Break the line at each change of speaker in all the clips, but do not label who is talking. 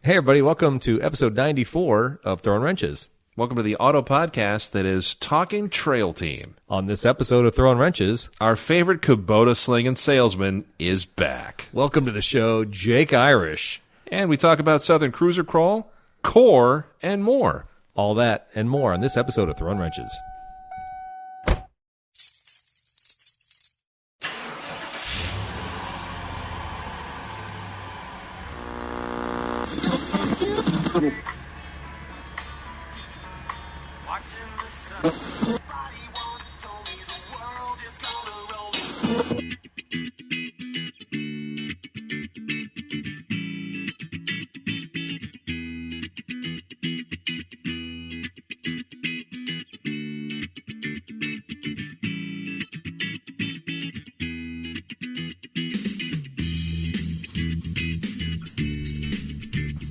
Hey, everybody. Welcome to episode 94 of Throwin Wrenches.
Welcome to the auto podcast that is Talking Trail Team.
On this episode of Throwin Wrenches,
our favorite Kubota-slinging salesman is back.
Welcome to the show, Jake Irish.
And we talk about Southern Cruiser Crawl, KOAR, and more.
All that and more on this episode of Throwin Wrenches.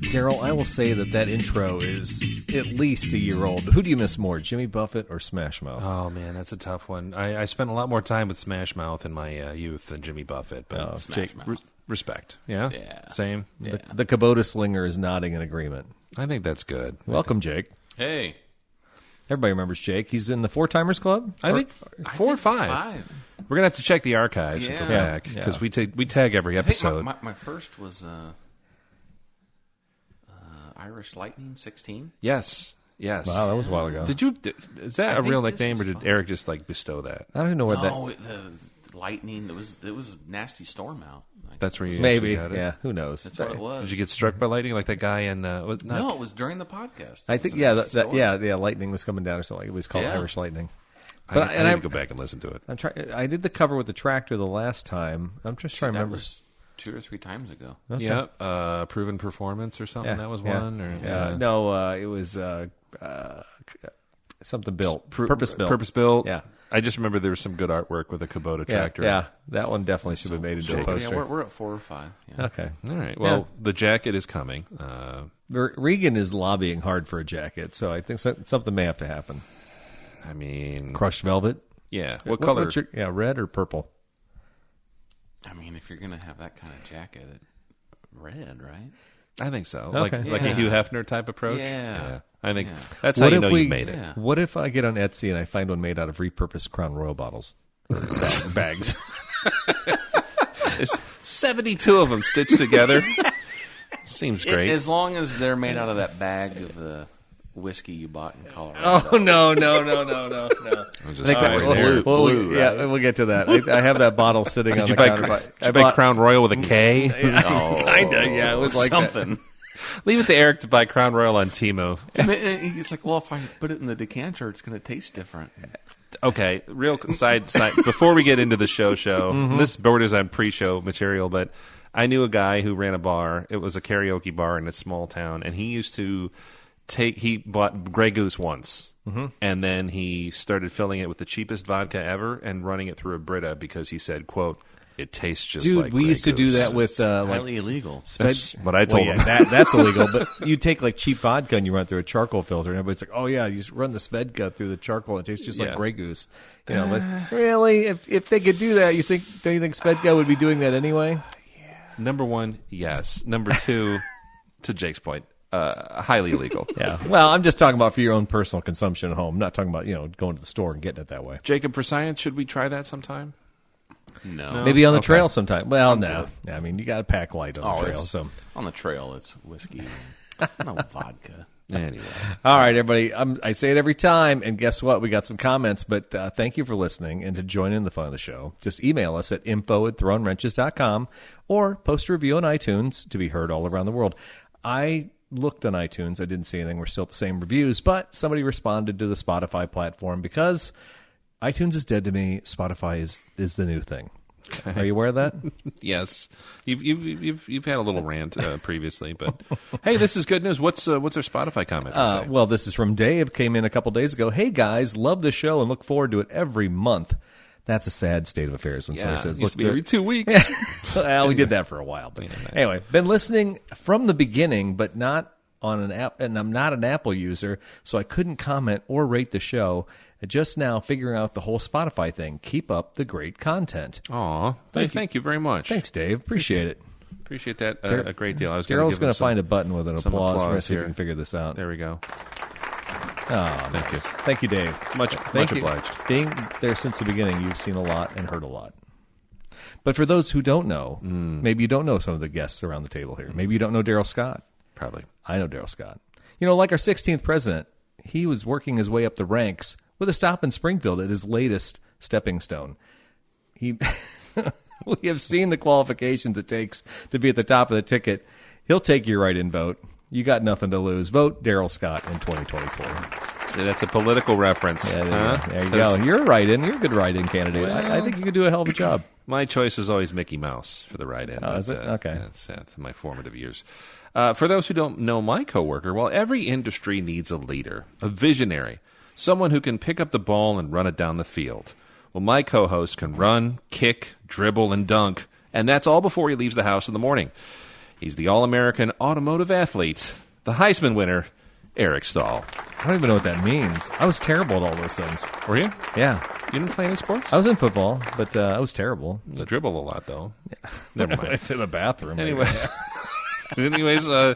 Daryl, I will say that intro is at least a year old. Who do you miss more, Jimmy Buffett or Smash Mouth?
Oh, man, that's a tough one. I spent a lot more time with Smash Mouth in my youth than Jimmy Buffett. But
Jake,
respect. Yeah? Same?
Yeah. The Kubota-slinger is nodding in agreement.
I think that's good.
Welcome, Jake.
Hey.
Everybody remembers Jake. He's in the Four Timers Club?
I think 4 or 5. We're going to have to check the archives and go back because we tag every episode.
My first was... Irish Lightning 16?
Yes.
Wow, that was a while ago.
Is that a real nickname, or did Eric just bestow that?
I don't even know where
the Lightning. It was a nasty storm out.
That's where you
maybe
got it?
Yeah, who knows?
That's what it was.
Did you get struck by lightning like that guy in?
No, it was during the podcast.
I think lightning was coming down or something. It was called Irish Lightning.
But I need to go back and listen to it.
I did the cover with the tractor the last time. I'm just trying to remember.
That was 2 or 3 times ago.
Okay.
Yeah, Proven Performance or something. That was one.
No, it was something built. Purpose built.
Purpose built.
Yeah.
I just remember there was some good artwork with a Kubota tractor.
Yeah, that one definitely should have been made into a poster.
Yeah, we're at 4 or 5. Yeah.
Okay.
All right. Well, the jacket is coming.
Regan is lobbying hard for a jacket, so I think something may have to happen.
I mean...
Crushed velvet?
Yeah. What color?
Red or purple?
I mean, if you're going to have that kind of jacket, red, right?
I think so.
Okay.
Like a Hugh Hefner type approach?
Yeah.
I think that's how you know you made it.
Yeah.
What if I get on Etsy and I find one made out of repurposed Crown Royal bottles? Bags.
There's 72 of them stitched together. Seems great.
As long as they're made out of that bag of the whiskey you bought in Colorado.
Oh, no.
Blue, right?
Yeah, we'll get to that. I have that bottle sitting on the counter.
Did you buy Crown Royal with a K?
Kinda, yeah. It was like
something. Leave it to Eric to buy Crown Royal on Timo.
And he's like, well, if I put it in the decanter, it's going to taste different.
Okay, real side. Before we get into the show, this borders on pre-show material, but I knew a guy who ran a bar. It was a karaoke bar in a small town, and he used to he bought Grey Goose once, and then he started filling it with the cheapest vodka ever and running it through a Brita because he said, quote, it tastes just like
we
Grey
used to
Goose.
do that with
highly illegal.
That's what I told him.
That's illegal, but you take like cheap vodka and you run it through a charcoal filter, and everybody's like, oh yeah, you just run the Svedka through the charcoal, it tastes just like Grey Goose. You know, but really, if they could do that, don't you think Svedka would be doing that anyway?
Number one, yes. Number two, to Jake's point, highly illegal.
Yeah. Well, I'm just talking about for your own personal consumption at home. I'm not talking about going to the store and getting it that way.
Jacob, for science, should we try that sometime?
No.
Maybe on the trail sometime. Well, no. I mean, you got to pack light on the trail. So
on the trail, it's whiskey, no vodka.
Anyway.
All right, everybody. I say it every time, and guess what? We got some comments, but thank you for listening and to join in the fun of the show. Just email us at info@throwinwrenches.com or post a review on iTunes to be heard all around the world. I looked on iTunes. I didn't see anything. We're still at the same reviews, but somebody responded to the Spotify platform because iTunes is dead to me. Spotify is the new thing. Are you aware of that?
Yes. You've had a little rant previously, but hey, this is good news. What's our Spotify comment?
Well, this is from Dave. Came in a couple days ago. Hey guys, love the show and look forward to it every month. That's a sad state of affairs when somebody says,
"Look, every 2 weeks."
Well, we did that for a while, but anyway, been listening from the beginning, but not on an app, and I'm not an Apple user, so I couldn't comment or rate the show. Just now figuring out the whole Spotify thing. Keep up the great content.
Aw, thank you very much.
Thanks, Dave. Appreciate it.
Appreciate that a great deal. I was
Daryl's
going to
find a button with an applause. We're going to see if we
here.
can figure this out.
There we go.
Oh,
Thank you.
Thank you, Dave.
Much obliged.
Being there since the beginning, you've seen a lot and heard a lot. But for those who don't know, maybe you don't know some of the guests around the table here. Maybe you don't know Daryl Scott.
Probably.
I know Daryl Scott. Like our 16th president, he was working his way up the ranks with a stop in Springfield at his latest stepping stone. We have seen the qualifications it takes to be at the top of the ticket. He'll take your write-in vote. You got nothing to lose. Vote Daryl Scott in 2024.
See, that's a political reference.
Yeah, there you go. You're a write-in. You're a good write-in candidate.
Well,
I think you could do a hell of a job.
My choice was always Mickey Mouse for the write-in.
Oh, is it? Okay.
That's my formative years. For those who don't know my coworker, well, every industry needs a leader, a visionary, someone who can pick up the ball and run it down the field. Well, my co-host can run, kick, dribble, and dunk, and that's all before he leaves the house in the morning. He's the All-American automotive athlete, the Heisman winner, Eric Stahl.
I don't even know what that means. I was terrible at all those things.
Were you?
Yeah.
You didn't play any sports?
I was in football, but I was terrible.
You dribble a lot, though.
Yeah.
Never mind.
It's in the bathroom.
Anyway. Anyways,
no,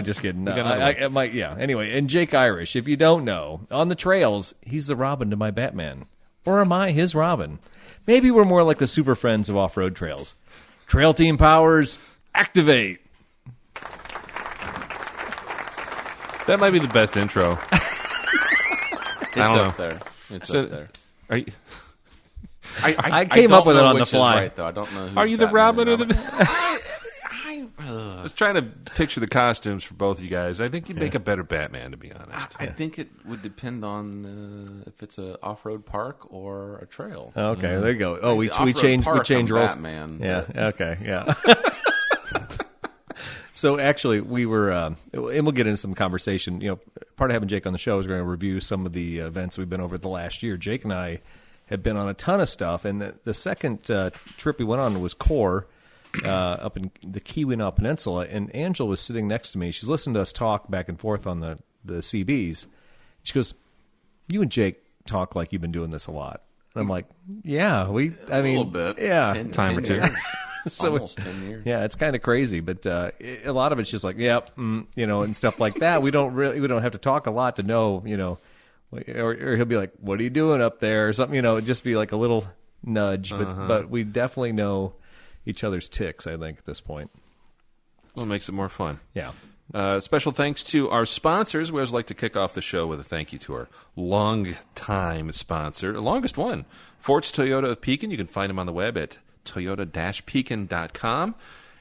just kidding. No, Anyway, and Jake Irish, if you don't know, on the trails, he's the Robin to my Batman. Or am I his Robin? Maybe we're more like the super friends of off-road trails. Trail team powers, activate.
That might be the best intro.
It's up there. It's up there.
Are you?
I came up with it on the fly.
Right, though. I don't know.
Are you the Robin or the?
I
was trying to picture the costumes for both of you guys. I think you'd make a better Batman, to be honest.
I think it would depend on if it's an off-road park or a trail.
Okay, there you go. Oh, we change roles.
Batman,
yeah. Okay. Yeah. So actually, we were, and we'll get into some conversation. Part of having Jake on the show is we're going to review some of the events we've been over the last year. Jake and I have been on a ton of stuff, and the second trip we went on was KOAR. Up in the Keweenaw Peninsula, and Angela was sitting next to me. She's listening to us talk back and forth on the CBs. She goes, "You and Jake talk like you've been doing this a lot." And I'm like, "Yeah, a
little bit,
yeah,
10
or two,
so
almost 10 years."
Yeah, it's kind of crazy, but a lot of it's just like, "Yep," and stuff like that. We don't have to talk a lot to know, or he'll be like, "What are you doing up there?" or something, it'd just be like a little nudge, but we definitely know each other's ticks, I think, at this point.
Well, it makes it more fun.
Yeah.
Special thanks to our sponsors. We always like to kick off the show with a thank you to our long-time sponsor, the longest one, Forts Toyota of Pekin. You can find them on the web at toyota-pekin.com.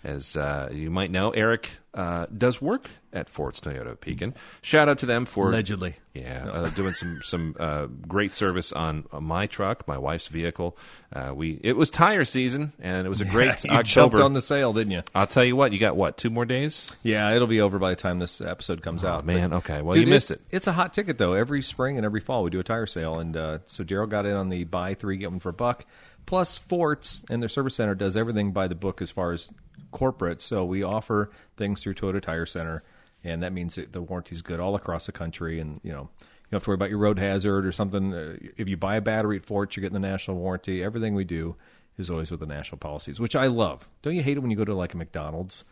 As you might know, Eric does work at Forts Toyota of Pekin. Shout out to them for
allegedly,
doing some great service on my truck, my wife's vehicle. It was tire season, and it was a great
you
October.
Jumped on the sale, didn't you?
I'll tell you what. You got 2 more days?
Yeah, it'll be over by the time this episode comes out.
Man, okay. Well,
dude,
you missed it.
It's a hot ticket though. Every spring and every fall we do a tire sale, and so Daryl got in on the buy 3 get 1 for $1. Plus, Forts and their service center does everything by the book as far as corporate. So we offer things through Toyota Tire Center, and that means that the warranty's good all across the country. And you don't have to worry about your road hazard or something. If you buy a battery at Forts, you're getting the national warranty. Everything we do is always with the national policies, which I love. Don't you hate it when you go to like a McDonald's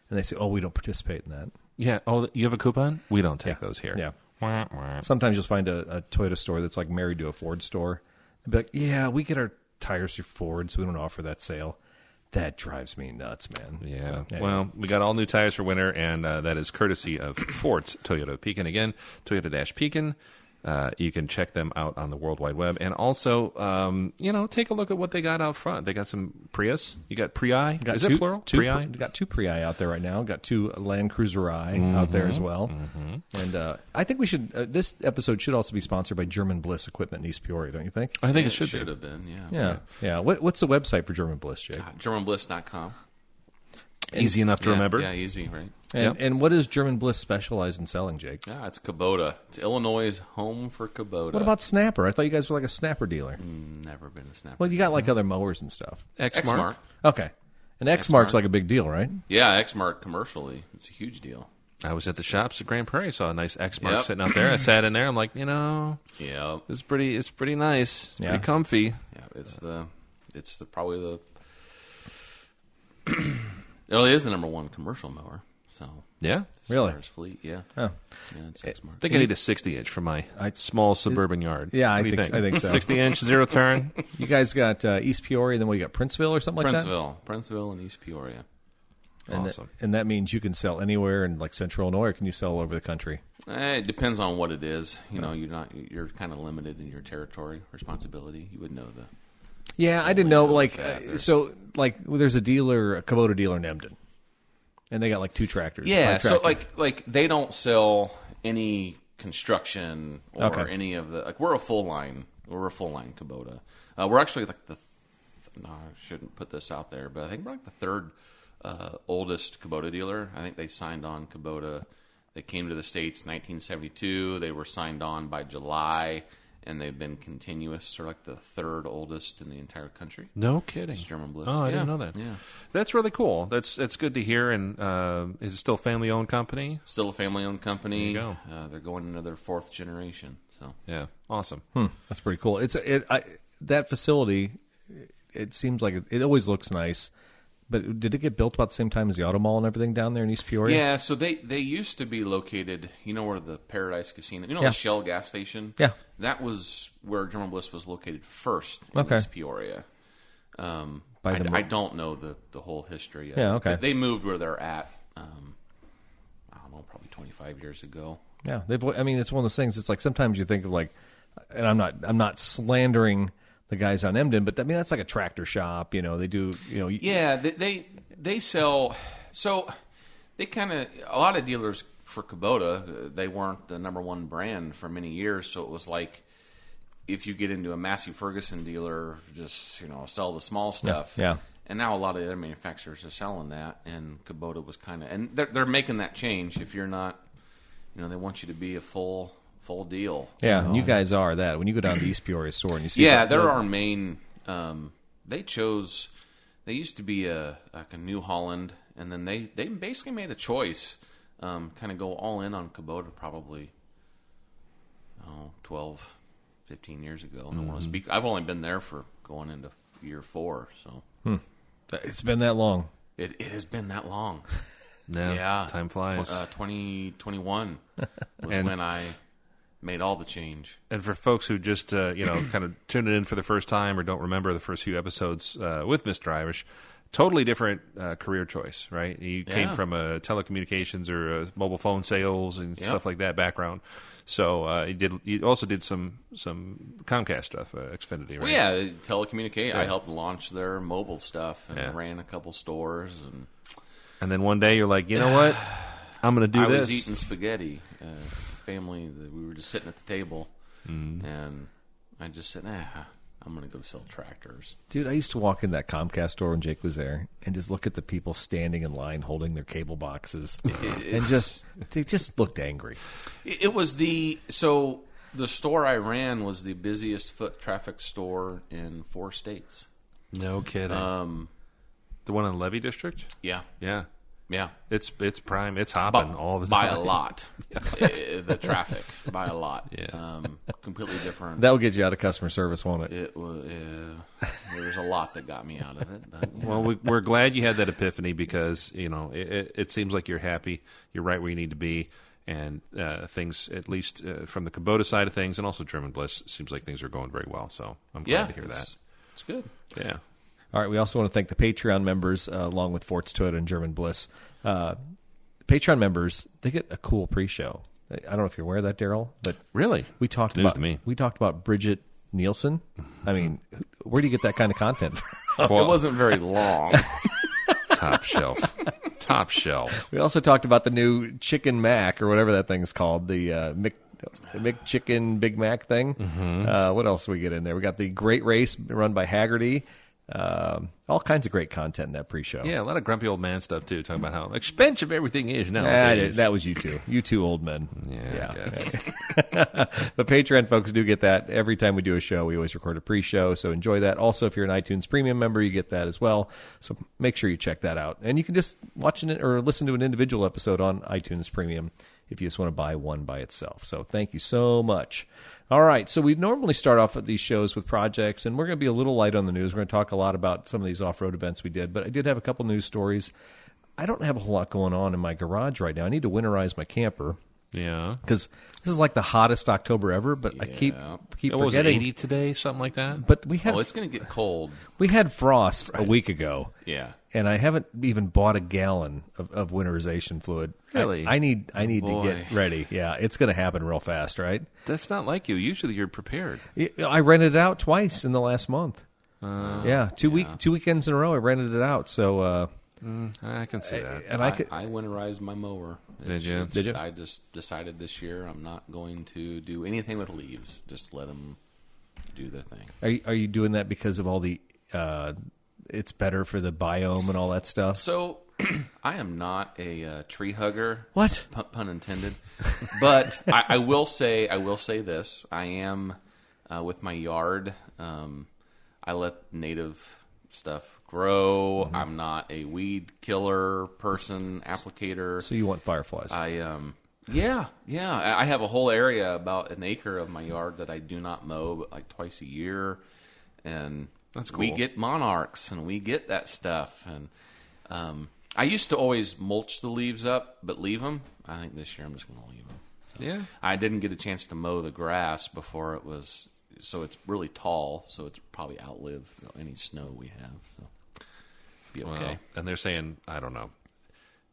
and they say, "Oh, we don't participate in that"?
Yeah. Oh, you have a coupon? We don't take those here.
Yeah. Sometimes you'll find a Toyota store that's like married to a Ford store. They'll be like, "Yeah, we get our tires through Ford, so we don't offer that sale." That drives me nuts, man.
Yeah.
So,
well, we got all new tires for winter, and that is courtesy of Forts Toyota Pekin. Again, Toyota-Pekin. You can check them out on the World Wide Web. And also, take a look at what they got out front. They got some Prius. You got Prii. Is it plural? Prii?
Got 2 Prii out there right now. Got 2 Land Cruiser I out there as well. Mm-hmm. And I think we should. This episode should also be sponsored by German Bliss Equipment in East Peoria, don't you think?
I think it should
have been.
Yeah. What's the website for German Bliss, Jake?
GermanBliss.com.
Easy enough to remember.
Yeah, easy, right?
And what does German Bliss specialize in selling, Jake?
Yeah, it's Kubota. It's Illinois' home for Kubota.
What about Snapper? I thought you guys were like a Snapper dealer.
Never been a Snapper.
Well, you got like other mowers and stuff.
X-Mark.
Okay. And X-Mark's like a big deal, right?
Yeah, X-Mark commercially. It's a huge deal.
I was at the shops at Grand Prairie, saw a nice X-Mark sitting out there. I sat in there. I'm like, it's pretty nice. It's pretty comfy.
Yeah, it's probably the It is the number one commercial mower. So
Yeah?
as
Really?
far as fleet, yeah.
Oh.
Yeah, it's 6
I
marks.
think I need a 60-inch for my small suburban yard.
Yeah,
What
I
do you
think- I think so.
60-inch, zero turn.
You guys got East Peoria, then what, you got Princeville or something like that?
Princeville and East Peoria.
And
Awesome.
and that means you can sell anywhere in like Central Illinois, or can you sell all over the country?
It depends on what it is. You know, you're kind of limited in your territory responsibility. You would know the.
Yeah, I didn't know. Like,
there's-
so, like, there's a Kubota dealer in Emden, and they got like 2 tractors.
Yeah,
One
so
tractor.
like they don't sell any construction or
Okay.
any of the we're a full line Kubota. We're actually like no, I shouldn't put this out there, but I think we're like the third oldest Kubota dealer. I think they signed on Kubota. They came to the States 1972. They were signed on by July, and they've been continuous. They're like the third oldest in the entire country.
No kidding.
It's German Bliss.
Oh, I
Yeah.
didn't know that.
Yeah.
That's really cool. That's good to hear. And is it still a family-owned company?
Still a family-owned company.
There you
They're going into their 4th generation. So
Yeah, awesome.
That's pretty cool. That facility. It seems like it always looks nice, but did it get built about the same time as the Auto Mall and everything down there in East Peoria?
yeah, so they used to be located. You know where the Paradise Casino? You know
Yeah.
the Shell gas station?
Yeah.
That was where German Bliss was located first in
Okay.
East Peoria.
By
I
the
don't know the whole history. Of
Yeah,
it,
okay.
but they moved where they're at. I don't know, probably 25 years ago.
Yeah, I mean, it's one of those things. It's like sometimes you think of like, and I'm not slandering the guys on Emden, but I mean that's like a tractor shop. You know, they do. You know,
Yeah, they sell. So they kind of a lot of dealers for Kubota. They weren't the number one brand for many years, so it was like if you get into a Massey Ferguson dealer, just sell the small stuff.
Yeah.
And now a lot of the other manufacturers are selling that, and Kubota was kind of, and they're making that change. If you're not, they want you to be a full deal.
Yeah, and you guys are that. When you go down to the East Peoria store and you see,
Yeah, they're our main. They used to be like a New Holland, and then they basically made a choice, kind of go all in on Kubota probably 12, 15 years ago. I don't want to speak. I've only been there for going into year 4, so
it's been that long.
it has been that long.
Yeah, time flies.
2021 was
And-
when I made all the change.
And for folks who just kind of tuned in for the first time or don't remember the first few episodes with Mr. Irish, totally different career choice, right? You came from a telecommunications or a mobile phone sales and stuff like that background. So you also did some Comcast stuff, Xfinity, right?
Well, yeah, telecommunicate. I helped launch their mobile stuff and ran a couple stores.
And then one day you're like, you know what? I'm going to do
I
this.
was eating spaghetti. Family, we were just sitting at the table, and I just said, I'm going to go sell tractors.
Dude, I used to walk in that Comcast store when Jake was there and just look at the people standing in line holding their cable boxes, and they just looked angry.
It was the store I ran was the busiest foot traffic store in 4 states.
No kidding. The one in Levy District?
Yeah.
Yeah. It's prime. It's hopping all the time.
By a lot. The traffic, by a lot.
Yeah.
Completely different.
That will get you out of customer service, won't it?
It was. There was a lot that got me out of it. But,
Well, we're glad you had that epiphany because, it seems like you're happy. You're right where you need to be. And things, at least from the Kubota side of things, and also German Bliss, seems like things are going very well. So I'm glad to hear that.
It's good.
Yeah.
All right, we also want to thank the Patreon members, along with Forts Toyota and German Bliss. Patreon members, they get a cool pre-show. I don't know if you're aware of that, Daryl, but
Really?
we talked
News
about
to me.
we talked about Bridget Nielsen. I mean, where do you get that kind of content from?
It wasn't very long.
Top shelf. Top shelf.
We also talked about the new Chicken Mac or whatever that thing's called, the McChicken Big Mac thing. What else do we get in there? We got the Great Race run by Haggerty. All kinds of great content in that pre-show.
Yeah, a lot of grumpy old man stuff, too, talking about how expensive everything is nowadays.
That was you two. You two old men.
Yeah, I guess.
The Patreon folks do get that every time we do a show. We always record a pre-show, so enjoy that. Also, if you're an iTunes Premium member, you get that as well. So make sure you check that out. And you can just watch it or listen to an individual episode on iTunes Premium if you just want to buy one by itself. So thank you so much. All right, so we normally start off at these shows with projects, and we're going to be a little light on the news. We're going to talk a lot about some of these off-road events we did. But I did have a couple news stories. I don't have a whole lot going on in my garage right now. I need to winterize my camper.
Yeah.
Because this is like the hottest October ever, but I keep
What was it,
forgetting.
80 today, something like that?
But we had
Oh, it's going to get cold.
we had frost a week ago.
Yeah.
And I haven't even bought a gallon of winterization fluid.
Really?
I need to
boy.
get ready. Yeah, it's going to happen real fast, right?
That's not like you. Usually you're prepared.
I rented it out twice in the last month. Two weekends in a row I rented it out. So
I can see that.
and
I
could,
winterized my mower.
Did you?
Did you?
I just decided this year I'm not going to do anything with leaves. Just let them do their thing.
are you doing that because of all the it's better for the biome and all that stuff?
So I am not a tree hugger.
What?
Pun intended. But I will say this. I am with my yard. I let native stuff grow.
Mm-hmm.
I'm not a weed killer person, applicator.
So you want fireflies?
Yeah. I have a whole area, about an acre of my yard, that I do not mow, but like twice a year. And
That's cool.
we get monarchs and we get that stuff. And I used to always mulch the leaves up, but leave them. I think this year I'm just going to leave them. So
Yeah.
I didn't get a chance to mow the grass before it was, so it's really tall, so it's probably outlived any snow we have. So be okay.
Well, and they're saying, I don't know.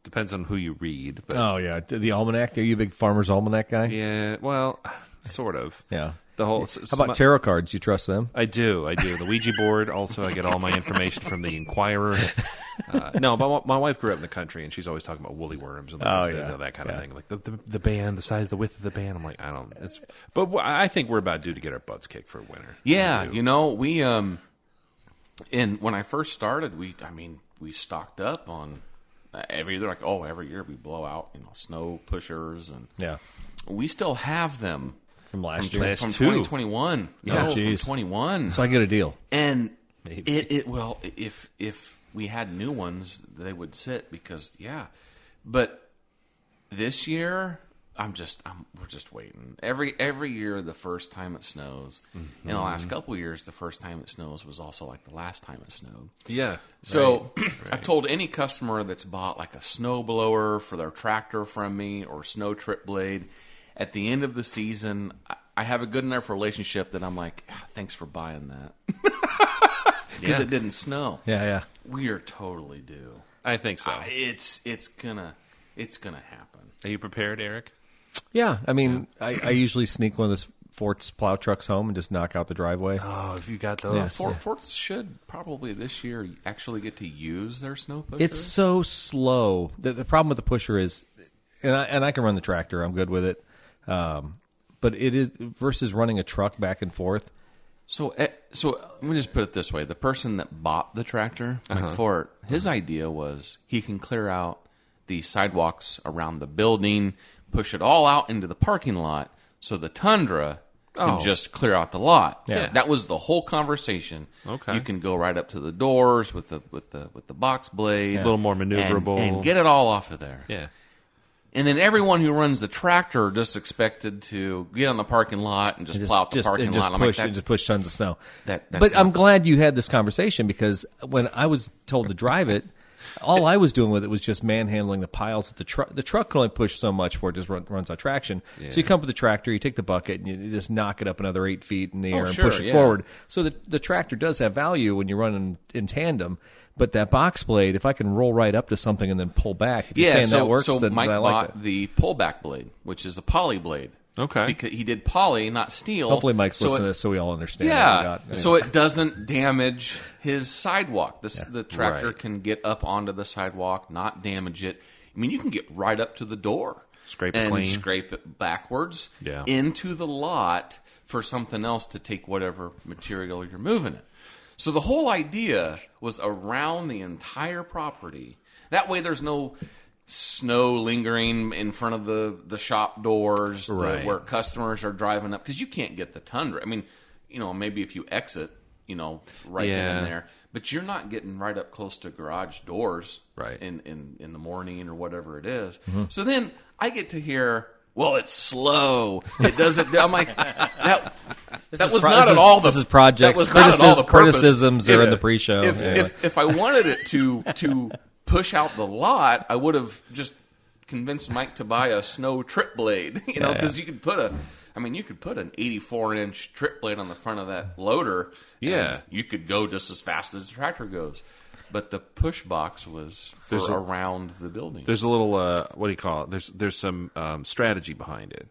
Depends on who you read. But
Oh, yeah. The almanac. Are you a big Farmer's Almanac guy?
yeah, well, sort of.
Yeah.
The whole.
How about tarot cards? You trust them?
I do. The Ouija board. Also, I get all my information from the Inquirer. No, but my wife grew up in the country, and she's always talking about woolly worms and that kind of thing. Like the band, the size, the width of the band. I'm like, I don't. But I think we're about due to get our butts kicked for winter.
Yeah, we and when I first started, we stocked up on every year we blow out snow pushers, and
Yeah.
we still have them
From last
from,
year?
from
Last two.
2021.
Yeah.
From
Jeez.
21.
So I get a deal.
And
Maybe.
well, if we had new ones, they would sit because But this year, we're just waiting. Every year, the first time it snows. In the last couple of years, the first time it snows was also like the last time it snowed.
Yeah.
So I've told any customer that's bought like a snow blower for their tractor from me or snow trip blade, at the end of the season, I have a good enough relationship that I'm like, thanks for buying that. Because it didn't snow.
Yeah.
We are totally due.
I think so.
It's gonna happen.
Are you prepared, Eric?
Yeah. I mean, I usually sneak one of those Fort's plow trucks home and just knock out the driveway.
Oh, if you got those.
Yeah.
Forts should probably this year actually get to use their snow pusher.
It's so slow. The problem with the pusher is, and I can run the tractor. I'm good with it. But it is versus running a truck back and forth.
So let me just put it this way: the person that bought the tractor, McFort, his idea was he can clear out the sidewalks around the building, push it all out into the parking lot, so the Tundra can just clear out the lot.
Yeah.
That was the whole conversation.
Okay.
You can go right up to the doors with the box blade,
A little more maneuverable.
and get it all off of there.
Yeah.
And then everyone who runs the tractor just expected to get on the parking lot and just plow out the parking lot. I'm like,
Just push tons of snow.
That's
But
not-
I'm glad you had this conversation because when I was told to drive it, all I was doing with it was just manhandling the piles of the truck. The truck can only push so much before it just runs on traction.
Yeah.
So you come up with the tractor, you take the bucket, and you just knock it up another 8 feet in the air and
sure,
push it
yeah.
forward. So the tractor does have value when you're running in tandem. But that box blade, if I can roll right up to something and then pull back, if you're saying that works,
so
then
Mike
I like
bought
it.
the pullback blade, which is a poly blade.
Okay.
Because he did poly, not steel.
Hopefully Mike's
so
listening to
it-
this so we all understand.
Yeah,
Anyway.
so it doesn't damage his sidewalk. The tractor
Right.
can get up onto the sidewalk, not damage it. I mean, you can get right up to the door.
Scrape it
and
clean.
scrape it backwards
Yeah.
into the lot for something else to take whatever material you're moving it. So the whole idea was around the entire property. That way there's no snow lingering in front of the shop doors
Right.
where customers are driving up. Because you can't get the Tundra. I mean, maybe if you exit, right
Yeah.
in there. But you're not getting right up close to garage doors
Right.
in the morning or whatever it is. So then I get to hear well, it's slow. It doesn't. I'm like, that was
not
at all the.
This is projects.
That was not at all the purpose.
Criticisms are in the pre-show.
If I wanted it to push out the lot, I would have just convinced Mike to buy a snow trip blade. Because you could put an 84-inch trip blade on the front of that loader.
Yeah,
and you could go just as fast as the tractor goes. But the push box was around the building.
There's a little what do you call it? There's some strategy behind it.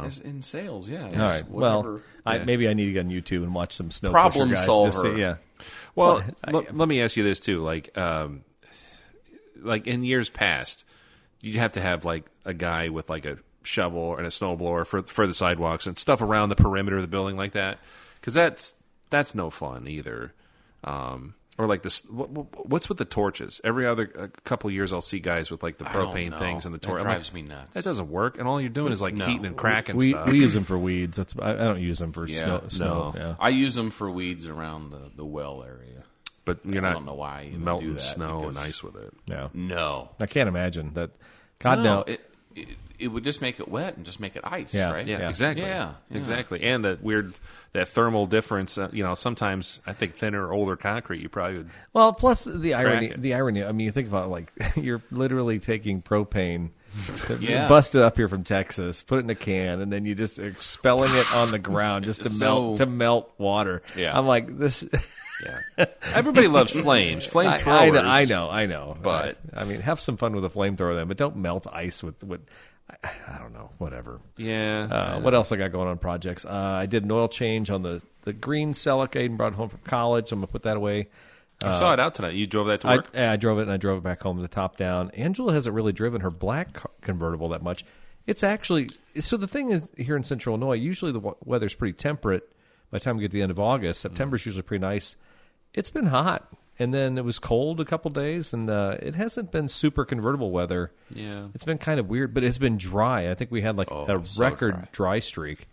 As in sales, yeah.
All right. Well, maybe I need to get on YouTube and watch some snow
problem
guys
solver.
Just see,
Well, let me ask you this too. Like in years past, you'd have to have like a guy with like a shovel and a snowblower for the sidewalks and stuff around the perimeter of the building like that, because that's no fun either. Or like this, what's with the torches? Every other couple of years, I'll see guys with like the propane things and the torch.
That drives me nuts.
That doesn't work, and all you're doing is like heating and cracking stuff.
We use them for weeds. I don't use them for snow.
No.
Yeah.
I use them for weeds around the well area.
But you're not.
I don't know why I even
melting
do that
snow and ice with it.
Yeah.
No,
I can't imagine that. God no.
It would just make it wet and just make it ice,
Yeah.
right?
Yeah, exactly.
Yeah.
Exactly. And that thermal difference, sometimes I think thinner, older concrete, you probably would.
Well, plus the irony.
it.
I mean, you think about it, like you're literally taking propane, bust it up here from Texas, put it in a can, and then you just expelling it on the ground just to melt water.
Yeah.
I'm like this.
Yeah. Everybody loves flames. Flamethrowers.
I know. But I mean, have some fun with a flamethrower then, but don't melt ice with. I don't know. Whatever.
Yeah.
What else I got going on projects? I did an oil change on the green Celica Aiden brought home from college. So I'm gonna put that away.
I saw it out tonight. You drove that to work?
I drove it, and I drove it back home with the top down. Angela hasn't really driven her black convertible that much. It's actually so. The thing is, here in Central Illinois, usually the weather's pretty temperate. By the time we get to the end of August, September's usually pretty nice. It's been hot, and then it was cold a couple days, and it hasn't been super convertible weather.
Yeah.
It's been kind of weird, but it's been dry. I think we had like a record dry streak,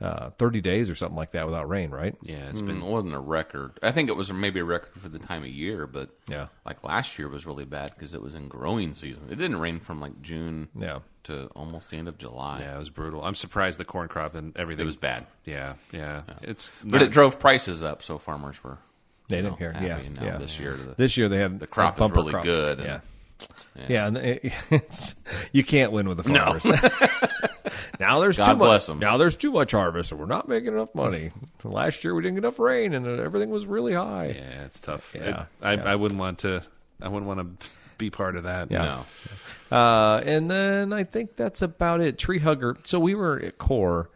30 days or something like that without rain, right?
Yeah,
It wasn't a record. I think it was maybe a record for the time of year, but like last year was really bad because it was in growing season. It didn't rain from like June to almost the end of July.
Yeah, it was brutal. I'm surprised the corn crop and everything.
It was bad.
Yeah.
But it drove prices up, so farmers were...
They didn't care.
Now this
year they had
the crop is really good.
Yeah, and you can't win with the farmers.
No.
Now there's
God
too
bless
much.
them.
Now there's too much harvest, and we're not making enough money. Last year we didn't get enough rain, and everything was really high.
Yeah, it's tough.
Yeah,
I wouldn't want to. I wouldn't want to be part of that.
Yeah. No. And then I think that's about it. Tree hugger. So we were at KOAR.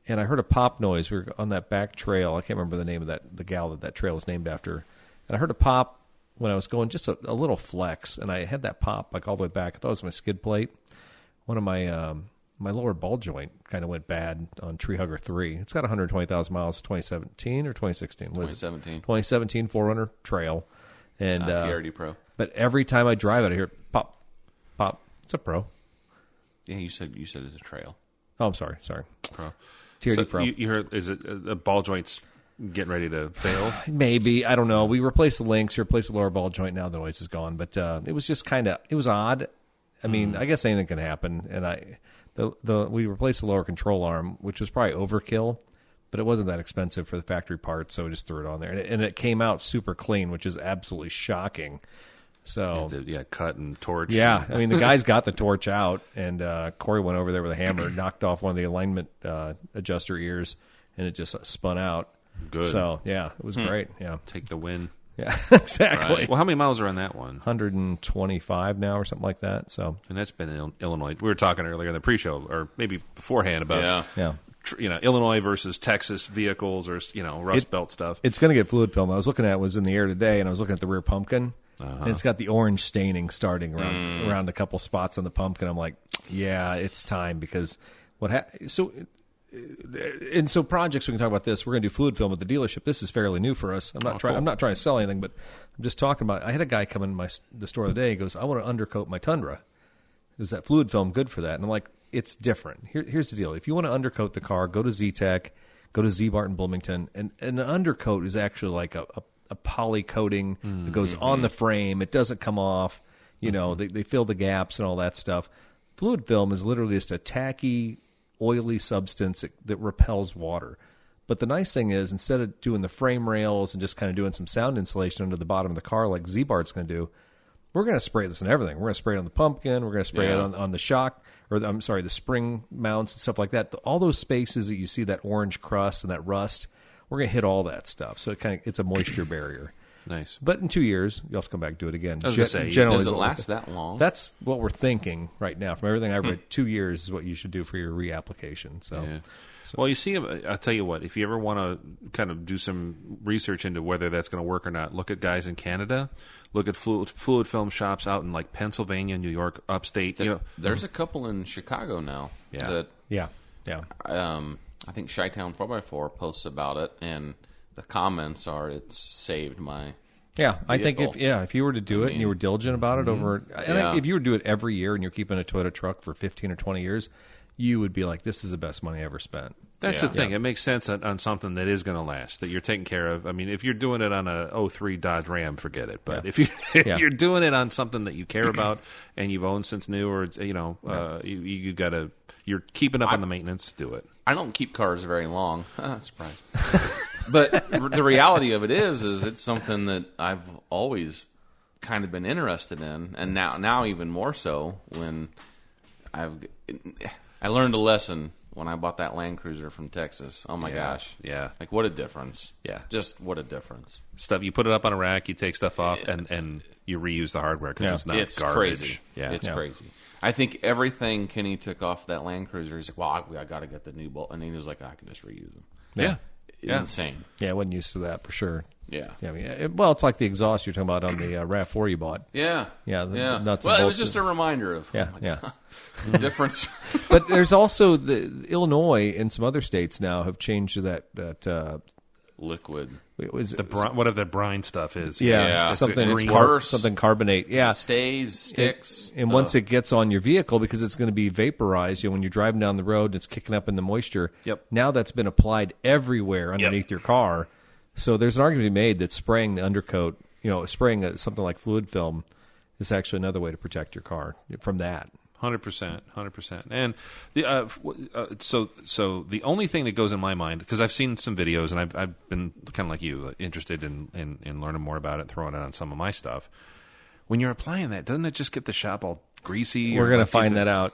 And I heard a pop noise. We were on that back trail. I can't remember the name of the gal that trail was named after. And I heard a pop when I was going, just a little flex. And I had that pop like all the way back. I thought it was my skid plate. One of my my lower ball joint kind of went bad on Tree Hugger 3. It's got 120,000 miles. 2017 or 2016?
2017.
2017 4Runner trail. And
TRD Pro.
But every time I drive it, I hear pop, pop. It's a Pro.
Yeah, you said it's a trail.
Oh, I'm sorry.
Pro.
TRD Pro.
You heard, is it a ball joint's getting ready to fail?
Maybe. I don't know. We replaced the links, replaced the lower ball joint. Now the noise is gone. But it was just it was odd. I mean, I guess anything can happen. And we replaced the lower control arm, which was probably overkill, but it wasn't that expensive for the factory part, so we just threw it on there. And it came out super clean, which is absolutely shocking. So
cut and torch.
Yeah, I mean, the guys got the torch out, and Corey went over there with a hammer, knocked off one of the alignment adjuster ears, and it just spun out.
Good.
So, yeah, it was great. Yeah.
Take the win.
Yeah, exactly.
Right. Well, how many miles are on that one?
125 now or something like that. So,
and that's been in Illinois. We were talking earlier in the pre-show, or maybe beforehand, about Illinois versus Texas vehicles, or Rust Belt stuff.
It's going to get fluid film. I was looking at it was in the air today, and I was looking at the rear pumpkin. And it's got the orange staining starting around a couple spots on the pumpkin. I'm like, yeah, it's time, because so projects, we can talk about this. We're going to do fluid film at the dealership. This is fairly new for us. I'm not trying to sell anything, but I'm just talking about. I had a guy come in the store the other day. He goes, I want to undercoat my Tundra. Is that fluid film good for that? And I'm like, it's different. Here's the deal. If you want to undercoat the car, go to Z-Tech, go to Z-Bart Bloomington, and an undercoat is actually like a poly coating that goes on the frame. It doesn't come off. They fill the gaps and all that stuff. fluid film is literally just a tacky, oily substance that repels water. But the nice thing is, instead of doing the frame rails and just kind of doing some sound insulation under the bottom of the car like Z-Bart's going to do, we're going to spray this on everything. We're going to spray it on the pumpkin. We're going to spray it on the shock, or the spring mounts and stuff like that. All those spaces that you see that orange crust and that rust, we're going to hit all that stuff. So it's a moisture barrier.
Nice.
But in 2 years, you'll have to come back and do it again.
I was going to say,
generally,
does it last that long?
That's what we're thinking right now. From everything I've read, 2 years is what you should do for your reapplication. So.
Yeah. Well, you see, I'll tell you what, if you ever want to kind of do some research into whether that's going to work or not, look at guys in Canada, look at fluid film shops out in like Pennsylvania, New York, upstate.
There's a couple in Chicago now.
Yeah.
Yeah.
I think Chi-Town 4x4 posts about it, and the comments are, it's saved my
I think
vehicle.
if you were to do it and you were diligent about it if you were to do it every year and you're keeping a Toyota truck for 15 or 20 years, you would be like, this is the best money I ever spent.
That's the thing. It makes sense on something that is going to last, that you're taking care of. I mean, if you're doing it on a 03 Dodge Ram, forget it. But if you're doing it on something that you care about and you've owned since new, or you got to, you're keeping up on the maintenance, do it.
I don't keep cars very long. Surprise. But the reality of it is it's something that I've always kind of been interested in, and now even more so when I learned a lesson when I bought that Land Cruiser from Texas. Oh my gosh.
Yeah.
Like, what a difference.
Yeah.
Just what a difference.
Stuff, you put it up on a rack, you take stuff off, and you reuse the hardware because it's not garbage.
Crazy.
Yeah.
It's crazy. I think everything Kenny took off that Land Cruiser, he's like, well, I got to get the new bolt. And he was like, I can just reuse them.
Yeah.
Insane.
Yeah, I wasn't used to that for sure.
Yeah.
I mean, it's like the exhaust you're talking about on the RAV4 you bought.
Yeah.
Yeah. The nuts
well,
and
it
bolts
was just a reminder of the difference.
But there's also the Illinois and some other states now have changed to that
liquid.
Whatever the brine stuff is.
Yeah.
Something
it's worse.
Something carbonate. Yeah.
It stays, sticks.
And once it gets on your vehicle, because it's going to be vaporized, when you're driving down the road and it's kicking up in the moisture, now that's been applied everywhere underneath your car. So there's an argument to be made that spraying the undercoat, spraying something like fluid film is actually another way to protect your car from that.
100%. And so the only thing that goes in my mind, because I've seen some videos and I've been kind of like you, interested in learning more about it, throwing it on some of my stuff. When you're applying that, doesn't it just get the shop all greasy?
We're going to find that out.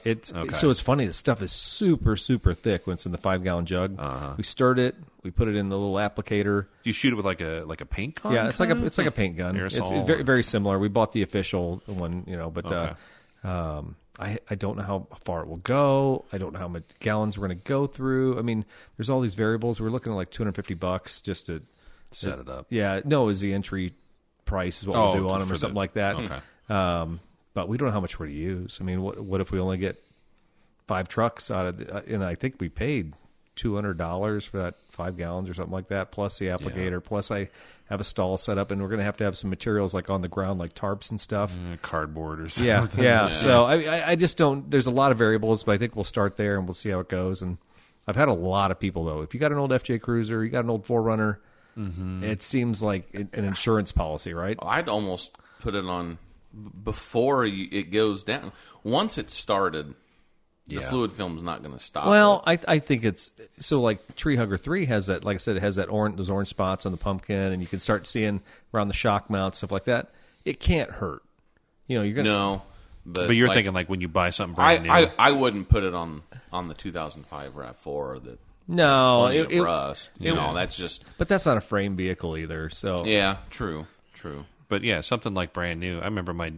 So it's funny. The stuff is super, super thick when it's in the 5-gallon jug. We stirred it. We put it in the little applicator.
Do you shoot it with like a paint gun?
Yeah, it's like a paint gun.
Aerosol,
it's very, very similar. We bought the official one, but I don't know how far it will go. I don't know how much gallons we're going to go through. I mean, there's all these variables. We're looking at like $250 just to
set it up.
Yeah, no, is the entry price is what we'll do on them or something like that.
Okay.
But we don't know how much we're to use. I mean, what if we only get 5 trucks out of and I think we paid $200 for that 5 gallons or something like that, plus the applicator, plus I have a stall set up, and we're going to have some materials like on the ground, like tarps and stuff.
Cardboard or something.
Yeah. So I just don't, there's a lot of variables, but I think we'll start there and we'll see how it goes. And I've had a lot of people, though. If you got an old FJ Cruiser, you got an old 4Runner, it seems like an insurance policy, right?
I'd almost put it on before it goes down. Once it's started, the fluid film's not going to stop.
Well, I think it's so like Tree Hugger 3 has that. Like I said, it has those orange spots on the pumpkin, and you can start seeing around the shock mount stuff like that. It can't hurt. You're gonna
no.
But you're thinking like when you buy something brand new.
I wouldn't put it on the 2005 RAV4 that.
No,
it rust. That's just.
But that's not a frame vehicle either. So
yeah, true.
But yeah, something like brand new. I remember my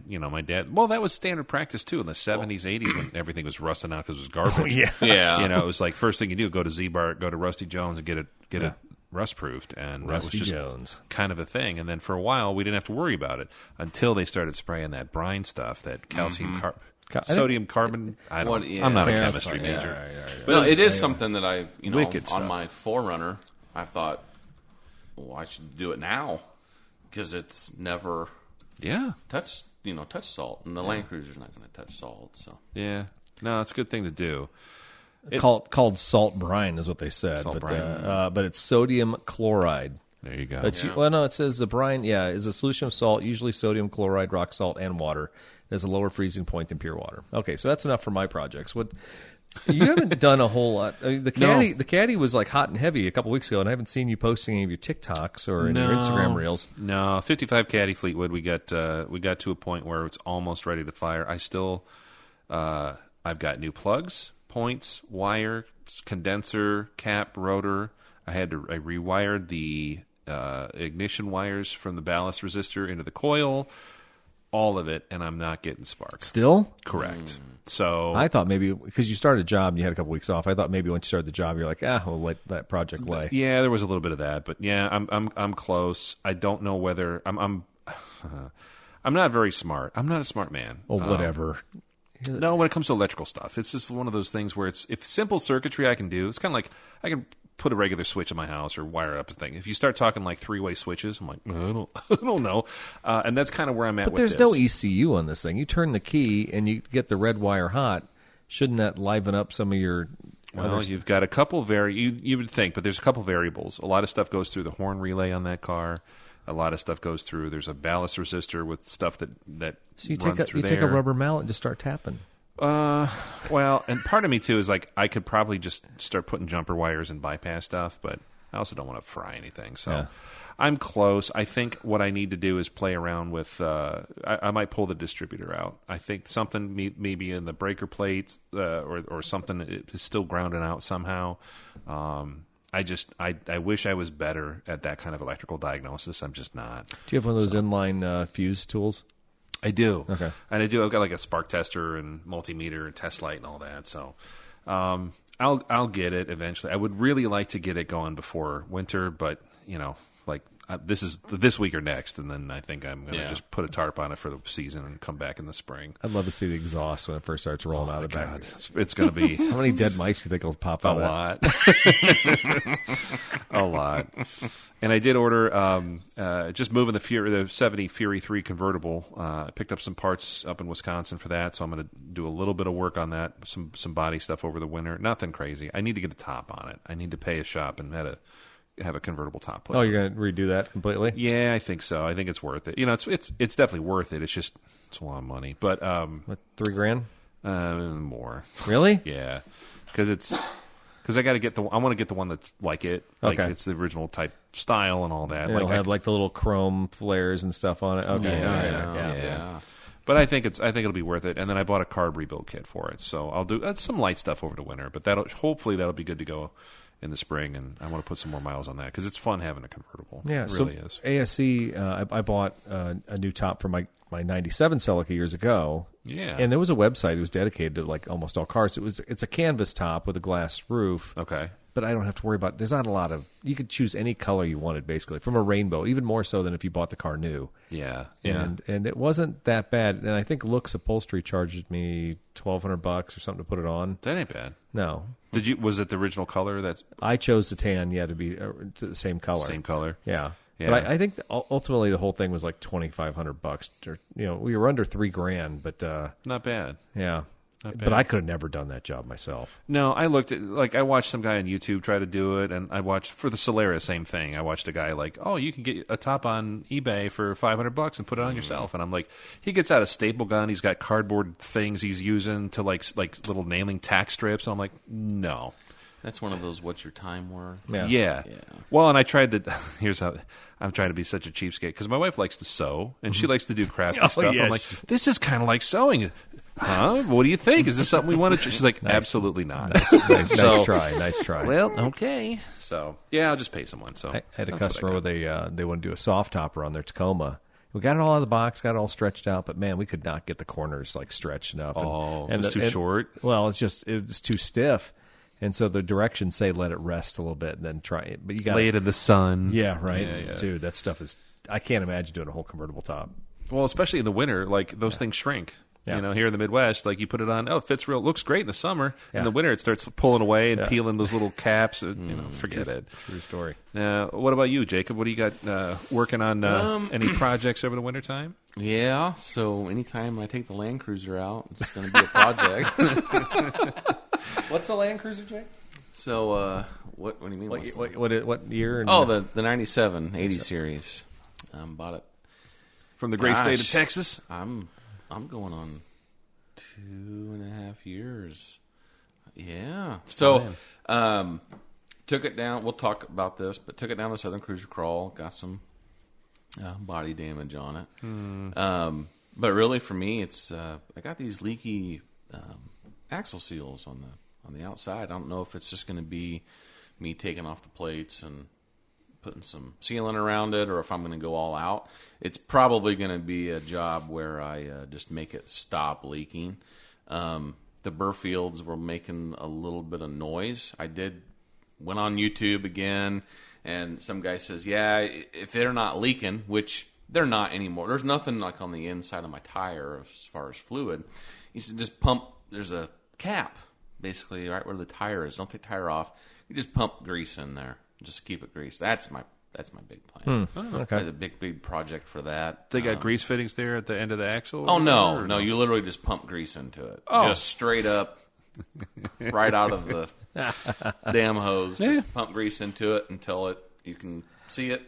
dad. Well, that was standard practice too in the 70s, 80s when everything was rusting out because it was garbage.
Yeah.
It was like first thing you do, go to Z-Bart, go to Rusty Jones, and get it rust proofed, and
Rusty
that was just
Jones
kind of a thing. And then for a while, we didn't have to worry about it until they started spraying that brine stuff, that calcium sodium carbon. I'm not a chemistry major.
But it is something that I
Wicked stuff.
on my 4Runner, I thought, well, I should do it now. Because it's never touched salt, and the Land Cruiser's not going to touch salt. So
no, it's a good thing to do.
Called salt brine is what they said, but it's sodium chloride.
There you go.
It says the brine, is a solution of salt, usually sodium chloride, rock salt, and water. has a lower freezing point than pure water. Okay, so that's enough for my projects. What you haven't done a whole lot. I mean, the caddy was like hot and heavy a couple weeks ago, and I haven't seen you posting any of your TikToks or any of your Instagram reels.
No, 55 Caddy Fleetwood. We got to a point where it's almost ready to fire. I still, I've got new plugs, points, wire, condenser, cap, rotor. I rewired the ignition wires from the ballast resistor into the coil. All of it, and I'm not getting spark.
Still?
Correct. So
I thought maybe because you started a job and you had a couple weeks off. I thought maybe once you started the job, you're like, we'll let that project lay.
Yeah, there was a little bit of that, but yeah, I'm close. I don't know whether I'm not very smart. I'm not a smart man.
Well, whatever.
No, when it comes to electrical stuff, it's just one of those things where if simple circuitry I can do, it's kind of like I can put a regular switch in my house or wire up a thing. If you start talking like 3-way switches, I'm like, I don't know. And that's kind of where I'm at with this.
But there's no ECU on this thing. You turn the key and you get the red wire hot. Shouldn't that liven up some of your...
Well, you've got a couple you would think, but there's a couple variables. A lot of stuff goes through the horn relay on that car. A lot of stuff goes through. There's a ballast resistor with stuff that
so you
runs through there.
You take a rubber mallet and just start tapping.
Well, and part of me too is like I could probably just start putting jumper wires and bypass stuff, but I also don't want to fry anything. So I'm close. I think what I need to do is play around with. I might pull the distributor out. I think something maybe in the breaker plates or something is still grounding out somehow. I wish I was better at that kind of electrical diagnosis. I'm just not.
Do you have one of those inline fuse tools?
I do.
Okay.
And I do. I've got like a spark tester and multimeter and test light and all that. So I'll get it eventually. I would really like to get it going before winter, but like this is this week or next, and then I think I'm going to just put a tarp on it for the season and come back in the spring.
I'd love to see the exhaust when it first starts rolling out of the back.
It's going to be
how many dead mice do you think will pop out?
A lot. A lot. And I did order just moving the 70 Fury 3 convertible. I picked up some parts up in Wisconsin for that, so I'm going to do a little bit of work on that, some body stuff over the winter. Nothing crazy. I need to get a top on it. I need to pay a shop and have a convertible top put on.
You're going to redo that completely?
Yeah, I think so. I think it's worth it. It's definitely worth it. It's a lot of money. But
what, $3,000?
More.
Really?
Yeah, because I got to get I want to get the one that's like it. Like it's the original type style and all that.
It'll have like the little chrome flares and stuff on it. Okay.
Yeah. But I think it'll be worth it. And then I bought a carb rebuild kit for it, so I'll do some light stuff over the winter. But hopefully that'll be good to go in the spring, and I want to put some more miles on that because it's fun having a convertible.
Yeah,
it really is.
ASC, I bought a new top for my 97 Celica years ago.
Yeah.
And there was a website that was dedicated to like almost all cars. It's a canvas top with a glass roof.
Okay.
But I don't have to worry about. There's not a lot of. You could choose any color you wanted, basically, from a rainbow, even more so than if you bought the car new.
Yeah.
And it wasn't that bad. And I think Looks Upholstery charged me $1,200 or something to put it on.
That ain't bad.
No.
Was it the original color?
I chose the tan. Yeah, to be the same color.
Same color.
Yeah. But I think ultimately the whole thing was like $2,500. Or, we were under $3,000, but
not bad.
Yeah. But I could have never done that job myself.
No, I looked at I watched some guy on YouTube try to do it, and I watched for the Solera, same thing. I watched a guy you can get a top on eBay for $500 and put it on yourself, and I'm like, he gets out a staple gun, he's got cardboard things he's using to like little nailing tack strips, and I'm like, no.
That's one of those, what's your time worth?
Yeah. Well, and I tried to, here's how, I'm trying to be such a cheapskate, because my wife likes to sew, and she likes to do crafty stuff.
Yes.
I'm like, this is kind of like sewing. Huh? What do you think? Is this something we want to try? She's like, absolutely not.
Nice try.
Well, okay. So, yeah, I'll just pay someone. So
I had a customer where they want to do a soft topper on their Tacoma. We got it all out of the box, got it all stretched out, but man, we could not get the corners stretched enough.
It was too short?
Well, it was too stiff. And so the directions say let it rest a little bit and then try it. But you got
lay it in the sun.
Yeah, right. Yeah. Dude, that stuff is, I can't imagine doing a whole convertible top.
Well, especially in the winter, those things shrink.
Yeah.
Here in the Midwest, you put it on, it fits it looks great in the summer. Yeah. In the winter, it starts pulling away and peeling those little caps. Forget it.
True story.
What about you, Jacob? What do you got working on any projects over the wintertime?
Yeah, so anytime I take the Land Cruiser out, it's going to be a project.
What's a Land Cruiser, Jake?
So, what do you mean?
What year?
The 97 80 series. Bought it
from the great state of Texas.
I'm I'm going on 2.5 years. Yeah. So, took it down. We'll talk about this, but took it down to Southern Cruiser Crawl. Got some body damage on it. But really, for me, it's I got these leaky axle seals on the outside. I don't know if it's just going to be me taking off the plates and putting some sealant around it, or if I'm going to go all out. It's probably going to be a job where I just make it stop leaking. The burr fields were making a little bit of noise. Went on YouTube again, and some guy says, yeah, if they're not leaking, which they're not anymore. There's nothing like on the inside of my tire as far as fluid. He said, just pump. There's a cap, basically, right where the tire is. Don't take the tire off. You just pump grease in there. Just keep it greased. That's my big plan.
Okay.
The big project for that.
They got grease fittings there at the end of the axle?
Oh, no. You literally just pump grease into it. Oh. Just straight up, right out of the damn hose. Just pump grease into it until you can see it.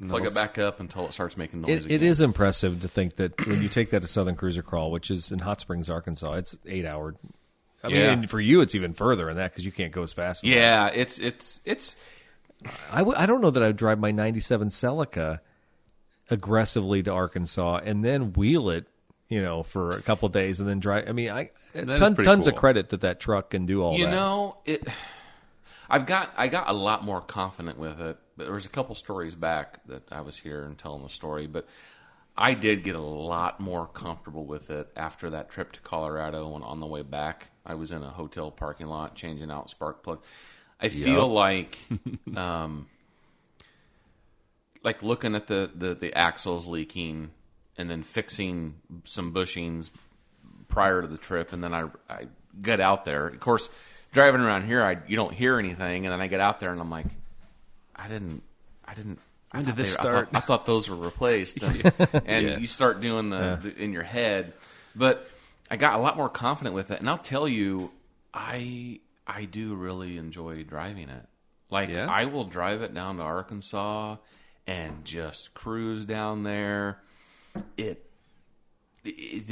Plug it back up until it starts making noise again.
It is impressive to think that when you take that to Southern Cruiser Crawl, which is in Hot Springs, Arkansas, it's 8 hour. I mean, and for you, it's even further than that because you can't go as fast.
Yeah, it's.
I don't know that I would drive my 97 Celica aggressively to Arkansas and then wheel it, for a couple of days and then drive. I mean, tons of credit that truck can do all that.
I got a lot more confident with it. But there was a couple stories back that I was here and telling the story, but I did get a lot more comfortable with it after that trip to Colorado. And on the way back, I was in a hotel parking lot changing out spark plug. I feel like looking at the axles leaking and then fixing some bushings prior to the trip, and then I get out there. Of course, driving around here, you don't hear anything, and then I get out there and I'm like, I didn't.
When did this start?
I thought those were replaced, and you start doing the in your head. But I got a lot more confident with it, and I'll tell you, I do really enjoy driving it. I will drive it down to Arkansas and just cruise down there. The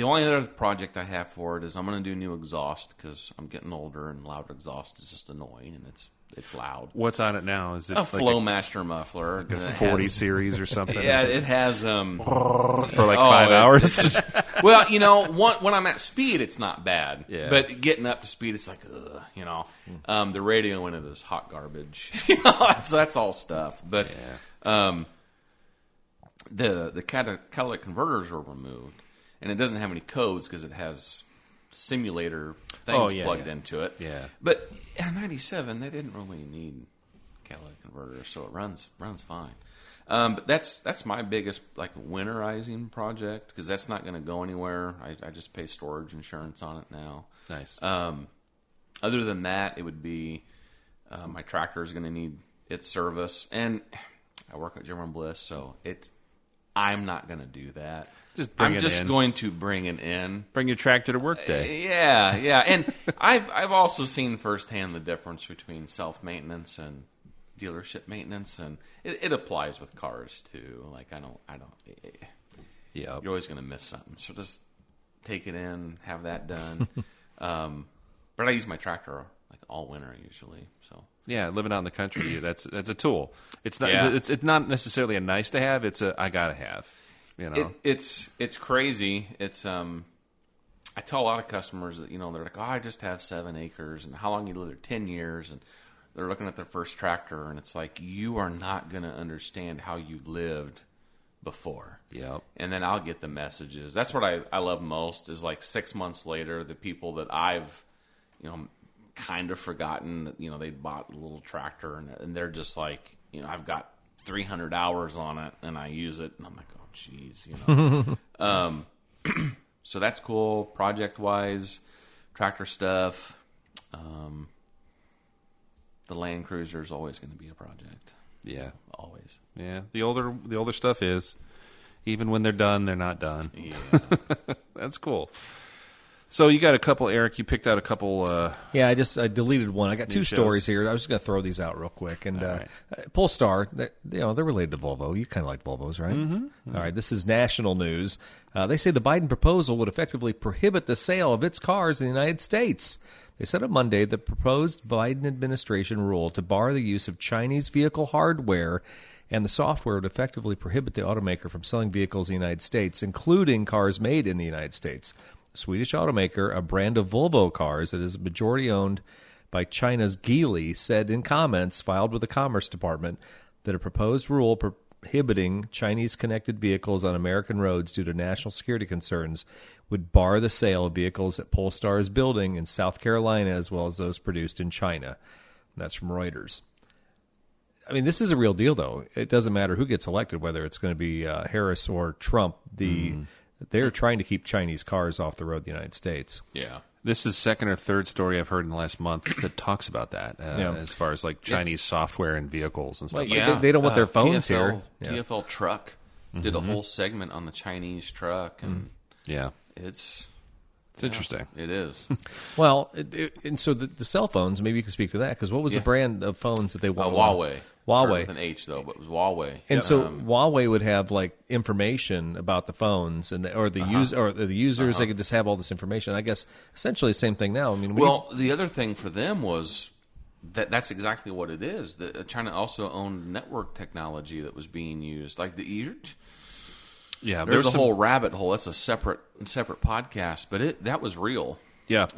only other project I have for it is I'm going to do new exhaust because I'm getting older and loud exhaust is just annoying and it's loud.
What's on it now? Is it
a Flowmaster muffler?
Like a 40 series or something?
Yeah, it has
for like 5 hours.
Well, when I'm at speed, it's not bad. Yeah. But getting up to speed, it's like, the radio in it is hot garbage. That's all stuff. But the catalytic converters were removed. And it doesn't have any codes because it has simulator things plugged into it.
Yeah.
But at 97, they didn't really need catalytic converters, so it runs fine. But that's my biggest winterizing project because that's not going to go anywhere. I just pay storage insurance on it now.
Nice.
Other than that, it would be my tractor is going to need its service, and I work at German Bliss, so I'm not going to do that. I'm just going to bring it in.
Bring your tractor to work day.
Yeah. And I've also seen firsthand the difference between self-maintenance and dealership maintenance, and it applies with cars too. You're always going to miss something. So just take it in, have that done. But I use my tractor all winter usually. So
yeah, living out in the country, that's a tool. It's not it's not necessarily a nice to have. It's a I gotta have.
It's crazy. It's I tell a lot of customers that they're like, I just have 7 acres, and how long you live there? 10 years, and they're looking at their first tractor, and it's like you are not going to understand how you lived before.
Yep.
And then I'll get the messages. That's what I love most is 6 months later, the people that I've kind of forgotten that they bought a little tractor, and they're just like, I've got 300 hours on it, and I use it, and I'm like, jeez, so that's cool. Project-wise, tractor stuff. The Land Cruiser is always going to be a project.
Yeah,
always.
Yeah, the older stuff is. Even when they're done, they're not done.
Yeah,
that's cool. So you got a couple, Eric. You picked out a couple.
Yeah, I deleted one. I got two
shows.
stories here. I was just going to throw these out real quick. And
right.
Polestar, they're related to Volvo. You kind of like Volvos, right? Mm-hmm. All right, this is national news. They say the Biden proposal would effectively prohibit the sale of its cars in the United States. They said on Monday the proposed Biden administration rule to bar the use of Chinese vehicle hardware and the software would effectively prohibit the automaker from selling vehicles in the United States, including cars made in the United States. Swedish automaker, a brand of Volvo cars that is majority owned by China's Geely, said in comments filed with the Commerce Department that a proposed rule prohibiting Chinese connected vehicles on American roads due to national security concerns would bar the sale of vehicles that Polestar is building in South Carolina as well as those produced in China. And that's from Reuters. I mean, this is a real deal, though. It doesn't matter who gets elected, whether it's going to be Harris or Trump. They're trying to keep Chinese cars off the road in the United States.
Yeah.
This is second or third story I've heard in the last month that talks about that, as far as like Chinese software and vehicles and stuff.
Well, yeah, they don't want their phones here.
TFL Truck did a whole segment on the Chinese truck, and it's
interesting.
It is.
Well, and so the cell phones, maybe you can speak to that, because what was the brand of phones that they wanted?
Huawei.
Huawei.
With an H, though, but it was Huawei.
And so Huawei would have like information about the phones or the users. They could just have all this information. I guess essentially the same thing now. I mean,
the other thing for them was that's exactly what it is. China also owned network technology that was being used, like there's a whole rabbit hole. That's a separate podcast, but that was real.
Yeah.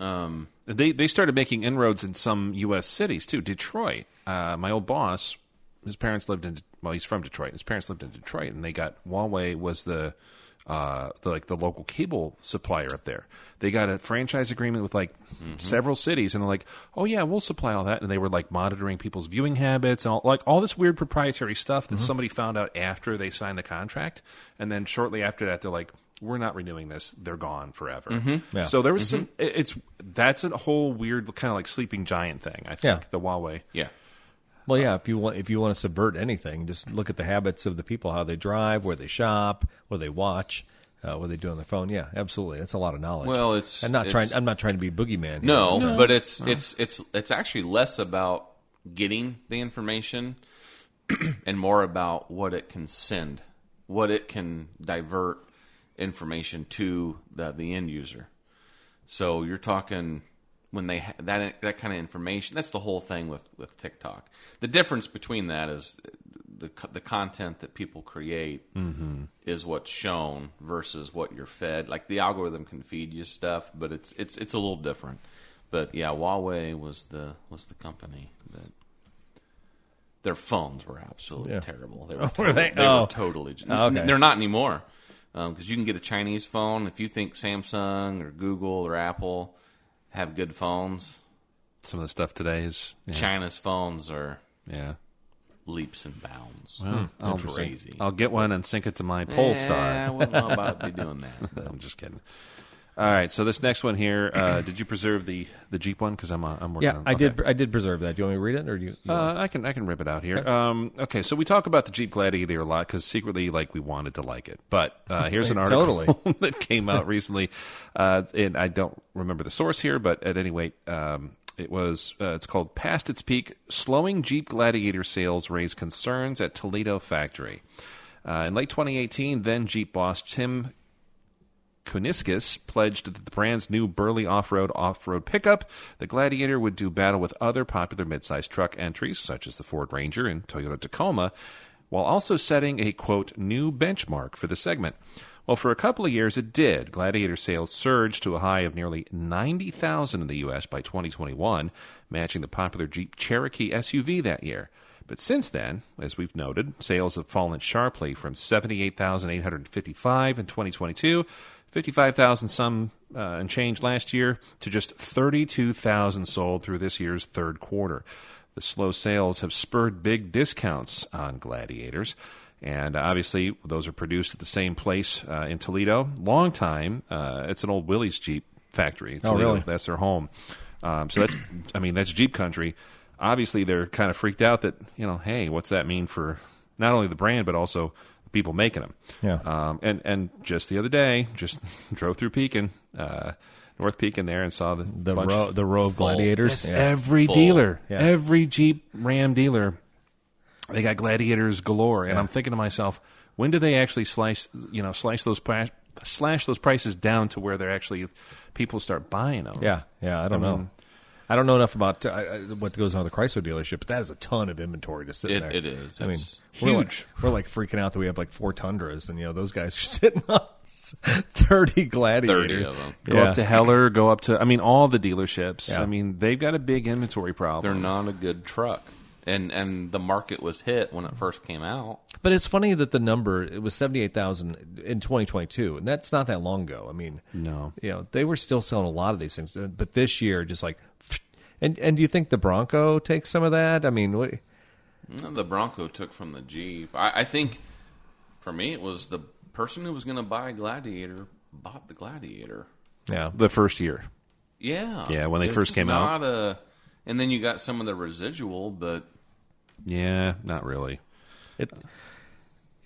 They started making inroads in some U.S. cities too. Detroit. My old boss, his parents lived in. Well, he's from Detroit. His parents lived in Detroit, and they got Huawei was the local cable supplier up there. They got a franchise agreement with several cities, and they're like, "Oh yeah, we'll supply all that." And they were like monitoring people's viewing habits and all this weird proprietary stuff that somebody found out after they signed the contract, and then shortly after that, they're like, "We're not renewing this. They're gone forever." Yeah. So there was some. That's a whole weird kind of like sleeping giant thing. I think the Huawei.
Yeah.
Well, yeah. If you want to subvert anything, just look at the habits of the people, how they drive, where they shop, what they watch, what they do on their phone. Yeah, absolutely. That's a lot of knowledge.
Well,
I'm not trying to be boogeyman here.
No, but it's actually less about getting the information and more about what it can send, what it can divert information to the end user. So you're talking when they that kind of information. That's the whole thing with TikTok. The difference between that is the content that people create is what's shown versus what you're fed. Like the algorithm can feed you stuff, but it's a little different. But yeah, Huawei was the company that their phones were absolutely terrible. They were totally.
Okay.
They're not anymore. Because you can get a Chinese phone. If you think Samsung or Google or Apple have good phones,
some of the stuff today is
China's phones are leaps and bounds.
Well,
crazy.
I'll get one and sync it to my Polestar.
I wouldn't know about be doing that.
But I'm just kidding. All right, so this next one here, did you preserve the Jeep one? Because I'm working on it.
I did preserve that. Do you want me to read it, or do you
I can rip it out here. Okay, so we talk about the Jeep Gladiator a lot because secretly, we wanted to like it. But here's an article that came out recently, and I don't remember the source here, but at any rate, it's called "Past Its Peak: Slowing Jeep Gladiator Sales Raise Concerns at Toledo Factory." In late 2018, then Jeep boss Tim Kuniskis pledged that the brand's new burly off-road pickup, the Gladiator, would do battle with other popular midsize truck entries, such as the Ford Ranger and Toyota Tacoma, while also setting a, quote, new benchmark for the segment. Well, for a couple of years it did. Gladiator sales surged to a high of nearly 90,000 in the U.S. by 2021, matching the popular Jeep Cherokee SUV that year. But since then, as we've noted, sales have fallen sharply from 78,855 in 2022, 55,000 some and change last year, to just 32,000 sold through this year's third quarter. The slow sales have spurred big discounts on Gladiators, and obviously those are produced at the same place in Toledo. Long time, it's an old Willys Jeep factory. Toledo,
really?
That's their home. So that's Jeep country. Obviously, they're kind of freaked out that, hey, what's that mean for not only the brand but also people making them.
Yeah.
And just the other day, just drove through Pekin. North Peak in there and saw the
row of Gladiators.
That's every dealer,
Yeah.
every Jeep Ram dealer. They got Gladiators galore, and I'm thinking to myself, when do they actually slash those prices down to where they're actually people start buying them?
Yeah, I don't know. I don't know enough about what goes on at the Chrysler dealership, but that is a ton of inventory to sit there.
It is.
I mean,
It's
huge.
We're like freaking out that we have like 4 Tundras, and those guys are sitting on 30 Gladiators.
30 of them.
Go up to Heller, go up to, all the dealerships.
Yeah.
I mean, they've got a big inventory problem.
They're not a good truck. And the market was hit when it first came out.
But it's funny that the number, it was 78,000 in 2022, and that's not that long ago. I mean,
No.
They were still selling a lot of these things, but this year, just like, and do you think the Bronco takes some of that? I mean, what?
No, the Bronco took from the Jeep. I think, for me, it was the person who was going to buy a Gladiator bought the Gladiator.
Yeah.
The first year.
Yeah.
Yeah, when they first came out.
And then you got some of the residual, but...
Yeah, not really.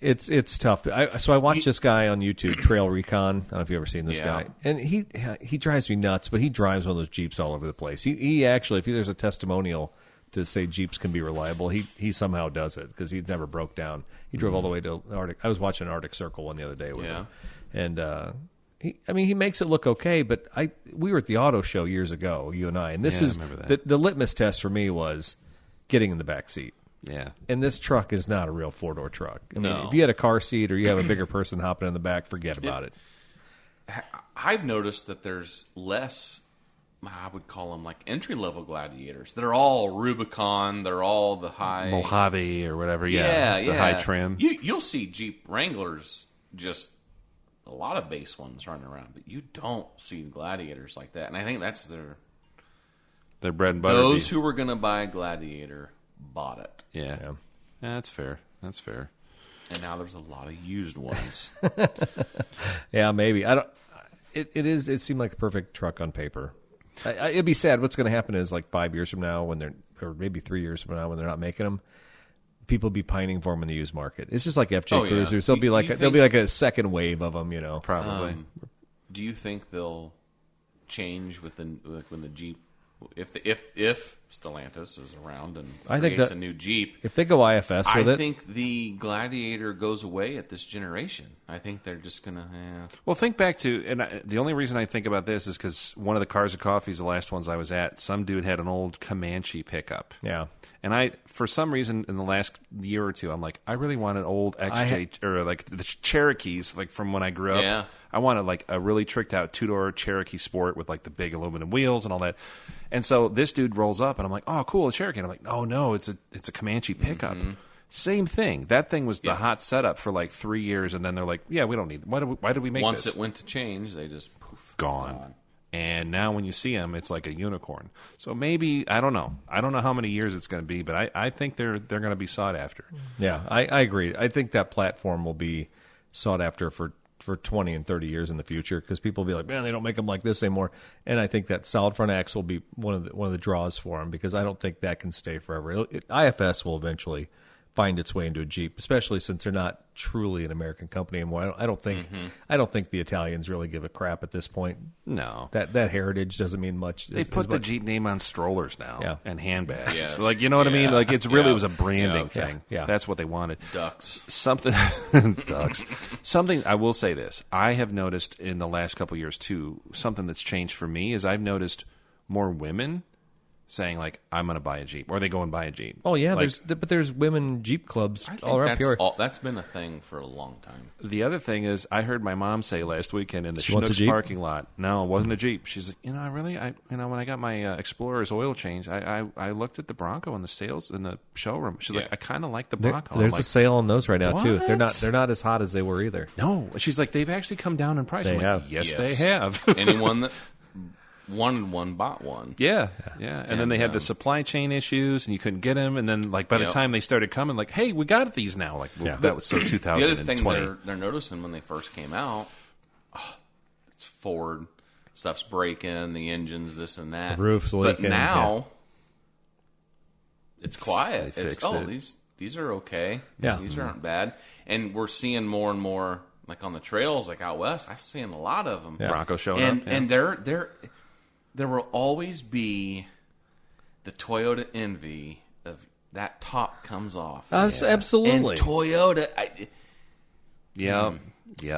It's tough. So I watched this guy on YouTube, Trail Recon. I don't know if you've ever seen this
Yeah.
guy. And he drives me nuts, but he drives one of those Jeeps all over the place. He actually, if there's a testimonial to say Jeeps can be reliable, he somehow does it because he never broke down. He drove all the way to Arctic. I was watching Arctic Circle one the other day with him. And he makes it look okay, but we were at the auto show years ago, you and I, and this is
I remember that.
the litmus test for me was getting in the back seat.
Yeah.
And this truck is not a real 4-door truck. I mean,
No.
if you had a car seat or you have a bigger person hopping in the back, forget about it.
I've noticed that there's less, I would call them like entry-level Gladiators. They're all Rubicon. They're all the high...
Mojave or whatever.
Yeah,
The high trim.
You'll see Jeep Wranglers, just a lot of base ones running around, but you don't see Gladiators like that. And I think that's
Their bread and butter.
those who were going to buy a Gladiator bought it.
Yeah. That's fair. That's fair.
And now there's a lot of used ones.
Yeah, maybe. I don't. It seemed like the perfect truck on paper. It'd be sad. What's going to happen is like 5 years from now, or maybe 3 years from now, when they're not making them, people be pining for them in the used market. It's just like FJ Cruisers. There'll be like a second wave of them.
Probably.
Do you think they'll change when the Jeep, if Stellantis is around and creates a new Jeep?
If they go IFS with it,
I think the Gladiator goes away at this generation. I think they're just gonna.
Well, think back to, and the only reason I think about this is because one of the Cars of Coffees, the last ones I was at, some dude had an old Comanche pickup.
yeah.
And for some reason, in the last year or two, I'm like, I really want an old XJ, or like the Cherokees, like from when I grew up.
Yeah.
I wanted like a really tricked out 2-door Cherokee Sport with like the big aluminum wheels and all that. And so this dude rolls up, and I'm like, oh, cool, a Cherokee. And I'm like, oh, no, it's a Comanche pickup. Mm-hmm. Same thing. That thing was the hot setup for like 3 years, and then they're like, yeah, we don't need. Why did we make
Once
this?
it went to change, they just
Gone. And now when you see them, it's like a unicorn. So maybe, I don't know. I don't know how many years it's going to be, but I think they're going to be sought after.
Yeah, I agree. I think that platform will be sought after for 20 and 30 years in the future because people will be like, man, they don't make them like this anymore. And I think that solid front axle will be one of the draws for them because I don't think that can stay forever. IFS will eventually find its way into a Jeep, especially since they're not truly an American company anymore. I don't think the Italians really give a crap at this point.
No,
that heritage doesn't mean much.
They put the Jeep name on strollers now and handbags.
Yes.
Like, you know what I mean? Like, it's really it was a branding thing.
Yeah.
That's what they wanted.
ducks.
Something ducks. Something I will say this. I have noticed in the last couple of years too, something that's changed for me is I've noticed more women saying like, I'm going to buy a Jeep, or they go and buy a Jeep.
Oh yeah,
like,
there's women Jeep clubs
I think
all around Peoria.
that's been a thing for a long time.
The other thing is, I heard my mom say last weekend in the
wants a
Schnucks
Jeep?
parking lot. No, it wasn't a Jeep. She's like, when I got my Explorer's oil change, I looked at the Bronco in the sales in the showroom. She's like, I kind of like the Bronco.
There's
I'm
a sale on those right now too.
What?
They're not as hot as they were either.
no. She's like, they've actually come down in price.
They
I'm like,
have.
yes,
Yes.
they have.
Anyone that wanted one bought one.
Yeah. And then they had the supply chain issues, and you couldn't get them. And then, like, by the time they started coming, like, hey, we got these now. Like, well, that was so
The
2020.
other thing they're noticing when they first came out, it's Ford, stuff's breaking, the engines, this and that.
The roof's leaking.
But now, it's quiet.
They
It's,
fixed it.
these are okay.
Yeah.
These aren't bad. And we're seeing more and more, like on the trails, like out west, I've seen a lot of them.
Yeah.
Bronco showing up.
And there will always be the Toyota envy of that top comes off.
Absolutely.
And Toyota,
Yeah.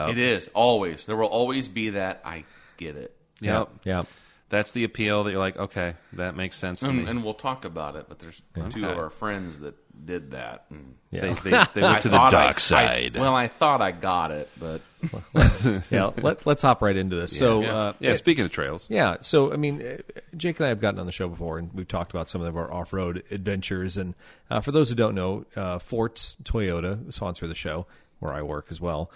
it is always. There will always be that. I get it.
Yep.
Yeah.
That's the appeal that you're like, okay, that makes sense to me.
And we'll talk about it, but there's two
Okay.
of our friends that did that. And
Yeah.
They went to the dark side.
I thought I got it, but
Yeah. Let's hop right into this. So,
Speaking of trails.
yeah. So, I mean, Jake and I have gotten on the show before, and we've talked about some of our off-road adventures. And for those who don't know, Fort's Toyota, sponsor of the show, where I work as well,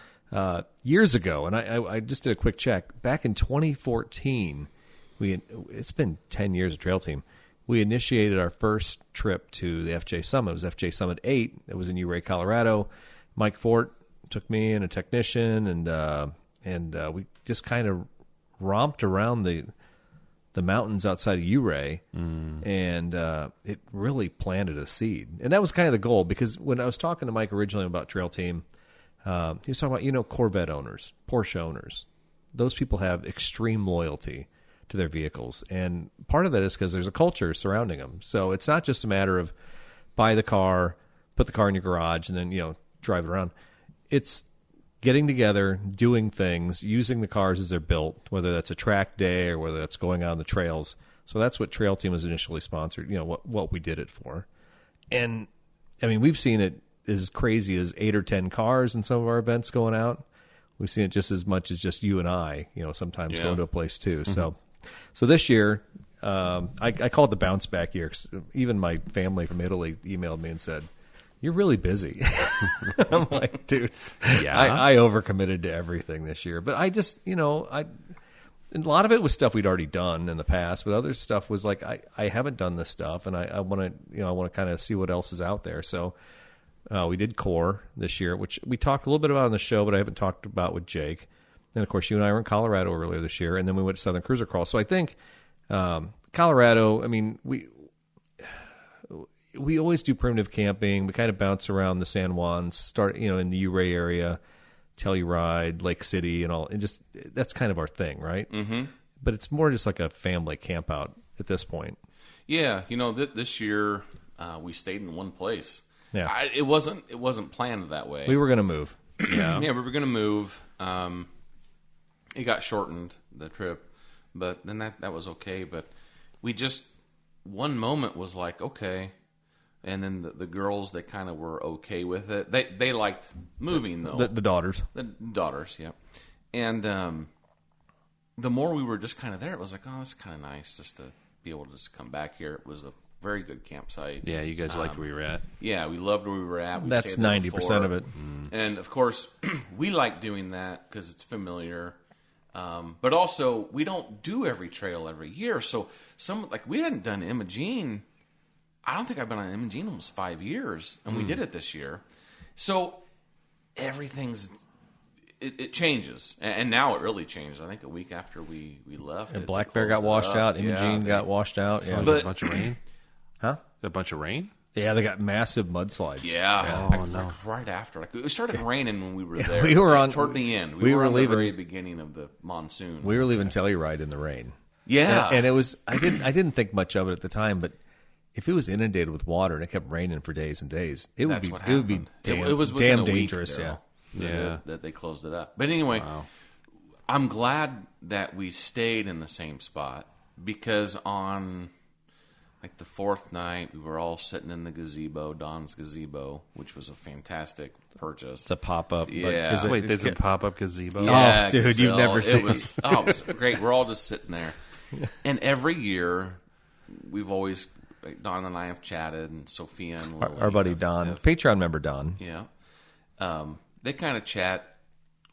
years ago, and I just did a quick check. Back in 2014, it's been 10 years of Trail Team. We initiated our first trip to the FJ Summit. It was FJ Summit 8. It was in Ouray, Colorado. Mike Fort took me and a technician, and we just kind of romped around the mountains outside of Ouray, and it really planted a seed. And that was kind of the goal, because when I was talking to Mike originally about Trail Team, he was talking about, Corvette owners, Porsche owners. Those people have extreme loyalty to their vehicles, and part of that is because there's a culture surrounding them. So it's not just a matter of buy the car, put the car in your garage, and then drive it around. It's getting together, doing things, using the cars as they're built, whether that's a track day or whether that's going out on the trails. So that's what Trail Team was initially sponsored. What we did it for, and I mean, we've seen it as crazy as 8 or 10 cars in some of our events going out. We've seen it just as much as just you and I, sometimes going to a place too. So this year, I call it the bounce back year. 'Cause even my family from Italy emailed me and said, "You're really busy." I'm like, dude, I overcommitted to everything this year. But I just, a lot of it was stuff we'd already done in the past, but other stuff was like, I haven't done this stuff, and I want to, kind of see what else is out there. So we did KOAR this year, which we talked a little bit about on the show, but I haven't talked about with Jake. And, of course, you and I were in Colorado earlier this year, and then we went to Southern Cruiser Crawl. So I think Colorado, I mean, we always do primitive camping. We kind of bounce around the San Juans, start, in the Ouray area, Telluride, Lake City, and all. And just that's kind of our thing, right? Mm-hmm. But it's more just like a family camp out at this point.
Yeah, this year we stayed in one place.
Yeah,
it wasn't planned that way.
We were going to move.
Yeah, we were going to move. It got shortened, the trip, but then that was okay. But we just, one moment was like, okay. And then the girls, they kind of were okay with it. They liked moving, though.
The daughters.
The daughters, yeah. And the more we were just kind of there, it was like, oh, that's kind of nice just to be able to just come back here. It was a very good campsite.
Yeah, you guys liked where you were at.
Yeah, we loved where we were at.
That's 90% of it.
And, of course, we like doing that because it's familiar. But also, we don't do every trail every year. So, we hadn't done Imogene. I don't think I've been on Imogene almost 5 years, and we did it this year. So, it changes. And now it really changed. I think a week after we left.
And Black Bear got washed out. Imogene got washed out. Yeah.
But a bunch of rain?
Huh?
A bunch of rain?
Yeah, they got massive mudslides.
Yeah. Right after. It started raining when we were there.
We were on
toward the end.
We were
on
leaving
the very beginning of the monsoon.
We were leaving Telluride in the rain.
Yeah.
And it was I didn't think much of it at the time, but if it was inundated with water and it kept raining for days and days, it would be damn dangerous.
Week,
yeah.
That they closed it up. But anyway, I'm glad that we stayed in the same spot, because on like the fourth night, we were all sitting in the gazebo, Don's gazebo, which was a fantastic purchase.
It's a pop-up.
Yeah.
Wait, there's a pop-up gazebo?
Yeah,
dude, you've never seen
it. It was great. We're all just sitting there. And every year, we've always, Don and I have chatted, and Sophia and Lily.
Our buddy Don, Patreon member Don.
Yeah. They kind of chat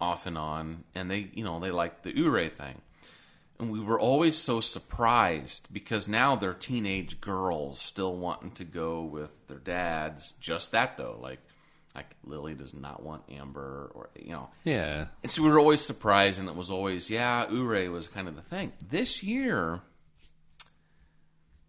off and on, and they like the Ouray thing. And we were always so surprised, because now they're teenage girls still wanting to go with their dads. Just that, though. Like Lily does not want Amber, or,
Yeah.
And so we were always surprised, and it was always, Ouray was kind of the thing. This year,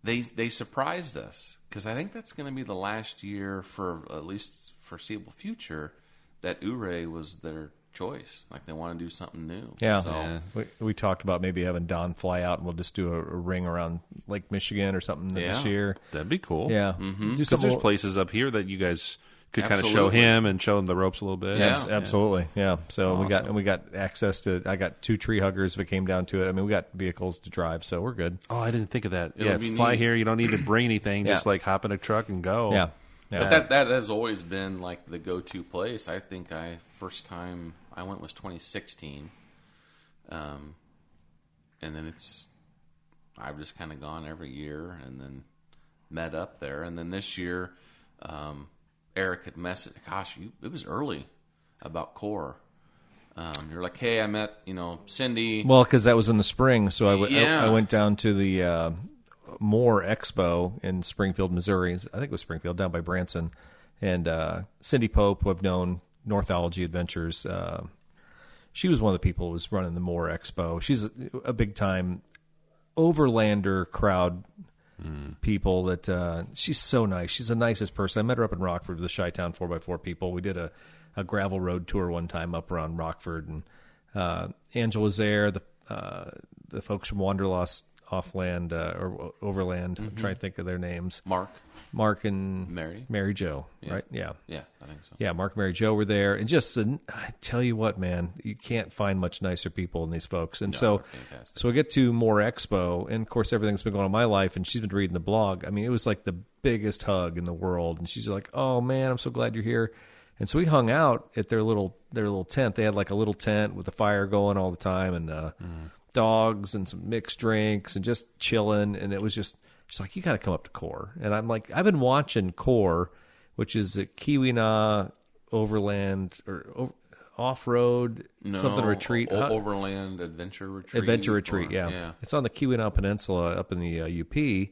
they surprised us, because I think that's going to be the last year, for at least foreseeable future, that Ouray was their choice. Like they want to do something new.
Yeah.
So,
We talked about maybe having Don fly out and we'll just do a ring around Lake Michigan or something this year.
That'd be cool.
Yeah.
Because there's places up here that you guys could kind of show
Absolutely.
him and show him the ropes a little bit.
Yeah.
Absolutely. Yeah. So
Awesome.
we got access to. I got 2 tree huggers if it came down to it. I mean, we got vehicles to drive, so we're good.
Oh, I didn't think of that.
It'll be
fly
neat.
here. You don't need to bring anything. Just
Yeah.
like hop in a truck and go.
Yeah.
But that has always been like the go-to place. I think first time I went was 2016, and then I've just kind of gone every year and then met up there. And then this year, Eric had messaged, gosh, it was early about KOAR. You're like, hey, I met, Cindy.
Well, because that was in the spring, so
Yeah.
I went down to the More Expo in Springfield, Missouri. I think it was Springfield, down by Branson. And Cindy Pope, who I've known, Northology Adventures, she was one of the people who was running the More Expo. She's a big-time overlander crowd people that she's so nice. She's the nicest person. I met her up in Rockford with the Chi-Town 4x4 people. We did a gravel road tour one time up around Rockford, and Angela was there. The folks from Wanderlust Offland or Overland. I'm trying to think of their names. Mark and Mary Jo, right? Yeah.
Yeah, I think so.
Yeah, Mark and Mary Jo were there. And just, I tell you what, man, you can't find much nicer people than these folks. And
they're fantastic.
so we get to More Expo, and of course, everything's been going on in my life, and she's been reading the blog. I mean, it was like the biggest hug in the world. And she's like, oh, man, I'm so glad you're here. And so we hung out at their little tent. They had like a little tent with a fire going all the time, and dogs and some mixed drinks and just chilling. And it was just, she's like, you got to come up to KOAR. And I'm like, I've been watching KOAR, which is a Keweenaw overland or off-road something retreat.
Overland Adventure Retreat.
Adventure Retreat, yeah. It's on the Keweenaw Peninsula up in the UP.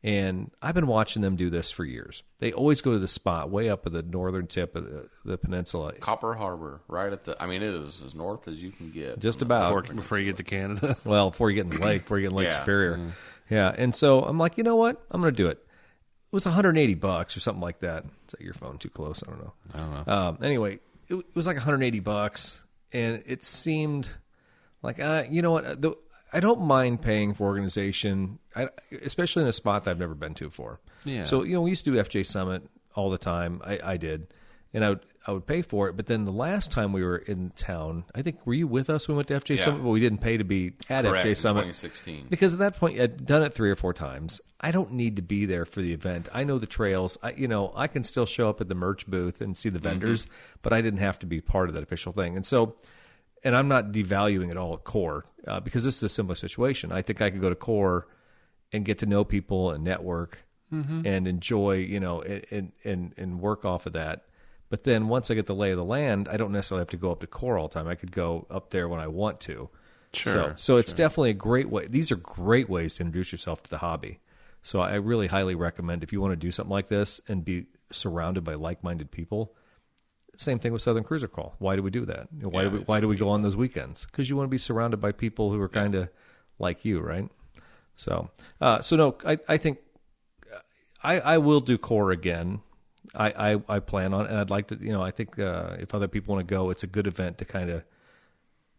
And I've been watching them do this for years. They always go to the spot way up at the northern tip of the peninsula.
Copper Harbor, right at it is as north as you can get.
Just about.
Before you get to Canada.
Well, before you get in the lake, before you get in Lake
Yeah.
Superior. Yeah, and so I'm like, you know what? I'm going to do it. It was $180 or something like that. Is that your phone too close? I don't know. Anyway, it was like $180, and it seemed like, you know what? I don't mind paying for organization, especially in a spot that I've never been to before.
Yeah.
So, we used to do FJ Summit all the time. I did. And I would pay for it. But then the last time we were in town, I think, were you with us when we went to FJ Summit? But we didn't pay to be at
Correct,
FJ
in
Summit.
2016.
Because at that point, I'd done it 3 or 4 times. I don't need to be there for the event. I know the trails. I can still show up at the merch booth and see the vendors, but I didn't have to be part of that official thing. And so, and I'm not devaluing at all at KOAR because this is a similar situation. I think I could go to KOAR and get to know people and network and enjoy, and work off of that. But then once I get the lay of the land, I don't necessarily have to go up to KOAR all the time. I could go up there when I want to.
Sure.
So it's definitely a great way. These are great ways to introduce yourself to the hobby. So I really highly recommend if you want to do something like this and be surrounded by like-minded people. Same thing with Southern Cruiser Crawl. Why do we do that? Why do we go on those weekends? Because you want to be surrounded by people who are kind of like you, right? So no, I think I will do KOAR again. I plan on, and I'd like to. I think if other people want to go, it's a good event to kind of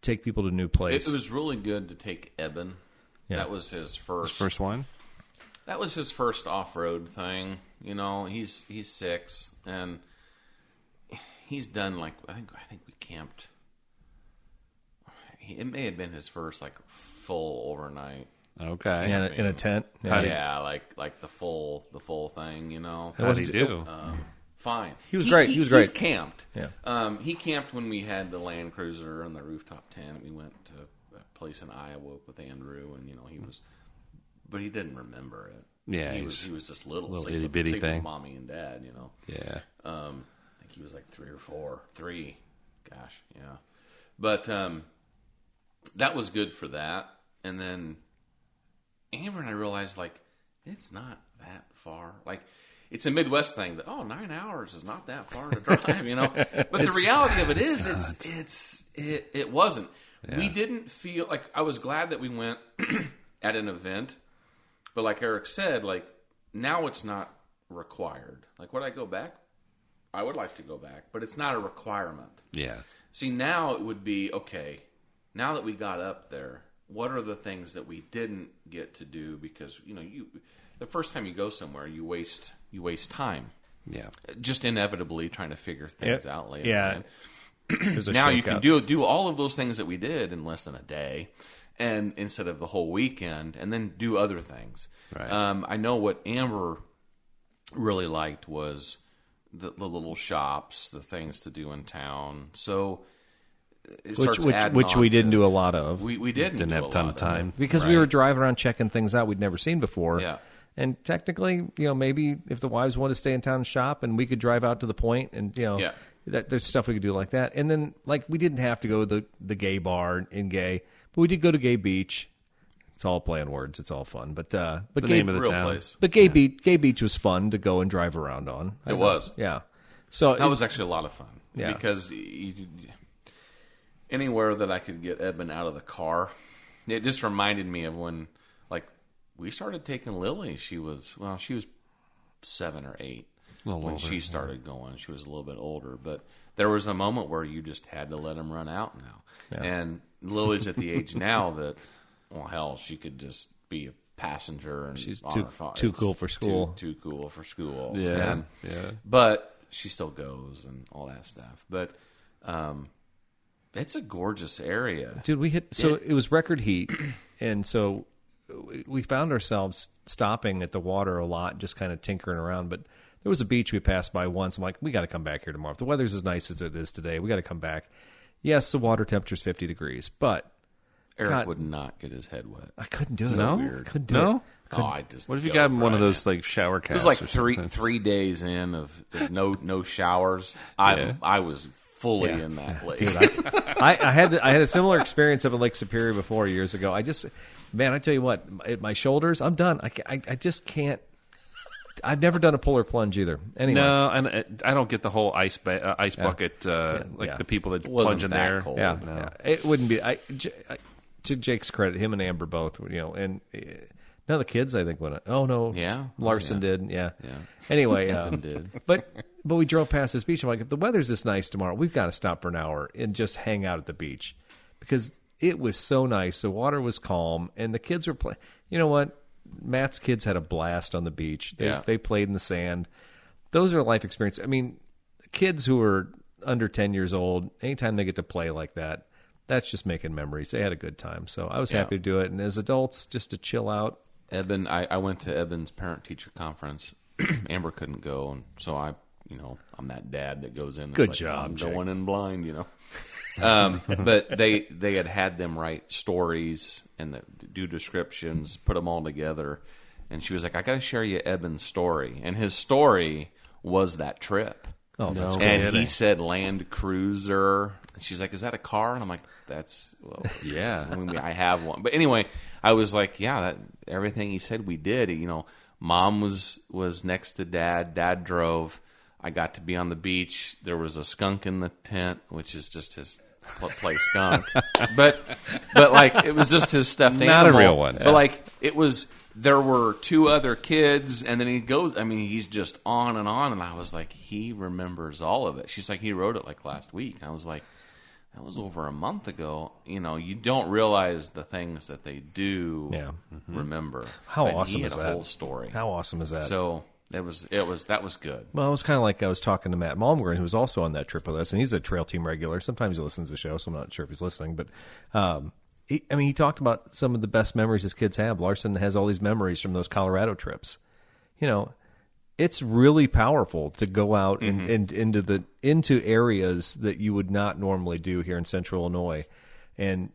take people to a new place.
It was really good to take Eben.
Yeah.
That was his
First one?
That was his first off-road thing. He's 6 and he's done I think we camped. It may have been his first full overnight.
Okay.
in a tent.
Yeah, like the full thing.
How did he do?
Fine.
He was great. He was great.
He's camped.
Yeah.
He camped when we had the Land Cruiser and the rooftop tent. We went to a place in Iowa with Andrew, and he was, but he didn't remember it.
Yeah,
he was just little
itty bitty
sleeping
thing.
with mommy and dad.
Yeah.
I think he was 3 or 4. 3. Gosh, yeah. But that was good for that. And then Amber and I realized it's not that far. It's a Midwest thing that 9 hours is not that far to drive, But the reality of it is, it wasn't. Yeah. We didn't feel I was glad that we went at an event, but like Eric said, now it's not required. Would I go back? I would like to go back, but it's not a requirement.
Yeah.
See, now it would be, okay, now that we got up there, what are the things that we didn't get to do? Because, the first time you go somewhere, you waste time.
Yeah.
Just inevitably trying to figure things out later.
Yeah.
Now you can do all of those things that we did in less than a day, and instead of the whole weekend, and then do other things.
Right.
I know what Amber really liked was the little shops, the things to do in town. So
which we didn't do a lot of.
We didn't
have a ton of time
because we were driving around checking things out we'd never seen before.
Yeah.
And technically, maybe if the wives wanted to stay in town and shop, and we could drive out to the point, and there's stuff we could do like that. And then, we didn't have to go to the gay bar in Gay, but we did go to Gay Beach. It's all play on words. It's all fun, but
the
Gay,
name of the
real
town.
place.
But Gay Beach was fun to go and drive around on.
It was.
Yeah. So
that was actually a lot of fun.
Yeah.
Because anywhere that I could get Edmund out of the car, it just reminded me of when, we started taking Lily. She was 7 or 8 when she started going. She was a little bit older, but there was a moment where you just had to let him run out now. Yeah. And Lily's at the age now that, well, hell, she could just be a passenger, and
she's
too
cool for school.
Too cool for school.
Yeah.
But she still goes and all that stuff. But it's a gorgeous area,
dude. It was record heat, and so we found ourselves stopping at the water a lot, just kind of tinkering around. But there was a beach we passed by once. I'm like, we got to come back here tomorrow. If the weather's as nice as it is today, we got to come back. Yes, the water temperature's 50 degrees, but
Eric would not get his head wet.
I couldn't do it.
No?
Weird. Couldn't do it.
I just.
What if you got one of those shower caps?
It was three days in of no showers. I was fully in that place.
Dude, I had a similar experience up in Lake Superior before years ago. I tell you what, at my shoulders, I'm done. I just can't. I've never done a polar plunge either. Anyway.
No, and I don't get the whole ice bucket, the people that plunge in there.
Cold.
Yeah,
no.
yeah, it wouldn't be. To Jake's credit, him and Amber both, and none of the kids, I think, went. Oh no,
yeah,
Larson did. Yeah.
Yeah.
Anyway,
did.
But we drove past this beach. I'm like, if the weather's this nice tomorrow, we've got to stop for an hour and just hang out at the beach because it was so nice. The water was calm, and the kids were playing. You know what? Matt's kids had a blast on the beach. They played in the sand. Those are life experiences. I mean, kids who are under 10 years old, anytime they get to play like that, that's just making memories. They had a good time. So I was happy to do it. And as adults, just to chill out.
Eben, I went to Eben's parent-teacher conference. Amber couldn't go, and so I'm that dad that goes in.
Good job,
I'm
Jake.
going in blind, But they had them write stories and do descriptions, put them all together. And she was like, I got to share you Eben's story. And his story was that trip.
Oh, that's
and he said Land Cruiser. And she's like, is that a car? And I'm like,
yeah.
I have one. But anyway, I was like, yeah, everything he said we did. Mom was next to Dad. Dad drove. I got to be on the beach. There was a skunk in the tent, which is just his play skunk. but it was just his stuffed animal.
Not a real one.
But it was. There were 2 other kids, and then he goes. I mean, he's just on, and I was like, he remembers all of it. She's like, he wrote it last week. I was like, that was over a month ago. You don't realize the things that they do remember.
How
but
awesome
he had
is
a
that?
whole story.
How awesome is that?
So that was good.
Well, it was kind of like I was talking to Matt Malmgren, who was also on that trip with us, and he's a trail team regular. Sometimes he listens to the show, so I'm not sure if he's listening. But he talked about some of the best memories his kids have. Larson has all these memories from those Colorado trips. It's really powerful to go out and into areas that you would not normally do here in Central Illinois, and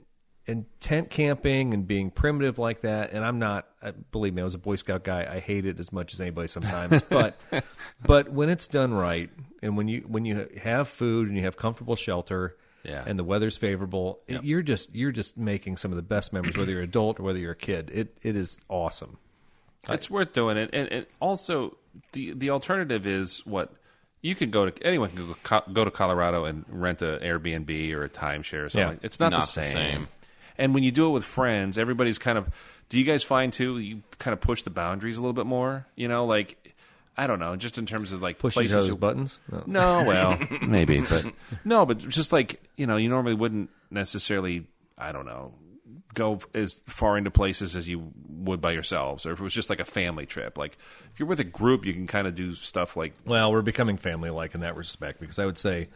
tent camping and being primitive like that. And I'm not, believe me, I was a Boy Scout guy. I hate it as much as anybody sometimes, but when it's done right, and when you have food and you have comfortable shelter, and the weather's favorable, you're just making some of the best memories, whether you're an adult or whether you're a kid. It is awesome.
It's worth doing it, and also the alternative is what you can anyone can go to Colorado and rent an Airbnb or a timeshare or something.
Yeah.
It's not the same. And when you do it with friends, everybody's kind of. Do you guys find too? You kind of push the boundaries a little bit more. I don't know, just in terms of like
Push each
places
other's buttons?
No, well, maybe, but no, but just like, you know, you normally wouldn't necessarily, I don't know, go as far into places as you would by yourselves, or if it was just like a family trip. Like if you're with a group, you can kind of do stuff like.
Well, we're becoming family-like in that respect, because I would say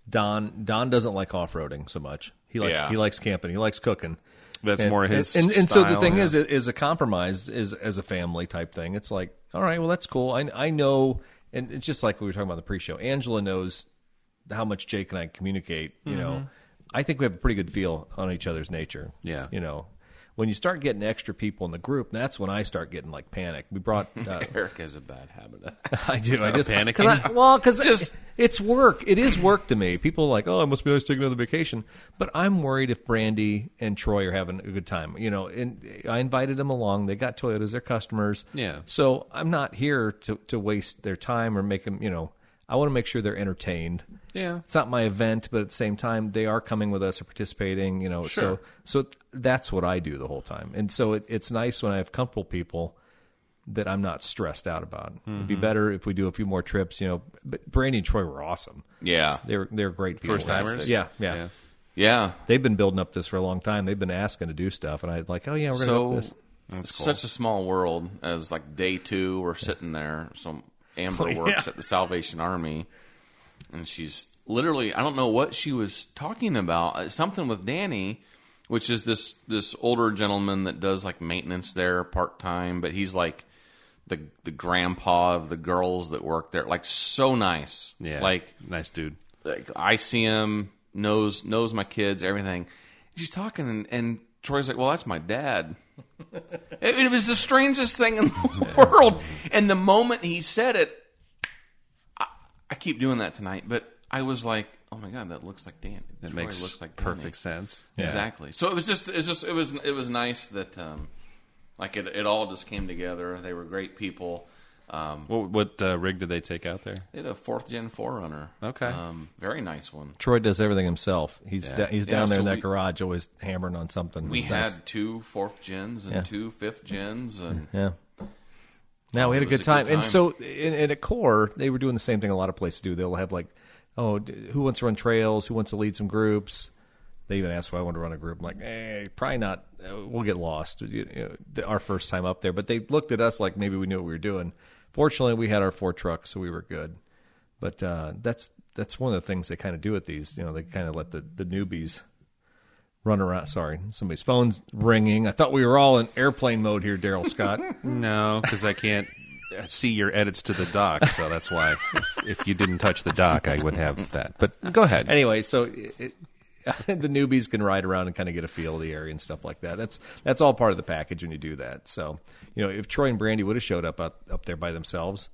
Don doesn't like off-roading so much. He likes camping. He likes cooking.
That's more his
and
style,
so the thing
yeah.
is a compromise is as a family type thing. It's like, all right, well, that's cool. I know, and it's just like we were talking about the pre-show. Angela knows how much Jake and I communicate. You know, I think we have a pretty good feel on each other's nature.
Yeah.
You know, when you start getting extra people in the group, that's when I start getting like panic. We brought
Eric has a bad habit of
I do. I just
panicking?
Because it's work. It is work to me. People are like, oh, it must be nice to take another vacation. But I'm worried if Brandy and Troy are having a good time. You know, and I invited them along. They got Toyotas. They're customers.
Yeah.
So I'm not here to waste their time or make them, you know, I want to make sure they're entertained.
Yeah.
It's not my event, but at the same time, they are coming with us or participating, you know.
Sure.
So that's what I do the whole time. And so it's nice when I have comfortable people that I'm not stressed out about. It'd be better if we do a few more trips, you know. But Brandy and Troy were awesome.
Yeah.
They're great people.
First-timers?
Yeah. They've been building up this for a long time. They've been asking to do stuff, and I'm like, oh, yeah, we're going to do this.
It's such a small world. As like day 2, we're sitting there. So Amber works at the Salvation Army, and she's literally, I don't know what she was talking about. Something with Danny, which is this older gentleman that does like maintenance there part time, but he's like the grandpa of the girls that work there. Like so nice.
Yeah.
Like
nice dude.
Like I see him, knows my kids, everything. She's talking, and Troy's like, well, that's my dad. It was the strangest thing in the world. And the moment he said it, I keep doing that tonight, but I was like, oh my God, that looks like Danny.
That
Troy
makes
looks like Danny.
perfect sense.
Yeah.
Exactly. So it was nice that like it all just came together. They were great people.
What rig did they take out there?
They had a 4th gen 4Runner.
Okay.
Very nice one.
Troy does everything himself. He's down there
so
in that garage always hammering on something.
We
It's
had
nice.
2 4th gens and 2 5th gens. And
Yeah. Now we had a good time. And so in a KOAR, they were doing the same thing a lot of places do. They'll have like, oh, who wants to run trails? Who wants to lead some groups? They even asked if I wanted to run a group. I'm like, probably not. We'll get lost. Our first time up there. But they looked at us like maybe we knew what we were doing. Fortunately, we had our 4 trucks, so we were good. But that's one of the things they kind of do at these. You know, they kind of let the newbies run around. Sorry, somebody's phone's ringing. I thought we were all in airplane mode here, Daryl Scott.
No, because I can't see your edits to the dock, so that's why. If you didn't touch the dock, I would have that. But go ahead.
Anyway, so the newbies can ride around and kind of get a feel of the area and stuff like that. That's all part of the package when you do that. So, you know, if Troy and Brandy would have showed up there by themselves,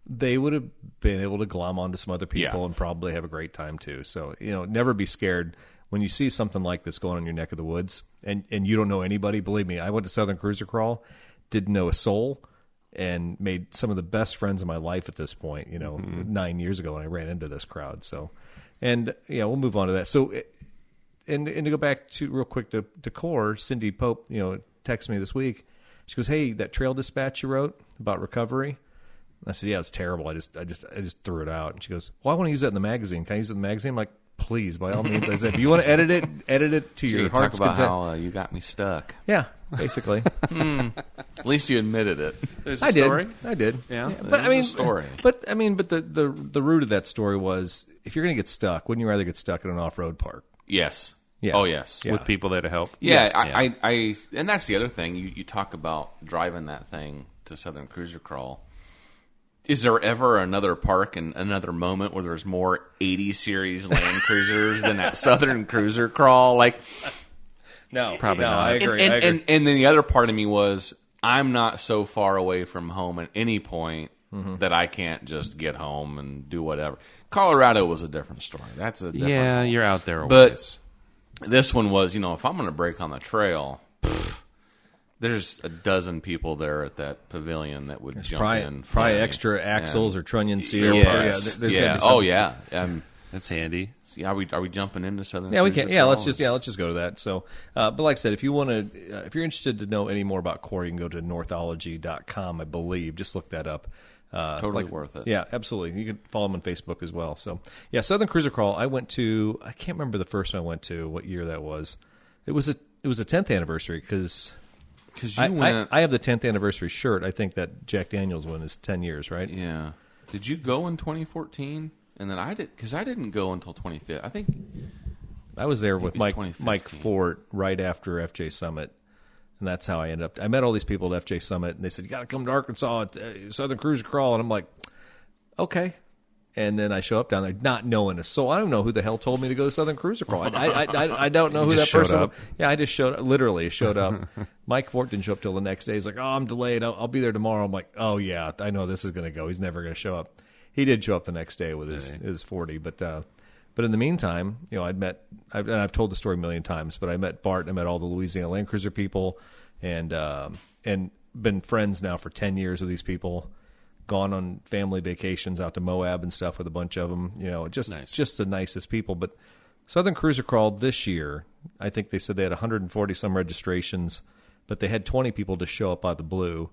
they would have been able to glom onto some other people and probably have a great time too. So, you know, never be scared when you see something like this going on in your neck of the woods and you don't know anybody. Believe me, I went to Southern Cruiser Crawl, didn't know a soul, and made some of the best friends of my life at this point, you know, 9 years ago when I ran into this crowd. So, and, yeah, we'll move on to that. So, and to go back to real quick to KOAR, Cindy Pope, you know, texted me this week. She goes, hey, that trail dispatch you wrote about recovery. And I said, yeah, it's terrible. I just threw it out. And she goes, well, I want to use that in the magazine. Can I use it in the magazine? I'm like, please, by all means. I said, if you want to edit it to your heart's
talk about
content.
how you got me stuck.
Yeah, basically.
At least you admitted it.
There's a story.
I did.
Yeah.
But I mean,
a story.
But I mean, but the root of that story was, if you're going to get stuck, wouldn't you rather get stuck in an off-road park?
Yes.
Yeah.
Oh, yes.
Yeah.
With people there to help.
Yeah,
Yes.
I and that's the other thing. You talk about driving that thing to Southern Cruiser Crawl. Is there ever another park and another moment where there's more 80 series Land Cruisers than at Southern Cruiser Crawl? Like,
No,
Probably not.
I agree. I agree.
And then the other part of me was, I'm not so far away from home at any point that I can't just get home and do whatever. Colorado was a different story. That's a different
Yeah, you're out there a
But
ways.
this one was, if I'm going to break on the trail, there's a dozen people there at that pavilion that would jump in.
Probably extra axles or trunnion seals.
Yes.
There's
yeah.
gotta be something.
Oh, yeah.
That's handy.
See, are we jumping into Southern?
Yeah, we
Cruiser
can. Yeah, let's
Crawl?
just go to that. So, but like I said, if you want to, if you're interested to know any more about KOAR, you can go to northology.com, I believe. Just look that up.
Totally worth it.
Yeah, absolutely. You can follow them on Facebook as well. So, yeah, Southern Cruiser Crawl. I went to. I can't remember the first one I went to. What year that was? It was a 10th anniversary because
you went.
I have the 10th anniversary shirt. I think that Jack Daniels one is 10 years, right?
Yeah. Did you go in 2014? And then I did, because I didn't go until 2015. I think
I was there with
it was
Mike
2015.
Fort right after FJ Summit. And that's how I ended up. I met all these people at FJ Summit, and they said, you got to come to Arkansas at Southern Cruiser Crawl. And I'm like, okay. And then I show up down there not knowing a soul. I don't know who the hell told me to go to Southern Cruiser Crawl. I don't know who that person was. Yeah, I just literally showed up. Mike Fort didn't show up till the next day. He's like, oh, I'm delayed. I'll be there tomorrow. I'm like, oh, yeah, I know this is going to go. He's never going to show up. He did show up the next day with his 40. But in the meantime, you know, I've told the story a million times, but I met Bart, I met all the Louisiana Land Cruiser people, and been friends now for 10 years with these people. Gone on family vacations out to Moab and stuff with a bunch of them. You know, just the nicest people. But Southern Cruiser Crawl this year, I think they said they had 140 some registrations, but they had 20 people just show up out of the blue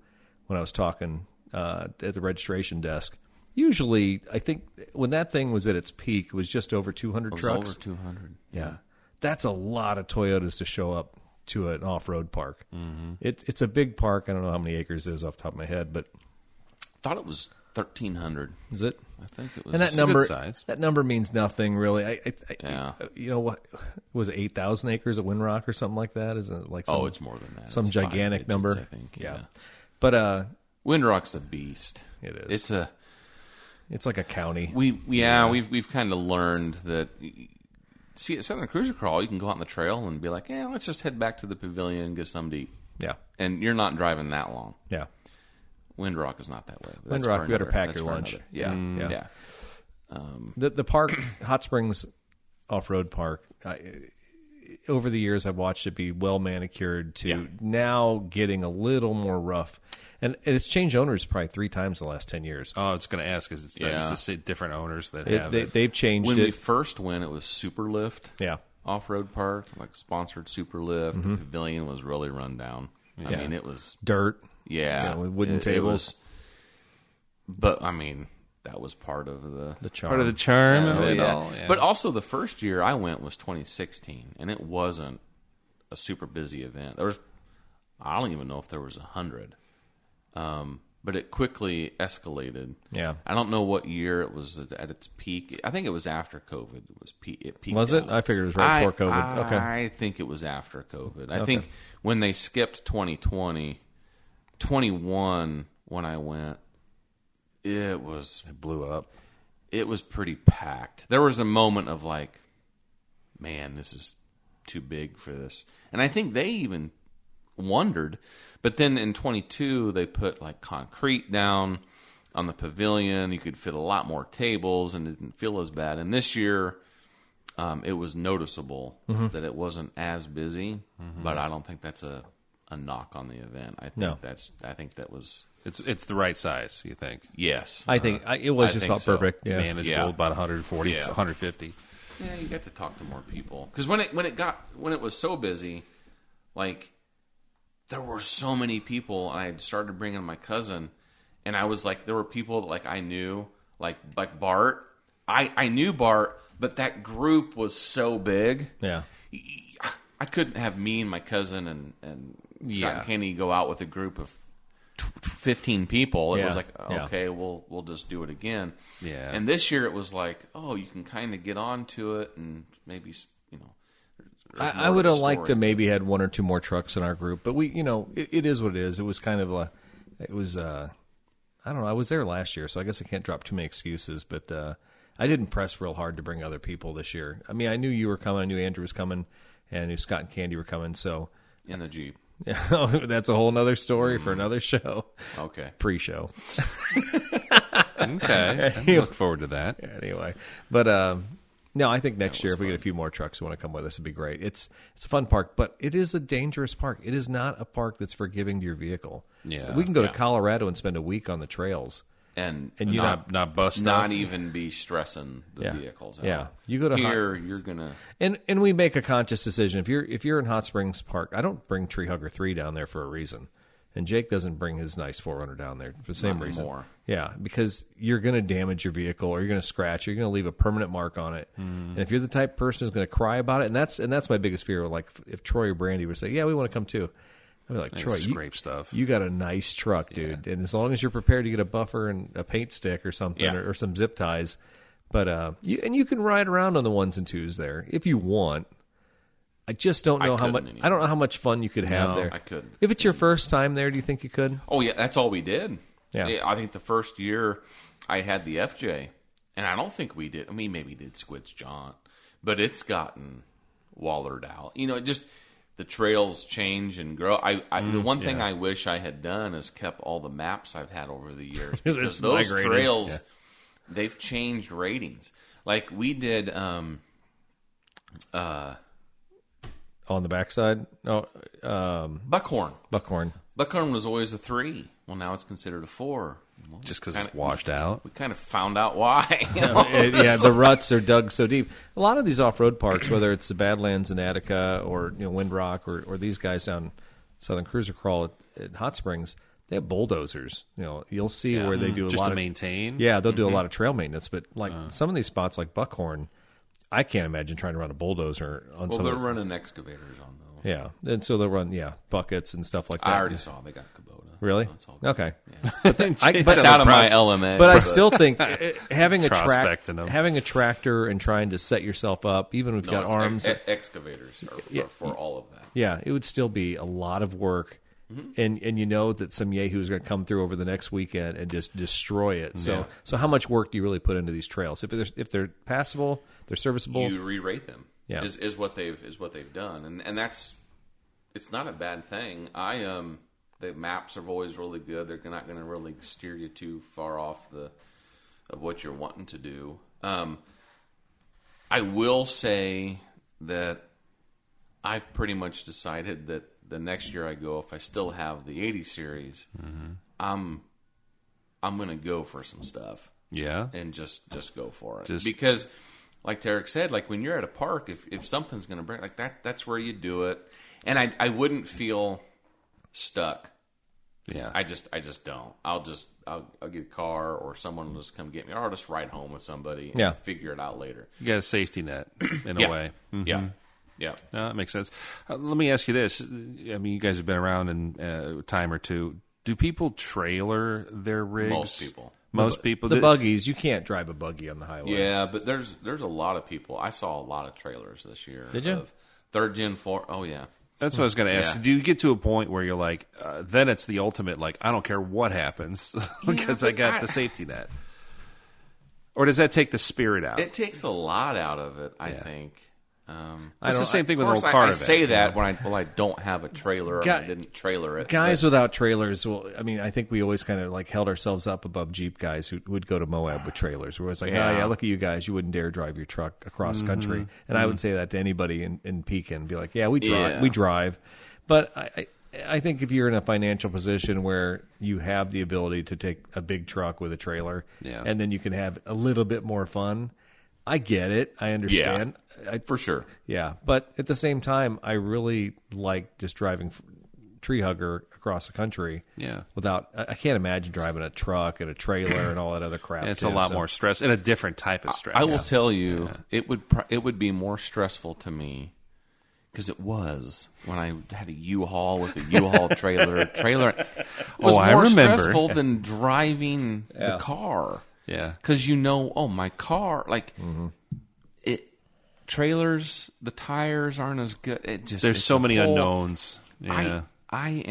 when I was talking at the registration desk. Usually, I think when that thing was at its peak, it was just over 200 trucks.
Over 200.
Yeah. That's a lot of Toyotas to show up to an off-road park. Mm-hmm. It's a big park. I don't know how many acres it is off the top of my head, but
Thought it was 1,300.
is it?
I think it was.
And that
It's a good size.
number means nothing really.
Yeah.
You know what? Was it 8,000 acres at Windrock or something like that? Isn't it like some,
it's more than that.
some
It's 5
gigantic
digits,
number?
I think. Yeah.
But
Windrock's a beast.
it is. It's like a county.
We've kind of learned that. See, at Southern Cruiser Crawl, you can go out on the trail and be like, yeah, let's just head back to the pavilion and get some to eat.
Yeah.
And you're not driving that long.
Yeah.
Windrock is not that way.
Windrock, you better pack your lunch.
Yeah.
Yeah.
Yeah.
The park, Hot Springs Off-Road Park, over the years I've watched it be well manicured to now getting a little more rough. And it's changed owners probably 3 times in the last 10 years.
Oh, I was going to ask, because it's just different owners that have it.
They've changed
When
it.
we first went, it was Super Lift.
Yeah.
Off-road park, like sponsored Super Lift. The pavilion was really run down. I mean, it was
Dirt.
yeah,
with wooden tables.
But I mean, that was part of the
charm.
Part of the charm of it
yeah.
all. Yeah.
But also, the first year I went was 2016, and it wasn't a super busy event. I don't even know if there was 100. But it quickly escalated.
Yeah.
I don't know what year it was at its peak. I think it was after COVID. It peaked.
Was it?
out.
I figured it was right before COVID. Okay.
I think it was after COVID. I think when they skipped 2020, 21 when I went, it
blew up.
It was pretty packed. There was a moment of like, man, this is too big for this. And I think they even wondered. But then in 22, they put like concrete down on the pavilion. You could fit a lot more tables, and it didn't feel as bad. And this year, it was noticeable that it wasn't as busy. But I don't think that's a knock on the event. I think that was
It's the right size, you think?
yes.
I think it was
I
just
think
about
so.
perfect. Yeah.
Manageable, about 140, 150.
Yeah, you get to talk to more people because when it was so busy, like there were so many people. And I had started bringing my cousin, and I was like, there were people that like I knew, like Bart. I knew Bart, but that group was so big.
Yeah.
I couldn't have me and my cousin and Scott and Kenny go out with a group of 15 people. It was like, okay, we'll just do it again.
Yeah.
And this year it was like, oh, you can kind of get onto it, and maybe
I would have liked to maybe had 1 or 2 more trucks in our group, but we, it is what it is. It was kind of I don't know. I was there last year, so I guess I can't drop too many excuses, but I didn't press real hard to bring other people this year. I mean, I knew you were coming, I knew Andrew was coming, and I knew Scott and Candy were coming, so.
in the Jeep.
Yeah, that's a whole other story for another show.
Okay.
Pre-show.
Okay. I look forward to that.
Anyway, but no, I think next year if we get a few more trucks who want to come with us, it'd be great. It's a fun park, but it is a dangerous park. It is not a park that's forgiving to your vehicle.
Yeah.
We can go to Colorado and spend a week on the trails.
and
you not bust
not
stuff?
even be stressing the vehicles out.
Yeah, you go to
here, you're gonna
and we make a conscious decision. If you're in Hot Springs Park, I don't bring Tree Hugger 3 down there for a reason, and Jake doesn't bring his nice 4Runner down there for the same reason.
More.
Yeah, because you're going to damage your vehicle, or you're going to scratch, or you're going to leave a permanent mark on it. And if you're the type of person who's going to cry about it, and that's my biggest fear. Like if Troy or Brandy would say, "Yeah, we want to come too," I'd be like, "Troy,
scrape stuff.
You got a nice truck, dude, and as long as you're prepared to get a buffer and a paint stick or something, or some zip ties, but you can ride around on the 1s and 2s there if you want." I just don't know how much.
Anymore.
I don't know how much fun you could have there.
I couldn't.
If it's your first time there, do you think you could?
Oh yeah, that's all we did.
Yeah.
I think the first year I had the FJ, and I don't think we did. I mean, maybe we did Squid's Jaunt, but it's gotten wallered out. Just the trails change and grow. The one thing I wish I had done is kept all the maps I've had over the years, because those trails they've changed ratings. Like we did.
On the backside?
Buckhorn. Buckhorn was always a 3. Well, now it's considered a 4. Well,
Just because it's washed out?
We kind of found out why.
The ruts are dug so deep. A lot of these off-road parks, whether it's the Badlands in Attica or Windrock or these guys down Southern Cruiser Crawl at Hot Springs, they have bulldozers. You'll see where they do a
just
lot
to
of
maintain.
Yeah, they'll do a lot of trail maintenance. But like some of these spots, like Buckhorn, I can't imagine trying to run a bulldozer on some of those.
Well, they're running excavators on those.
Yeah, and so they'll run buckets and stuff like that.
I already saw they got Kubota.
Really?
So
okay.
Yeah.
But
out of my element.
But I still think having a
Prospecting them.
having a tractor and trying to set yourself up, even if you've got arms,
excavators are for all of that.
yeah, it would still be a lot of work. And you know that some yahoo's going to come through over the next weekend and just destroy it. So how much work do you really put into these trails? If they're passable, they're serviceable.
You re-rate them.
Yeah.
is what they've done, and that's it's not a bad thing. The maps are always really good. They're not going to really steer you too far off of what you're wanting to do. I will say that I've pretty much decided that the next year I go, if I still have the 80 series, I'm going to go for some stuff.
Yeah.
And just go for it. Because, like Tarek said, like when you're at a park, if something's going to break, like that's where you do it. And I wouldn't feel stuck.
Yeah.
I just don't. I'll get a car, or someone will just come get me, or I'll just ride home with somebody and figure it out later.
You got a safety net in a way.
Yeah. Yeah.
No, that makes sense. Let me ask you this. I mean, you guys have been around in a time or two. Do people trailer their rigs? Most people.
The buggies, you can't drive a buggy on the highway.
Yeah, but there's a lot of people. I saw a lot of trailers this year.
Did you?
Of 3rd Gen 4. Oh, yeah.
That's what I was going to ask.
Yeah.
Do you get to a point where you're like, then it's the ultimate, like, I don't care what happens because I got the safety net? Or does that take the spirit out?
It takes a lot out of it, I think.
It's the same thing with an old
I
car.
say that when I don't have a trailer, or I didn't trailer it.
Guys without trailers, I think we always kind of like held ourselves up above Jeep guys who would go to Moab with trailers. Where it's like, oh yeah, look at you guys, you wouldn't dare drive your truck across country. And I would say that to anybody in Pekin, be like, yeah, we drive. But I think if you're in a financial position where you have the ability to take a big truck with a trailer, and then you can have a little bit more fun, I get it. I understand.
For sure.
Yeah. But at the same time, I really like just driving tree hugger across the country.
Yeah.
I can't imagine driving a truck and a trailer and all that other crap.
It's a lot more stress and a different type of stress.
I will tell you, it would be more stressful to me, because it was when I had a U-Haul with a U-Haul trailer. It was more stressful than driving the car.
Yeah.
Because my car, like, trailers, the tires aren't as good.
There's so many unknowns. Yeah.
I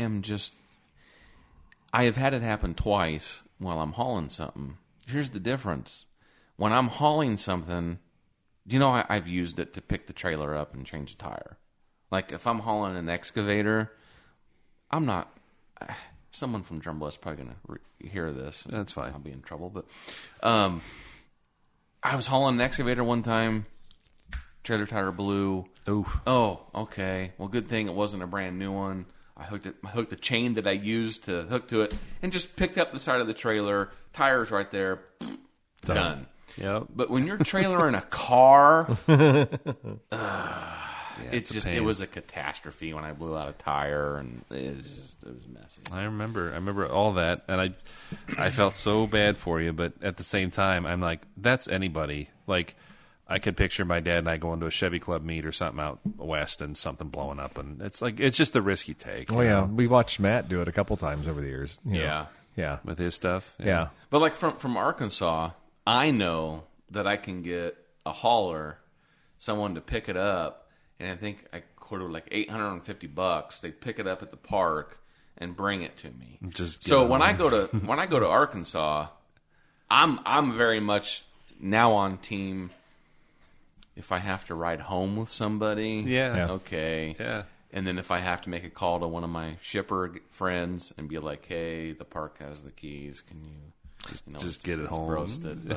have had it happen twice while I'm hauling something. Here's the difference. When I'm hauling something, I've used it to pick the trailer up and change the tire. Like, if I'm hauling an excavator, I'm not... Someone from Drumble is probably going to hear this.
That's fine.
I'll be in trouble. But I was hauling an excavator one time. Trailer tire blew.
Oof.
Oh, okay. Well, good thing it wasn't a brand new one. I hooked the chain that I used to hook to it, and just picked up the side of the trailer. Tires right there, done.
Yep.
But when you're trailering a car, it was a catastrophe when I blew out a tire, and it was messy.
I remember all that, and I felt so bad for you, but at the same time, I'm like, that's anybody. Like, I could picture my dad and I going to a Chevy Club meet or something out west and something blowing up, and it's just the risk you take.
Oh, yeah. We watched Matt do it a couple times over the years. You know. Yeah.
With his stuff.
Yeah.
But like from Arkansas, I know that I can get a hauler, someone to pick it up, and I think I quoted like $850. They pick it up at the park and bring it to me. So when I go to Arkansas, I'm very much now on team. If I have to ride home with somebody, okay.
Yeah.
And then if I have to make a call to one of my shipper friends and be like, hey, the park has the keys, can you
just get it home?
Roasted.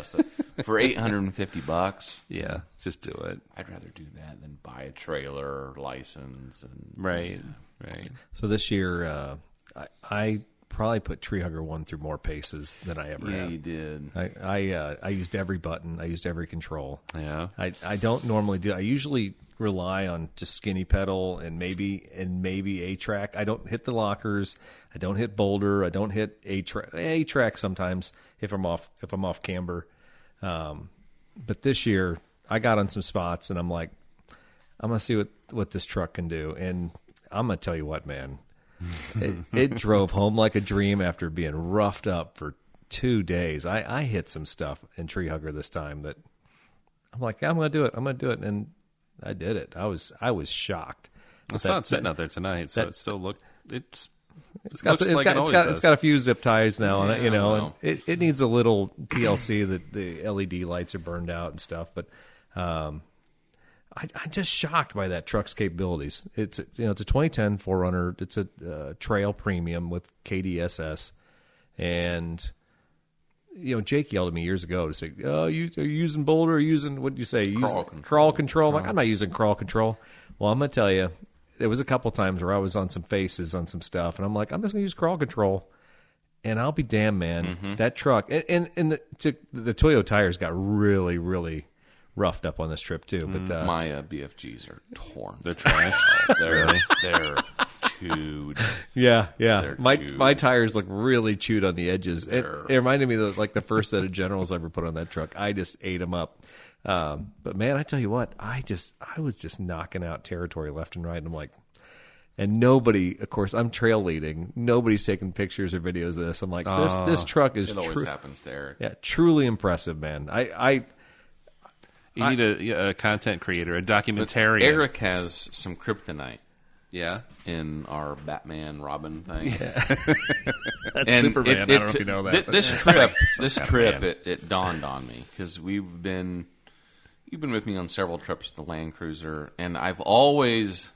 For $850.
Yeah, just do it.
I'd rather do that than buy a trailer license. And
Right.
So this year, I probably put Tree Hugger 1 through more paces than I ever have.
Yeah, you did.
I used every button. I used every control.
Yeah.
I don't normally do. I usually rely on just skinny pedal and maybe A-track. I don't hit the lockers. I don't hit boulder. I don't hit A-track sometimes if I'm off camber. But this year I got on some spots and I'm like, I'm gonna see what this truck can do. And I'm gonna tell you what, man. It drove home like a dream after being roughed up for 2 days. I hit some stuff in Tree Hugger this time that I'm like, I'm going to do it. And I did it. I was shocked.
It's not sitting out there tonight, so it still it's
got a few zip ties now on it, and it needs a little TLC that the LED lights are burned out and stuff. But I'm just shocked by that truck's capabilities. It's a 2010 4Runner. It's a Trail Premium with KDSS, and Jake yelled at me years ago to say, "Oh, are you using boulder? Or using what do you say? Crawl control." I'm like, I'm not using crawl control. Well, I'm gonna tell you, there was a couple times where I was on some faces on some stuff, and I'm like, I'm just gonna use crawl control. And I'll be damned, man. That truck and the Toyo tires got really, really roughed up on this trip too. But
my BFGs are torn.
They're trashed.
They're chewed.
Yeah.
They're chewed.
My tires look really chewed on the edges. It reminded me of like the first set of Generals I ever put on that truck. I just ate them up. But man, I tell you what, I was just knocking out territory left and right. And I'm like, and nobody, of course, I'm trail leading. Nobody's taking pictures or videos of this. I'm like, this truck is.
It always happens to Eric.
Yeah, truly impressive, man.
You need a content creator, a documentarian.
But Eric has some kryptonite.
Yeah.
In our Batman Robin thing.
Yeah. That's Superman. I don't know if you know that.
This trip, it dawned on me because you've been with me on several trips with the Land Cruiser, and I've always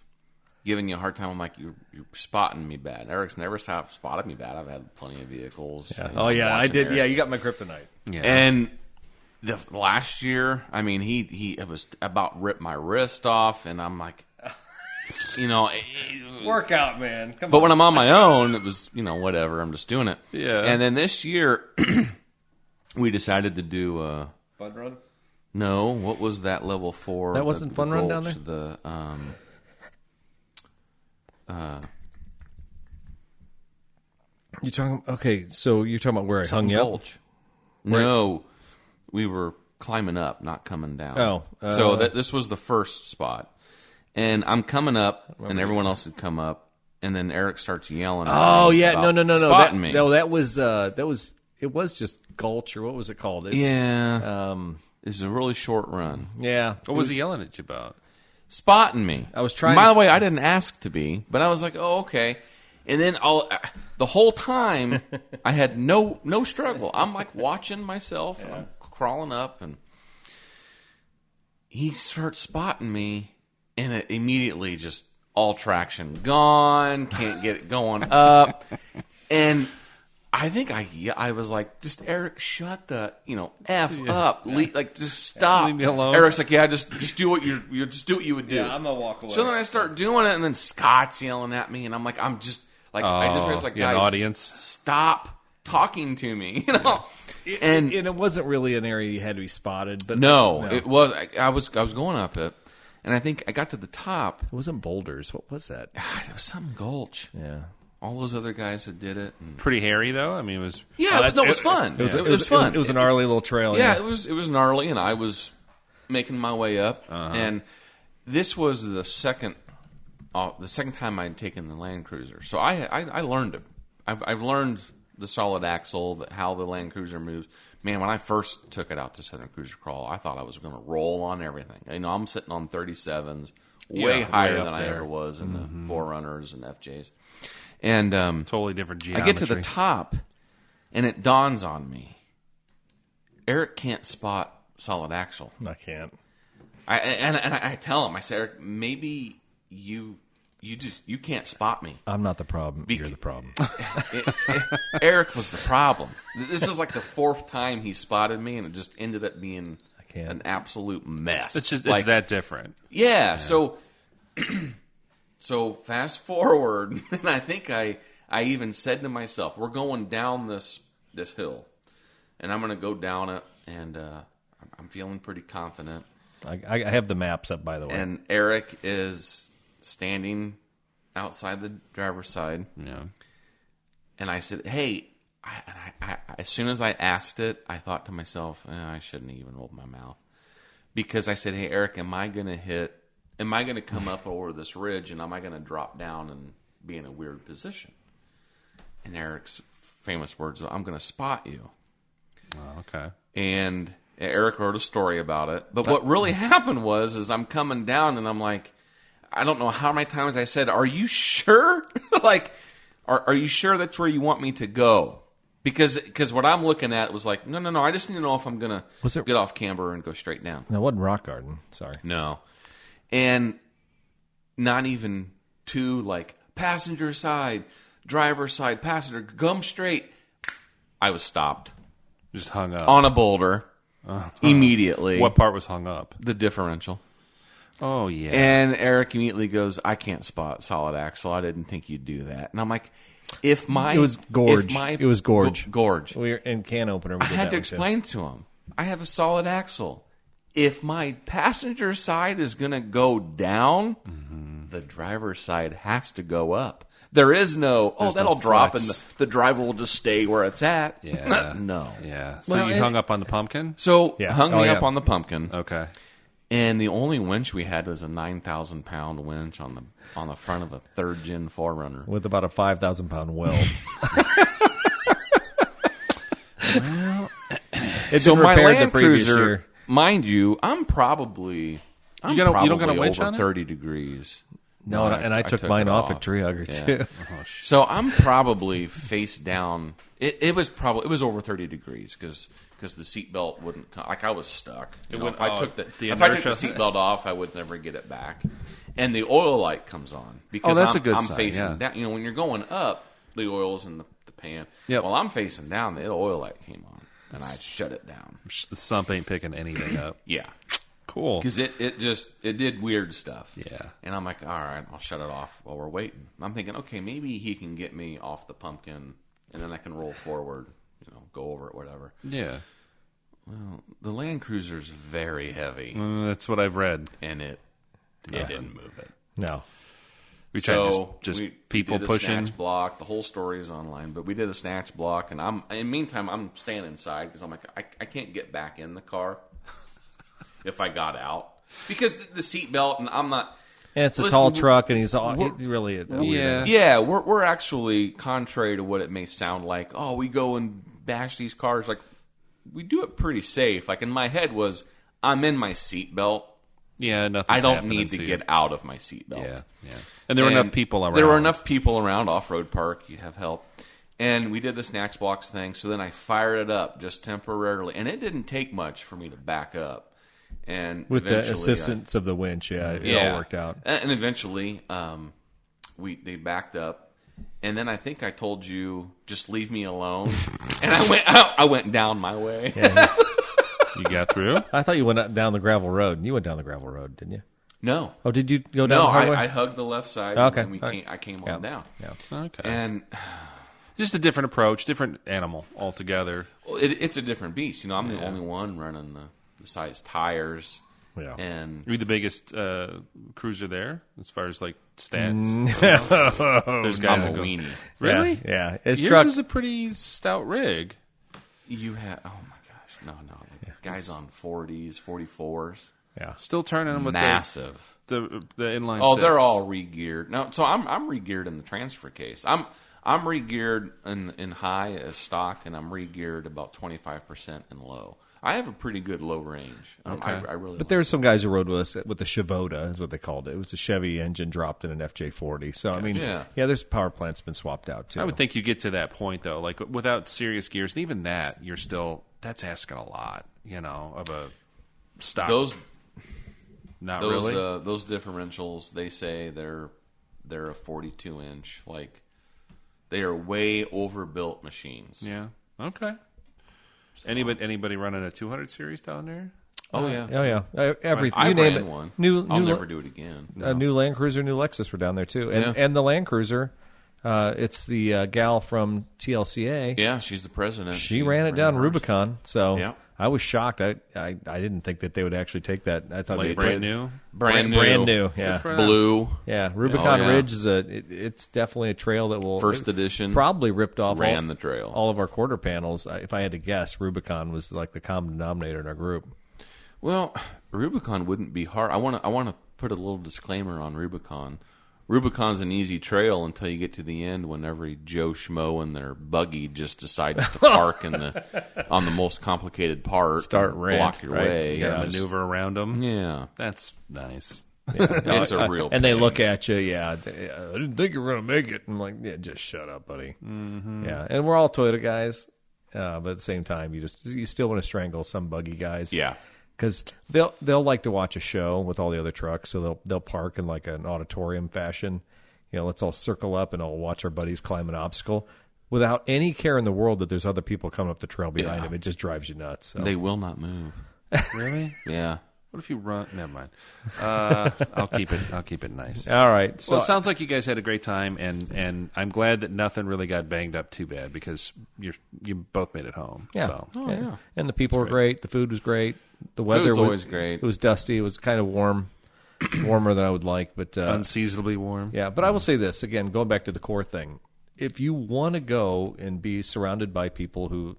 given you a hard time. I'm like, you're spotting me bad. Eric's never spotted me bad. I've had plenty of vehicles.
Yeah. I did. Eric. Yeah, you got my kryptonite.
Yeah. And the last year, I mean, he was about ripped my wrist off, and I'm like,
workout, man. Come
but
on.
when I'm on my own, it was whatever. I'm just doing it.
Yeah.
And then this year, we decided to do
Fun Run.
No, what was that level 4?
That wasn't Fun Run down there. You talking? Okay, so you're talking about where I hung you up?
No, we were climbing up, not coming down.
Oh,
so this was the first spot, and I'm coming up, and everyone else had come up, and then Eric starts yelling.
Oh yeah, no,
spotting me.
No, that was it was just Gulch, or what was it called?
It's a really short run.
Yeah.
What was he yelling at you about?
Spotting me.
I was trying.
By the way, I didn't ask to be, but I was like, oh okay. And then the whole time I had no struggle. I'm like watching myself, and I'm crawling up, and he starts spotting me, and it immediately just all traction gone, can't get it going up, and I think I was like, just Eric, shut the f up, just stop.
Leave me alone.
Eric's like, yeah, just do what you just do what you would do.
Yeah, I'm gonna walk away.
So then I start doing it, and then Scott's yelling at me, and I'm like, I just was like, guys,
an audience.
Stop talking to me,
And it wasn't really an area you had to be spotted, but
no, it was. I was going up it, and I think I got to the top.
It wasn't boulders. What was that?
It was some gulch.
Yeah.
All those other guys that did it. And
Pretty hairy, though. I mean, it was...
yeah, it was fun. It was fun.
It was a gnarly little trail.
Yeah, it was gnarly, and I was making my way up. And this was the second time I'd taken the Land Cruiser. So I learned it. I've learned the solid axle, how the Land Cruiser moves. Man, when I first took it out to Southern Cruiser Crawl, I thought I was going to roll on everything. I'm sitting on 37s, way higher than I ever was in the 4Runners and FJs. And
totally different geometry.
I get to the top, and it dawns on me: Eric can't spot solid axle.
I can't.
I tell him, I say, Eric, maybe you can't spot me.
I'm not the problem. You're the problem.
Eric was the problem. This is like the fourth time he spotted me, and it just ended up being an absolute mess.
It's that different.
Yeah. So fast forward, and I think I even said to myself, we're going down this hill, and I'm going to go down it, and I'm feeling pretty confident.
I have the maps up, by the way.
And Eric is standing outside the driver's side.
Yeah.
And I said, hey, I as soon as I asked it, I thought to myself, I shouldn't have even rolled my mouth. Because I said, hey, Eric, am I going to come up over this ridge, and am I going to drop down and be in a weird position? And Eric's famous words, I'm going to spot you.
Oh, okay.
And Eric wrote a story about it. But what really happened was I'm coming down, and I'm like, I don't know how many times I said, are you sure? Are you sure that's where you want me to go? Because what I'm looking at was like, no, I just need to know if I'm going to get off camber and go straight down.
No, it wasn't Rock Garden. Sorry.
No. And not even two, passenger side, driver side, passenger, come straight. I was stopped.
Just hung up.
On a boulder. Immediately.
What part was hung up?
The differential.
Oh, yeah.
And Eric immediately goes, I can't spot solid axle. I didn't think you'd do that. And I'm like, it
was gorge. It was gorge.
Gorge.
We were in can opener.
I had to explain to him, I have a solid axle. If my passenger side is going to go down, the driver's side has to go up. There is that'll drop and the driver will just stay where it's at.
Yeah.
No.
Yeah. So you hung up on the pumpkin?
So hung me up on the pumpkin.
Okay.
And the only winch we had was a 9,000-pound winch on the front of a third-gen 4Runner.
With about a 5,000-pound weld.
Well,
so
my Land
the previous
Cruiser,
year.
Mind you, I'm probably
you don't got a winch
over
on it?
30 degrees.
No, and I took mine off at Tree Hugger too.
So I'm probably face down. It was over 30 degrees because the seatbelt wouldn't come. I was stuck. If I took the seatbelt off, I would never get it back. And the oil light comes on because
that's a good sign,
facing down. When you're going up, the oil's in the pan.
Yep.
Well, I'm facing down. The oil light came on, and I shut it down.
The sump ain't picking anything up.
Yeah.
Cool.
Because it did weird stuff.
Yeah.
And I'm like, all right, I'll shut it off while we're waiting. I'm thinking, okay, maybe he can get me off the pumpkin, and then I can roll forward, go over it, whatever.
Yeah.
Well, the Land Cruiser's very heavy.
That's what I've read.
And it didn't move it.
No.
We tried just people
did a
pushing.
Snatch block. The whole story is online, but we did a snatch block, and in the meantime, I'm staying inside because I'm like, I can't get back in the car if I got out because the seatbelt, and I'm not.
And it's a tall truck, and he's really
yeah. We're actually, contrary to what it may sound like, we go and bash these cars. Like, we do it pretty safe. Like, in my head was, I'm in my seatbelt.
Yeah, nothing.
I don't need to get out of my seatbelt.
Yeah. And there were enough people around.
There were enough people around. Off-road park, you have help. And we did the snatch blocks thing. So then I fired it up just temporarily, and it didn't take much for me to back up. And
with the assistance of the winch, it all worked out.
And eventually, they backed up, And then I think I told you, just leave me alone. And I went down my way.
Yeah.
You got through?
I thought you went down the gravel road. You went down the gravel road, didn't you?
No.
Oh, did you go down
No,
the hard way?
I hugged the left side.
Okay.
And I came on down.
Yeah.
Okay.
And
Just a different approach, different animal altogether.
well, it's a different beast. I'm the only one running the size tires.
Yeah.
And
Are you the biggest cruiser there as far as like stats? There's guys
I'm a
that go,
weenie.
really?
Yeah. His
Yours
truck
is a pretty stout rig.
You have, oh my gosh, no. Guys on 40s, 44s.
Yeah.
Still turning them with
Massive.
the inline.
Oh,
six.
they're all re-geared. No, so I'm re-geared in the transfer case. I'm re-geared in high as stock, and I'm re-geared about 25% in low. I have a pretty good low range.
Okay.
I really.
But there's some guys who rode with us with the Kubota, is what they called it. It was a Chevy engine dropped in an FJ40. So, I mean,
Yeah.
there's power plants been swapped out, too.
I would think you get to that point though, like without serious gears, and even that, that's asking a lot, of a stock.
those
Not
those
really.
those differentials. They say they're a 42-inch. Like they are way overbuilt machines.
Yeah. Okay. Anybody running a 200 series down there?
Oh yeah.
Oh, yeah. Everything.
I
You name
ran
it.
one.
New,
I'll
new,
never do it again.
New Land Cruiser, new Lexus were down there, too. And,
Yeah.
and the Land Cruiser, it's the gal from TLCA.
Yeah, she's the president.
She ran it down
hers.
Rubicon, so
Yeah.
I was shocked. I didn't think that they would actually take that. I thought
Like
they'd
brand
put-
new?
Brand new.
brand new. Yeah,
for them.
Blue.
yeah. Rubicon
Oh, yeah.
Ridge is it's definitely a trail that will
First edition.
probably ripped off
Ran the trail.
all of our quarter panels. If I had to guess, Rubicon was like the common denominator in our group.
Well, Rubicon wouldn't be hard. I want to put a little disclaimer on Rubicon. Rubicon's an easy trail until you get to the end, when every Joe Schmo in their buggy just decides to park on the most complicated part,
Start
and
rant,
block your
right?
way.
You got to
Just-
maneuver around them.
Yeah,
That's nice.
it's a real.
And they
pain.
look at you, I didn't think you were going to make it. I'm like, yeah, just shut up, buddy. Mm-hmm. Yeah, and we're all Toyota guys, but at the same time, you still want to strangle some buggy guys.
Yeah.
Because they'll like to watch a show with all the other trucks, so they'll park in like an auditorium fashion. Let's all circle up and I'll watch our buddies climb an obstacle without any care in the world that there's other people coming up the trail behind them. It just drives you nuts. So.
They will not move.
Really?
Yeah.
What if you run? Never mind. I'll keep it nice.
All right. So
Well, it sounds like you guys had a great time, and I'm glad that nothing really got banged up too bad, because you both made it home.
yeah.
So.
Yeah. And the people were great. The food was great. The weather
Food's
was
always great.
It was dusty. It was kind of warm, warmer than I would like, but
Unseasonably warm.
yeah. But I will say this again, going back to the core thing. If you want to go and be surrounded by people who,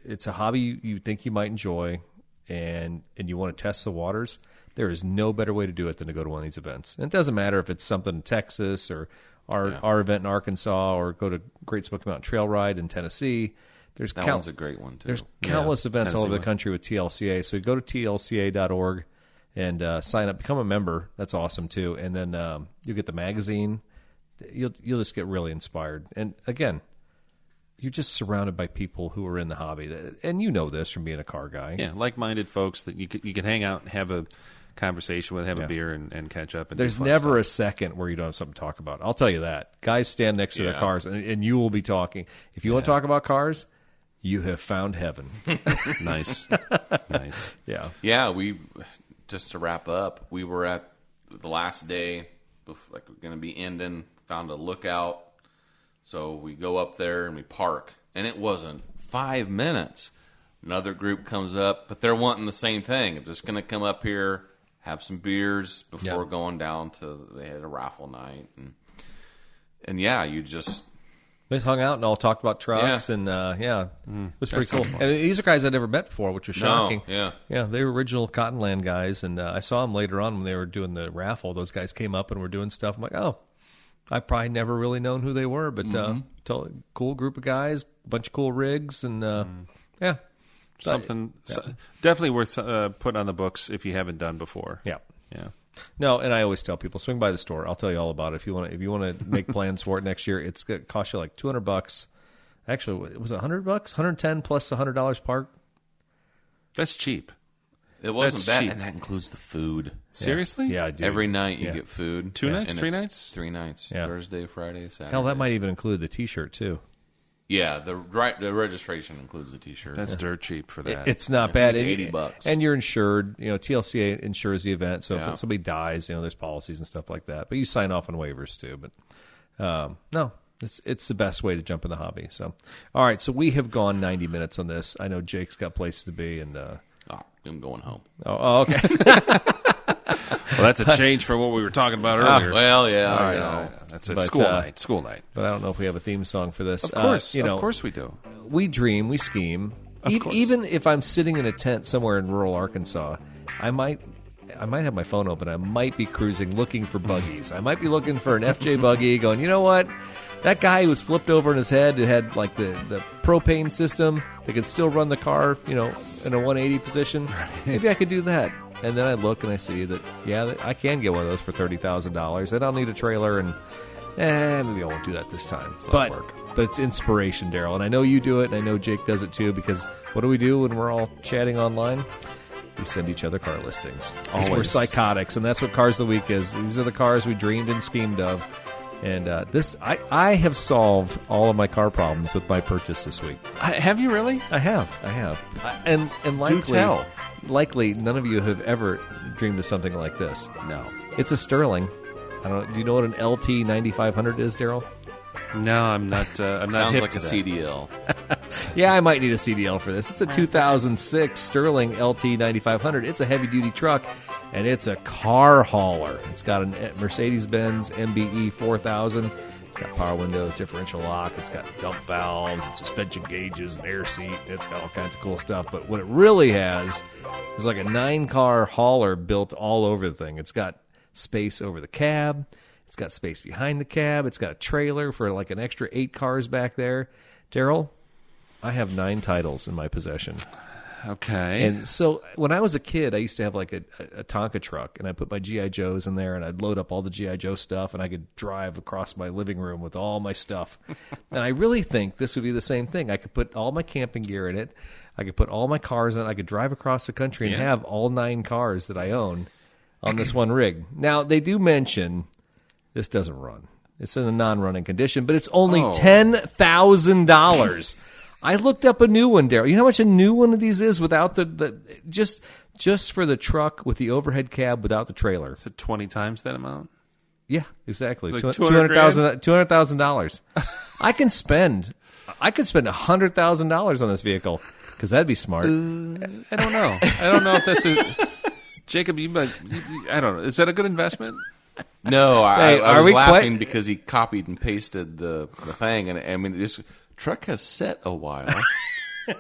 it's a hobby you think you might enjoy, and you want to test the waters, there is no better way to do it than to go to one of these events. And it doesn't matter if it's something in Texas or our event in Arkansas, or go to Great Smoky Mountain Trail Ride in Tennessee. There's
That one's a great one, too.
There's countless events all
Tennessee
over the
one.
country with TLCA. So go to tlca.org and sign up, become a member. That's awesome too. And then you'll get the magazine. You'll just get really inspired. And again, you're just surrounded by people who are in the hobby, and you know this from being a car guy.
Yeah, like-minded folks that you can hang out and have a conversation with, have a beer and catch up. And
There's never a second where you don't have something to talk about. I'll tell you that. Guys stand next to their
Yeah.
cars, and you will be talking. If you want to talk about cars, you have found heaven.
Nice. Nice.
Yeah.
Yeah, just to wrap up, we were at the last day, like we're going to be ending, found a lookout. So we go up there and we park, and it wasn't 5 minutes. Another group comes up, but they're wanting the same thing. I'm just going to come up here, have some beers before going down to, they had a raffle night. And yeah, you just...
We just hung out and all talked about trucks, and it was pretty cool. And these are guys I'd never met before, which was shocking.
yeah.
Yeah, they were original Cottonland guys, and I saw them later on when they were doing the raffle. Those guys came up and were doing stuff. I'm like, oh, I probably never really known who they were, but totally cool group of guys, bunch of cool rigs, and yeah.
Definitely worth putting on the books if you haven't done before.
Yeah.
Yeah.
No, and I always tell people, swing by the store. I'll tell you all about it. If you want to make plans for it next year, it's going to cost you like $200. Actually, was it $100? $110 plus $100 park.
That's cheap.
It wasn't
That's
bad,
cheap.
and that includes the food.
Seriously?
Yeah, dude.
Every night you get food.
2 nights,
And
3
it's
nights?
3 nights.
Yeah.
Thursday, Friday, Saturday.
Hell, that might even include the T-shirt too.
Yeah, the registration includes the T-shirt.
That's dirt cheap for that.
It's not
I
bad.
think it's $80.
And you're insured. TLCA insures the event, so
Yeah.
if somebody dies, there's policies and stuff like that. But you sign off on waivers too. But no, it's the best way to jump in the hobby. So, all right, so we have gone 90 minutes on this. I know Jake's got places to be, and
I'm going home.
oh okay.
Well, that's a change from what we were talking about earlier.
Well, yeah.
All right,
you know.
all right.
That's it.
But,
School night.
But I don't know if we have a theme song for this.
Of course we do.
We dream, we scheme.
course.
Even if I'm sitting in a tent somewhere in rural Arkansas, I might have my phone open. I might be cruising looking for buggies. I might be looking for an FJ buggy going, you know what? That guy who was flipped over in his head, it had like the propane system that could still run the car, in a 180 position. Maybe I could do that. And then I look and I see that, I can get one of those for $30,000. I don't need a trailer, and maybe I won't do that this time. But it's inspiration, Daryl. And I know you do it, and I know Jake does it too, because what do we do when we're all chatting online? We send each other car listings. Always. We're psychotics, and that's what Cars of the Week is. These are the cars we dreamed and schemed of. And I have solved all of my car problems with my purchase this week.
Have you really?
I have. And likely,
Do tell.
Likely, none of you have ever dreamed of something like this.
No.
It's a Sterling. I don't know. Do you know what an LT 9500 is, Daryl?
No, I'm not. I'm not
Sounds
hip
like
to
a
that.
CDL.
Yeah, I might need a CDL for this. It's a 2006 Sterling LT 9500. It's a heavy-duty truck, and it's a car hauler. It's got a Mercedes-Benz MBE 4000. It's got power windows, differential lock. It's got dump valves, and suspension gauges, and air seat. It's got all kinds of cool stuff. But what it really has is like a 9-car hauler built all over the thing. It's got space over the cab. It's got space behind the cab. It's got a trailer for like an extra 8 cars back there. Daryl, I have 9 titles in my possession.
Okay.
And so when I was a kid, I used to have like a Tonka truck, and I put my G.I. Joes in there, and I'd load up all the G.I. Joe stuff, and I could drive across my living room with all my stuff. And I really think this would be the same thing. I could put all my camping gear in it. I could put all my cars in it. I could drive across the country and have all 9 cars that I own on this one rig. Now, they do mention this doesn't run. It's in a non-running condition, but it's only $10,000. I looked up a new one, Daryl. You know how much a new one of these is without the just for the truck with the overhead cab without the trailer?
Is it 20 times that amount?
Yeah, exactly.
Like
$200,000. I could spend $100,000 on this vehicle because that'd be smart.
I don't know. I don't know if that's a Jacob. I don't know. Is that a good investment?
No,
Hey,
I
are
was
we
laughing because he copied and pasted the thing, and I mean, this truck has set a while.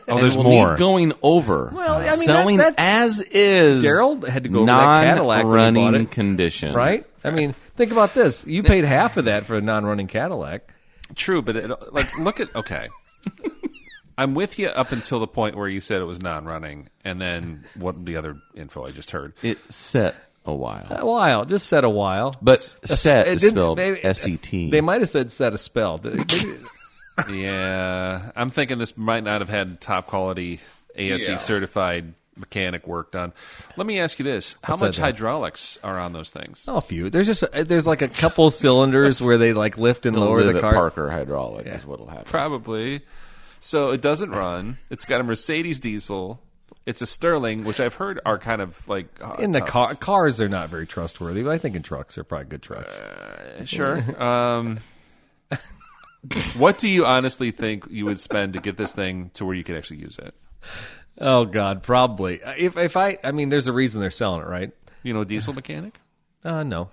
Oh, there's
will
more
need going over.
Well, I mean,
selling
that's
as is.
Daryl had to go over that Cadillac when he bought
non-running
it.
condition,
Right? I mean, think about this. You paid half of that for a non-running Cadillac.
True, but look at okay. I'm with you up until the point where you said it was non-running, and then what the other info I just heard.
It set a while,
Just said a while.
but set
It
is
didn't-
spelled
they-
S-E-T.
They might have said set a spell.
Yeah, I'm thinking this might not have had top quality ASE certified mechanic work done. Let me ask you this: how
What's that,
much
Dan?
hydraulics are on those things?
Oh, a few. There's like a couple cylinders where they like lift and lower the car.
Parker hydraulic is what'll happen.
Probably. So it doesn't run. It's got a Mercedes diesel. It's a Sterling, which I've heard are kind of like
In the
tough.
cars, they're not very trustworthy. But I think in trucks, they're probably good trucks.
Sure. What do you honestly think you would spend to get this thing to where you could actually use it?
Oh God, probably. If I mean, there's a reason they're selling it, right?
You know, a diesel mechanic?
No,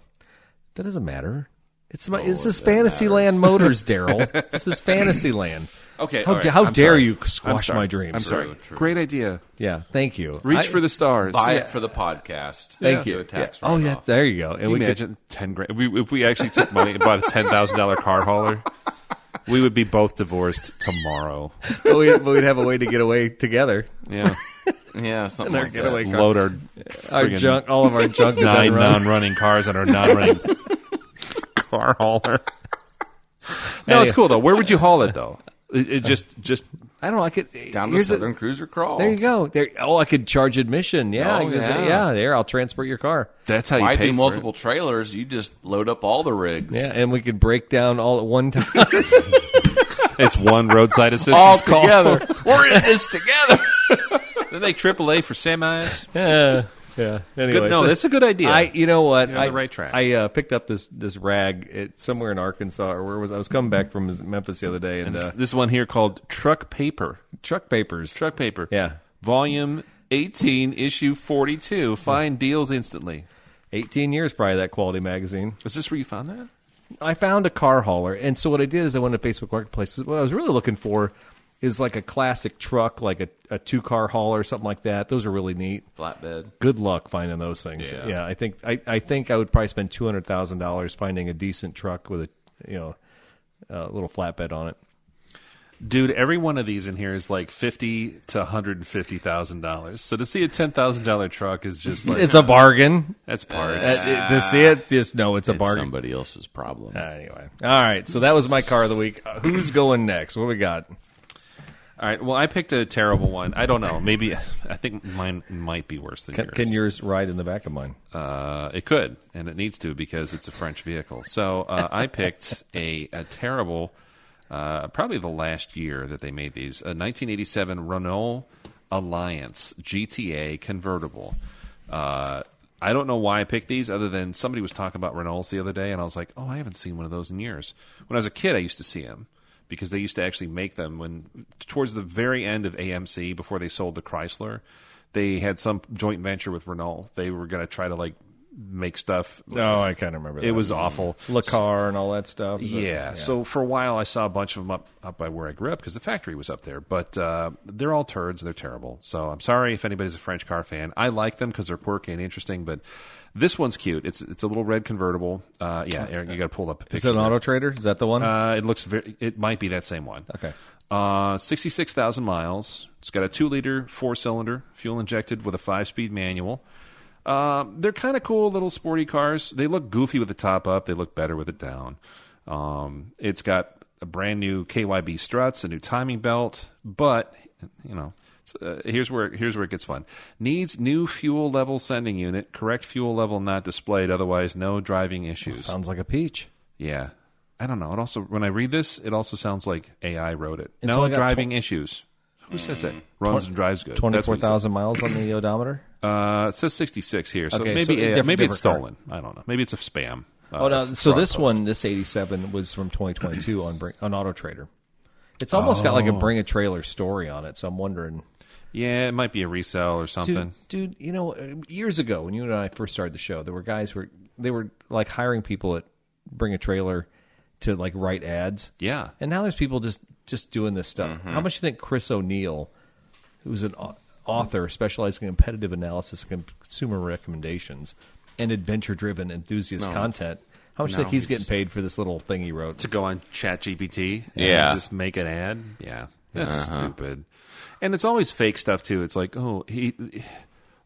that doesn't matter. This is Fantasyland Motors, Daryl. This is Fantasyland.
Okay.
How,
all right,
how
I'm
dare
sorry.
you
I'm
squash
sorry.
my dreams?
I'm sorry.
True.
Great idea.
Yeah, thank you.
Reach for the stars.
Buy it for the podcast.
Thank
Do
you.
a tax
Oh yeah,
write-off.
there you go. And
Can you imagine 10 grand? If we actually took money and bought a $10,000 car hauler, we would be both divorced tomorrow.
we'd have a way to get away together.
Yeah.
Yeah, something
Our
like that.
getaway car.
Load our friggin'
junk, all of our junk. that
9
doesn't run.
non-running cars on our non-running car hauler. No,
Anyway.
it's cool though. Where would you haul it though? It just
I don't know. I could
Down to Southern Cruiser Crawl.
There you go. I could charge admission. Yeah, there. I'll transport your car.
That's how you
Why
pay
do
for
multiple trailers? You just load up all the rigs.
Yeah, and we could break down all at one time.
It's one roadside assistance
all
call.
together. We're in this together.
They make AAA for semis.
Yeah. Anyway,
No, that's a good idea.
You know what?
You're on the right track.
I picked up this rag somewhere in Arkansas, or where was I? Was coming back from Memphis the other day, and
this one here called Truck Paper.
Truck Papers.
Truck Paper.
Yeah.
Volume 18, issue 42. Find deals instantly.
18 years, probably, that quality magazine.
Is this where you found that?
I found a car hauler, and so what I did is I went to Facebook Marketplace. What I was really looking for is like a classic truck, like a 2-car hauler or something like that. Those are really neat.
Flatbed.
Good luck finding those things.
Yeah.
I think I would probably spend $200,000 finding a decent truck with a little flatbed on it.
Dude, every one of these in here is like $50,000 to $150,000. So to see a $10,000 truck is just like
It's a bargain.
That's parts.
To see it, just know it's a bargain.
Somebody else's problem.
Anyway, all right. So that was my car of the week. Who's going next? What we got?
All right. Well, I picked a terrible one. I don't know. Maybe I think mine might be worse than yours.
Can yours ride in the back of mine?
It could, and it needs to because it's a French vehicle. So I picked a terrible. Probably the last year that they made these, a 1987 Renault Alliance GTA convertible. I don't know why I picked these other than somebody was talking about Renaults the other day, and I was like, oh, I haven't seen one of those in years. When I was a kid, I used to see them because they used to actually make them towards the very end of AMC, before they sold to Chrysler. They had some joint venture with Renault. They were going to try to make stuff.
Oh, I kind of remember that.
It was awful.
Le Car and all that stuff.
Yeah. So for a while, I saw a bunch of them up by where I grew up because the factory was up there. But they're all turds. They're terrible. So I'm sorry if anybody's a French car fan. I like them because they're quirky and interesting. But this one's cute. It's a little red convertible. Yeah, Aaron, you got to pull up a picture.
Is it an Auto Trader? Is that the one?
It looks it might be that same one.
Okay.
66,000 miles. It's got a 2-liter 4-cylinder, fuel injected with a 5-speed manual. They're kind of cool little sporty cars. They look goofy with the top up. They look better with it down. It's got a brand new KYB struts, a new timing belt, but here's where it gets fun. Needs new fuel level sending unit. Correct fuel level not displayed. Otherwise, no driving issues.
Sounds like a peach.
Yeah. I don't know. It also, when I read this, it also sounds like AI wrote it.
And
no
so I got
driving issues. Who says that? Runs and drives good.
24,000 miles on the odometer?
It says 66 here, so
Okay,
maybe
so
maybe it's
different
stolen. I don't know. Maybe it's a spam.
So this one, this 87, was from 2022 on Auto Trader. It's almost got like a Bring a Trailer story on it, so I'm wondering.
Yeah, it might be a resell or something.
Dude, years ago when you and I first started the show, there were guys they were like hiring people at Bring a Trailer to like write ads.
Yeah.
And now there's people just doing this stuff.
Mm-hmm.
How much do you think Chris O'Neill, who's an author specializing in competitive analysis and consumer recommendations and adventure-driven enthusiast content, how much do you think he's getting paid for this little thing he wrote?
To go on ChatGPT
and
just make an ad? Yeah. That's stupid. And it's always fake stuff, too. It's like,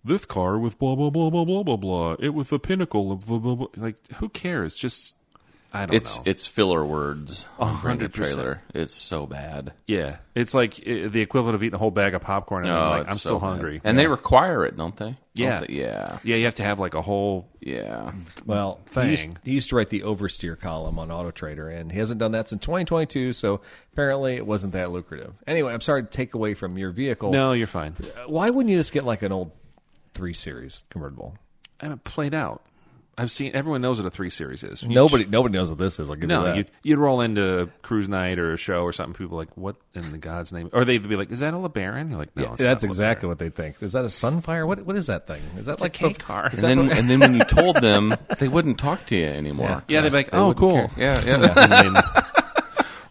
this car with blah, blah, blah, blah, blah, blah, blah. It was the pinnacle of blah, blah, blah. Like, who cares? Just... I don't know.
It's filler words.
100%.
Trailer. It's so bad.
Yeah, it's like the equivalent of eating a whole bag of popcorn. And I'm still hungry.
And they require it, don't they?
Yeah,
yeah.
You have to have like a whole
Well,
thing.
He used to write the oversteer column on Auto Trader, and he hasn't done that since 2022. So apparently, it wasn't that lucrative. Anyway, I'm sorry to take away from your vehicle.
No, you're fine.
Why wouldn't you just get like an old 3 Series convertible?
I haven't played out. I've seen everyone knows what a 3 Series is.
Nobody knows what this is. I'll give you that.
You'd roll into cruise night or a show or something. People are like, what in the God's name? Or they'd be like, is that a LeBaron? You're like, no.
Yeah, that's exactly what they think. Is that a Sunfire? What is that thing? Is that
it's
like
a K car?
And then when you told them, they wouldn't talk to you anymore.
Yeah, they'd be like, oh, cool.
Yeah.
And then,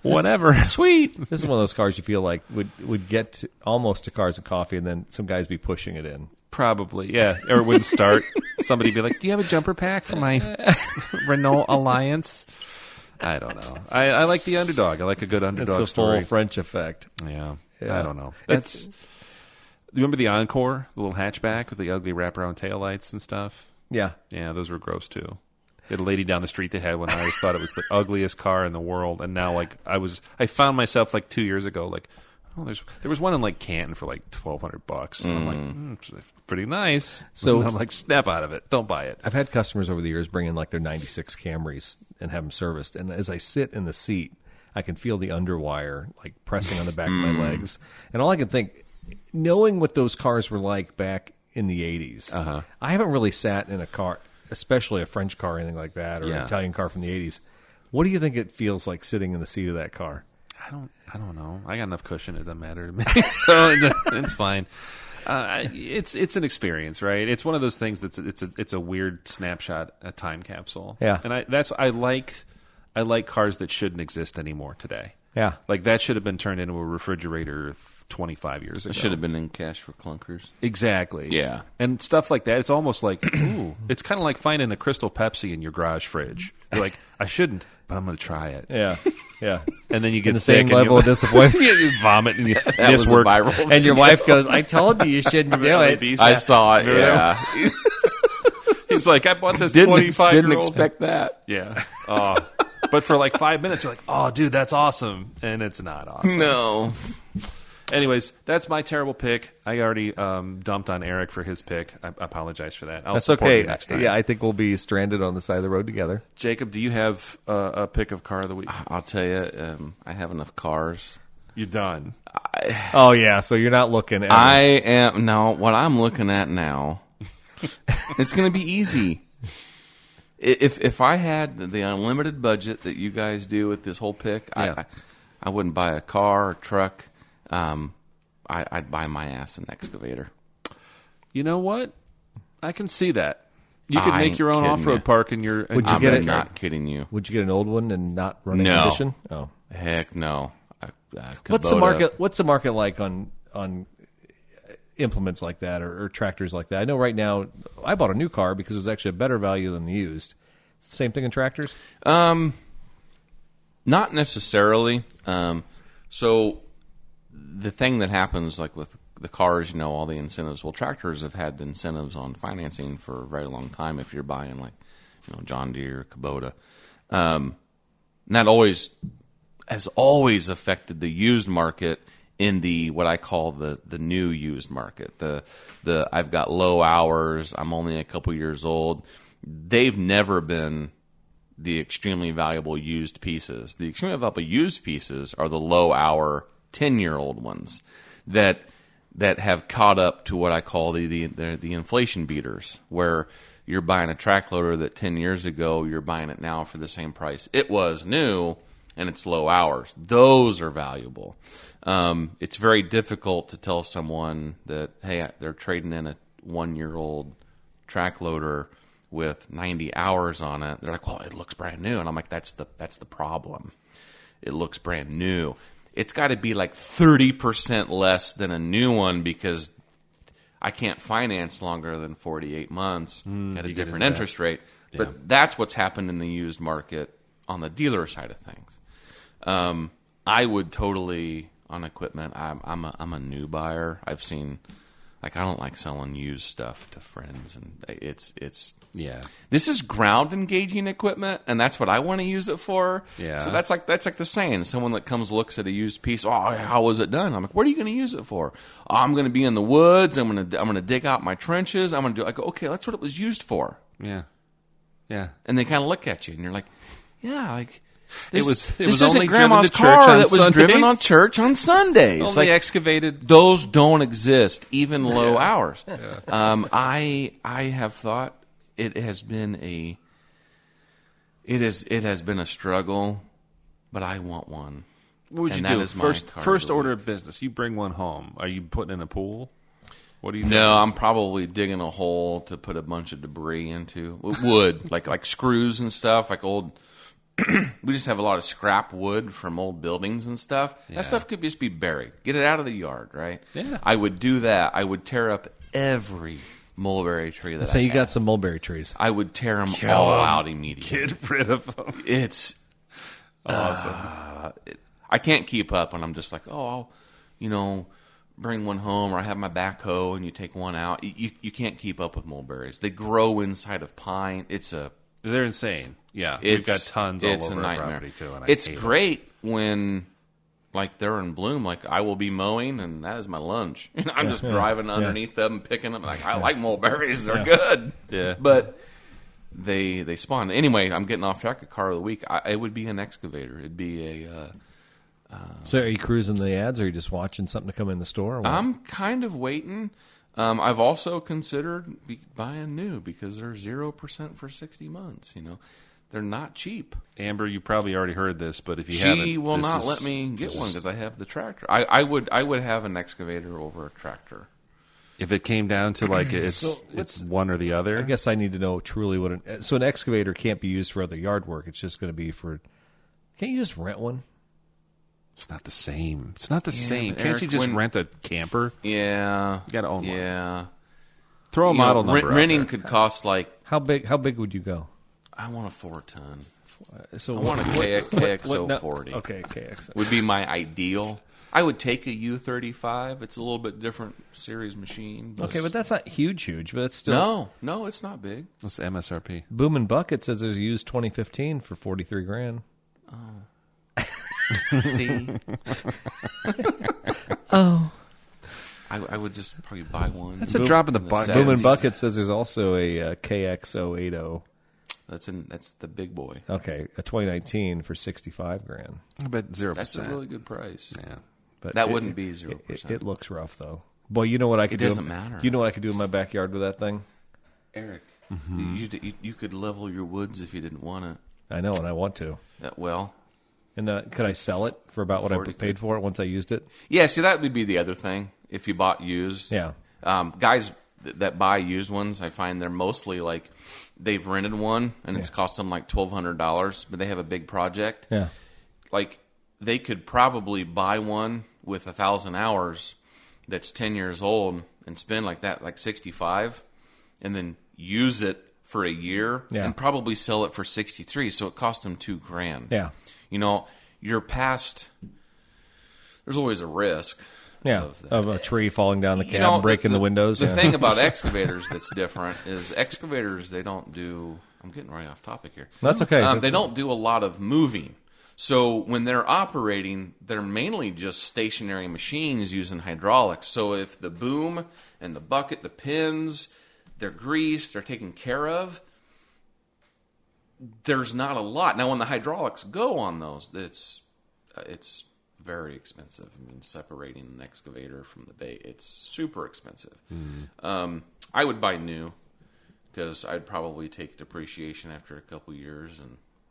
whatever. Sweet.
This is one of those cars you feel like would get almost to Cars and Coffee, and then some guys be pushing it in.
Probably, yeah. Or it wouldn't start. Somebody would be like, do you have a jumper pack for my Renault Alliance? I don't know. I like the underdog. I like a good underdog
It's a
story.
full French effect.
Yeah. I don't know. You remember the Encore, the little hatchback with the ugly wraparound taillights and stuff?
Yeah.
Yeah, those were gross too. They had a lady down the street that had one. I always thought it was the ugliest car in the world. And now, I found myself 2 years ago, oh, there was one in like Canton for like $1,200, and I'm like, it's pretty nice.
So
and I'm like, snap out of it, don't buy it.
I've had customers over the years bring in like their 96 Camrys and have them serviced, and as I sit in the seat, I can feel the underwire like pressing on the back of my legs, and all I can think, knowing what those cars were like back in the 80s, I haven't really sat in a car, especially a French car or anything like that, or an Italian car from the 80s. What do you think it feels like sitting in the seat of that car?
I don't know. I got enough cushion; it doesn't matter to me, so it's fine. It's an experience, right? It's one of those things it's a weird snapshot, a time capsule.
Yeah,
and I like cars that shouldn't exist anymore today.
Yeah,
like that should have been turned into a refrigerator 25 years ago.
It should have been in cash for clunkers.
Exactly.
Yeah.
And stuff like that. It's almost like, ooh, it's kind of like finding a Crystal Pepsi in your garage fridge. You're like, I shouldn't, but I'm going to try it.
Yeah. Yeah.
And then you get
the
sick
same level of disappointment.
You vomit and
That
this
was
work.
viral.
And your wife goes, I told you shouldn't do it.
I saw it, yeah.
He's like, I bought this
Didn't
25-year-old.
expect that.
Yeah. Oh. But for like 5 minutes, you're like, oh, dude, that's awesome. And it's not awesome.
No.
Anyways, that's my terrible pick. I already dumped on Eric for his pick. I apologize for that. I'll
That's
support
okay.
you next time.
Yeah, I think we'll be stranded on the side of the road together.
Jacob, do you have a pick of car of the week?
I'll tell you, I have enough cars.
You're done.
Oh, yeah, so you're not looking at
what I'm looking at now, it's going to be easy. If I had the unlimited budget that you guys do with this whole pick, I wouldn't buy a car or truck. I'd buy my ass an excavator.
You know what? I can see that. You could
I
make
ain't
your own
kidding
off-road
you.
park in your.
Would you
I'm
get it?
not kidding you.
Would you get an old one and not run a
No.
condition? Oh,
Heck no.
what's the market? What's the market like on implements like that or tractors like that? I know right now I bought a new car because it was actually a better value than the used. Same thing in tractors?
Not necessarily. So the thing that happens, like with the cars, all the incentives. Well, tractors have had incentives on financing for a very long time. If you're buying like, John Deere, Kubota, and that has always affected the used market in the what I call the new used market. The I've got low hours. I'm only a couple years old. They've never been the extremely valuable used pieces. The extremely valuable used pieces are the low hour 10-year-old ones that have caught up to what I call the inflation beaters, where you're buying a track loader that 10 years ago you're buying it now for the same price it was new, and it's low hours. Those are valuable. It's very difficult to tell someone that, hey, they're trading in a 1-year-old track loader with 90 hours on it. They're like, well, it looks brand new. And I'm like, that's the problem. It looks brand new. It's got to be like 30% less than a new one because I can't finance longer than 48 months at a different interest rate. Yeah. But that's what's happened in the used market on the dealer side of things. I would totally, on equipment, I'm a new buyer. I've seen, I don't like selling used stuff to friends, and it's this is ground engaging equipment, and that's what I want to use it for.
Yeah.
So that's like the saying. Someone that comes looks at a used piece. Oh, how was it done? I'm like, what are you going to use it for? Oh, I'm going to be in the woods. I'm going to dig out my trenches. I'm going to do. I go, okay, that's what it was used for.
Yeah. Yeah.
And they kind of look at you, and you're like, yeah, like.
It was
this
only
isn't Grandma's
driven to church
car
on
that was
Sundays?
driven on church on Sundays.
Only excavated.
Those don't exist, even low hours. Yeah. I have thought it has been a struggle, but I want one.
What would you do? First order of business. You bring one home. Are you putting in a pool? What do you?
No, I'm probably digging a hole to put a bunch of debris into. Wood, like screws and stuff, like old. We just have a lot of scrap wood from old buildings and stuff. Yeah. That stuff could just be buried. Get it out of the yard, right?
Yeah.
I would do that. I would tear up every mulberry tree that
So you got some mulberry trees.
I would tear them all out immediately.
Get rid of them.
It's
awesome.
I can't keep up when I'm just like, oh, I'll, bring one home, or I have my backhoe and you take one out. You can't keep up with mulberries. They grow inside of pine. They're
insane. Yeah, we've got tons all over our property too. And
it's great when like they're in bloom. Like I will be mowing, and that is my lunch. And I'm just driving underneath them, picking them. Like I like mulberries; they're good.
Yeah,
but they spawn. Anyway, I'm getting off track. A car of the week. It would be an excavator. It'd be a.
So are you cruising the ads, or are you just watching something to come in the store? Or what?
I'm kind of waiting. I've also considered buying new because they're 0% for 60 months. You know, they're not cheap.
Amber, you probably already heard this, but if you haven't,
she will not let me get one because I have the tractor. I would have an excavator over a tractor.
If it came down to like it's one or the other,
I guess I need to know truly what so an excavator can't be used for other yard work. It's just going to be for. Can't you just rent one?
it's not the same. It's not the same. Can't
Eric,
you just rent a camper?
Yeah,
You got to own one.
yeah.
Throw a model number. out
Renting
there.
could cost like
How big would you go?
I want a 4-ton.
So
I want a KXO
no,
40.
Okay, KXO.
Would be my ideal. I would take a U35. It's a little bit different series machine.
Okay, but that's not huge, but it's still
no, it's not big.
What's the MSRP?
Boom and Bucket says there's a used 2015 for $43,000.
See,
Oh,
I would just probably buy one.
That's a drop in the bucket.
Boom and Bucket says there's also a KXO 80.
That's the big boy.
Okay, a 2019 for $65,000.
I bet 0%.
That's a really good price.
Yeah.
But
That wouldn't be 0%.
It looks rough though. Boy, you know what I could do?
It doesn't matter.
You know what I could do in my backyard with that thing?
Eric, you could level your woods if you didn't want it.
I know, and I want to.
Well,
And could I sell it for about what I
40
paid for it once I used it?
yeah. See, that would be the other thing. If you bought used,
Yeah.
Guys that buy used ones, I find they're mostly like they've rented one and it's cost them like $1,200, but they have a big project.
Yeah.
Like they could probably buy one with 1,000 hours that's 10 years old and spend like that, like 65, and then use it for a year and probably sell it for 63. So it cost them $2,000.
Yeah.
You know, you're past. There's always a risk.
Yeah, of a tree falling down the cab,
You know,
breaking the windows.
The
yeah.
thing about excavators that's different is excavators, they don't do. I'm getting right off topic here.
That's okay.
They don't do a lot of moving. So when they're operating, they're mainly just stationary machines using hydraulics. So if the boom and the bucket, the pins, they're greased, they're taken care of, there's not a lot. Now when the hydraulics go on those, it's very expensive. I mean, separating an excavator from the bait, it's super expensive. I would buy new because I'd probably take depreciation after a couple years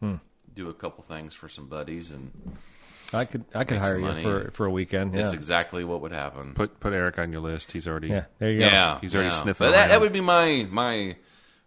and do a couple things for some buddies, and
I could hire you for a weekend.
that's
Yeah.
exactly what would happen.
Put Eric on your list. He's already
Yeah. There you go.
Yeah,
He's already
yeah.
sniffing
But that
around.
would be my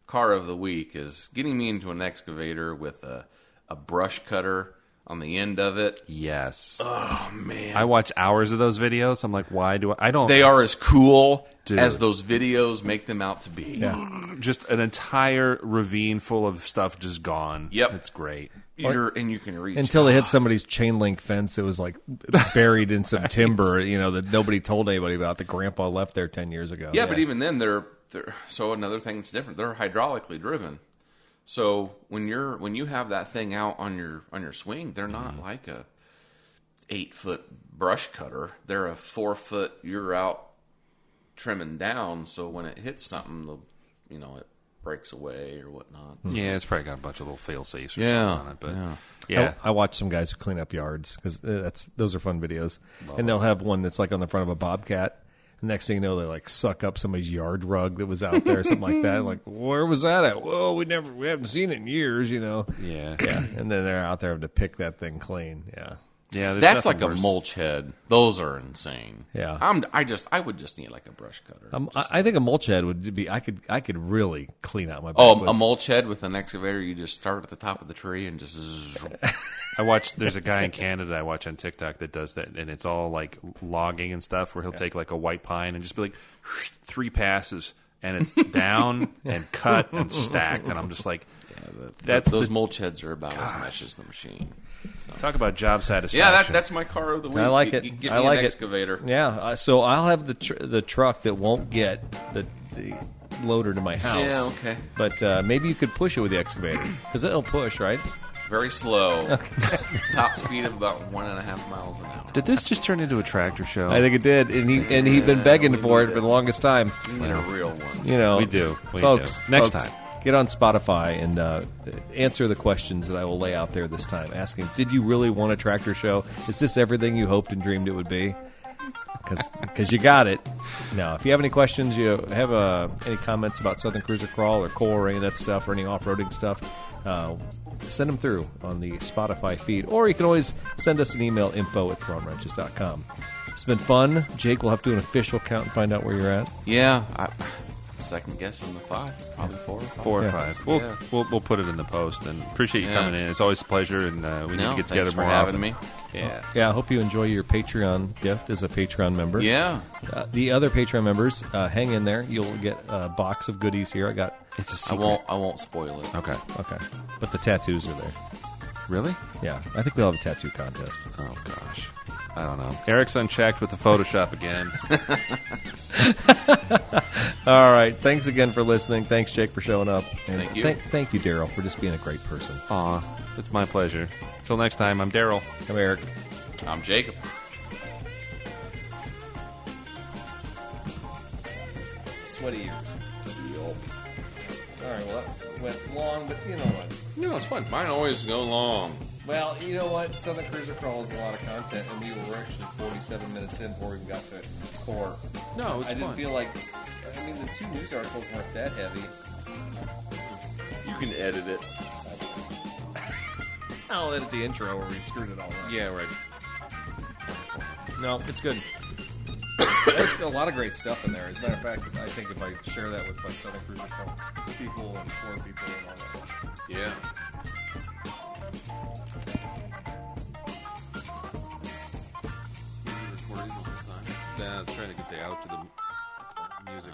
car of the week is getting me into an excavator with a brush cutter on the end of it.
Yes.
Oh man,
I watch hours of those videos. I'm like, why do I don't?
they are as cool
Dude.
as those videos make them out to be.
Yeah.
just an entire ravine full of stuff just gone.
Yep.
It's great.
And you can reach
Until they hit somebody's chain link fence, it was like buried in some timber, that nobody told anybody about. The grandpa left there 10 years ago.
Yeah, but even then, they're so another thing that's different. They're hydraulically driven. So when you have that thing out on your swing, they're not like a 8-foot brush cutter. They're a 4-foot. You're out trimming down. So when it hits something, it breaks away or whatnot.
Yeah, it's probably got a bunch of little fail safes or
Yeah,
something on it. But
yeah.
yeah.
I watch some guys who clean up yards because those are fun videos. And they'll have one that's like on the front of a Bobcat. The next thing you know, they like suck up somebody's yard rug that was out there, something like that. Like, where was that at? Well, we haven't seen it in years,
Yeah.
Yeah, and then they're out there having to pick that thing clean. Yeah,
Yeah, there's
That's
nothing
like
worse.
a mulch head. Those are insane.
Yeah.
I would just need like a brush cutter.
I think a mulch head would be. I could really clean out my.
Oh,
back
a
with.
mulch head with an excavator. You just start at the top of the tree and just.
There's a guy in Canada I watch on TikTok that does that, and it's all like logging and stuff where he'll take like a white pine and just be like 3 passes, and it's down and cut and stacked, and I'm just like,
Those mulch heads are about as much as the machine.
talk about job satisfaction.
Yeah, that's my car of the week.
I like it.
Get
I
me
like
an
it.
excavator.
Yeah, so I'll have the truck that won't get the loader to my house.
Yeah, okay.
But maybe you could push it with the excavator because it'll push, right?
Very slow. Top speed of about 1.5 miles an hour.
Did this just turn into a tractor show?
I think it did, and he'd been begging for it for the longest time.
We need a real one.
You know,
We do.
folks.
Next
folks,
time.
get on Spotify and answer the questions that I will lay out there this time. Asking, did you really want a tractor show? Is this everything you hoped and dreamed it would be? Because you got it. Now, if you have any questions, you have any comments about Southern Cruiser Crawl or KOAR or any of that stuff or any off-roading stuff, send them through on the Spotify feed. Or you can always send us an email, info@throwinwrenches.com. It's been fun. Jake, we'll have to do an official count and find out where you're at.
Yeah. Second guessing the 5. Probably 4 or 5.
4 or
Yeah.
5. We'll put it in the post, and appreciate you coming in. It's always a pleasure, and we need to get together
thanks
more
for having
often.
me.
Yeah.
I hope you enjoy your Patreon gift as a Patreon member.
Yeah.
The other Patreon members, hang in there. You'll get a box of goodies here.
It's a
I
secret.
won't spoil it.
Okay.
But the tattoos are there.
Really?
Yeah, I think we'll have a tattoo contest.
Oh, gosh. I don't know. Eric's unchecked with the Photoshop again.
All right. Thanks again for listening. Thanks, Jake, for showing up. And
Thank you.
Thank you, Daryl, for just being a great person.
Aw, it's my pleasure. Till next time, I'm Daryl.
I'm Eric.
I'm Jacob.
Sweaty ears. All right, well, that went long, but you know what?
No, it's fun. Mine always go long.
Well, you know what? Southern Cruiser Crawl is a lot of content, and we were actually 47 minutes in before we even got to KOAR.
No, it was
I didn't
fun.
feel like... I mean, the 2 news articles weren't that heavy.
You can edit it.
I'll edit the intro where we screwed it all up.
Yeah, right.
No, it's good. There's a lot of great stuff in there. As a matter of fact, I think if I share that with like Southern Cruiser Crawl people and KOAR people and all that.
Yeah.
Yeah, I'm trying to get the out to the music.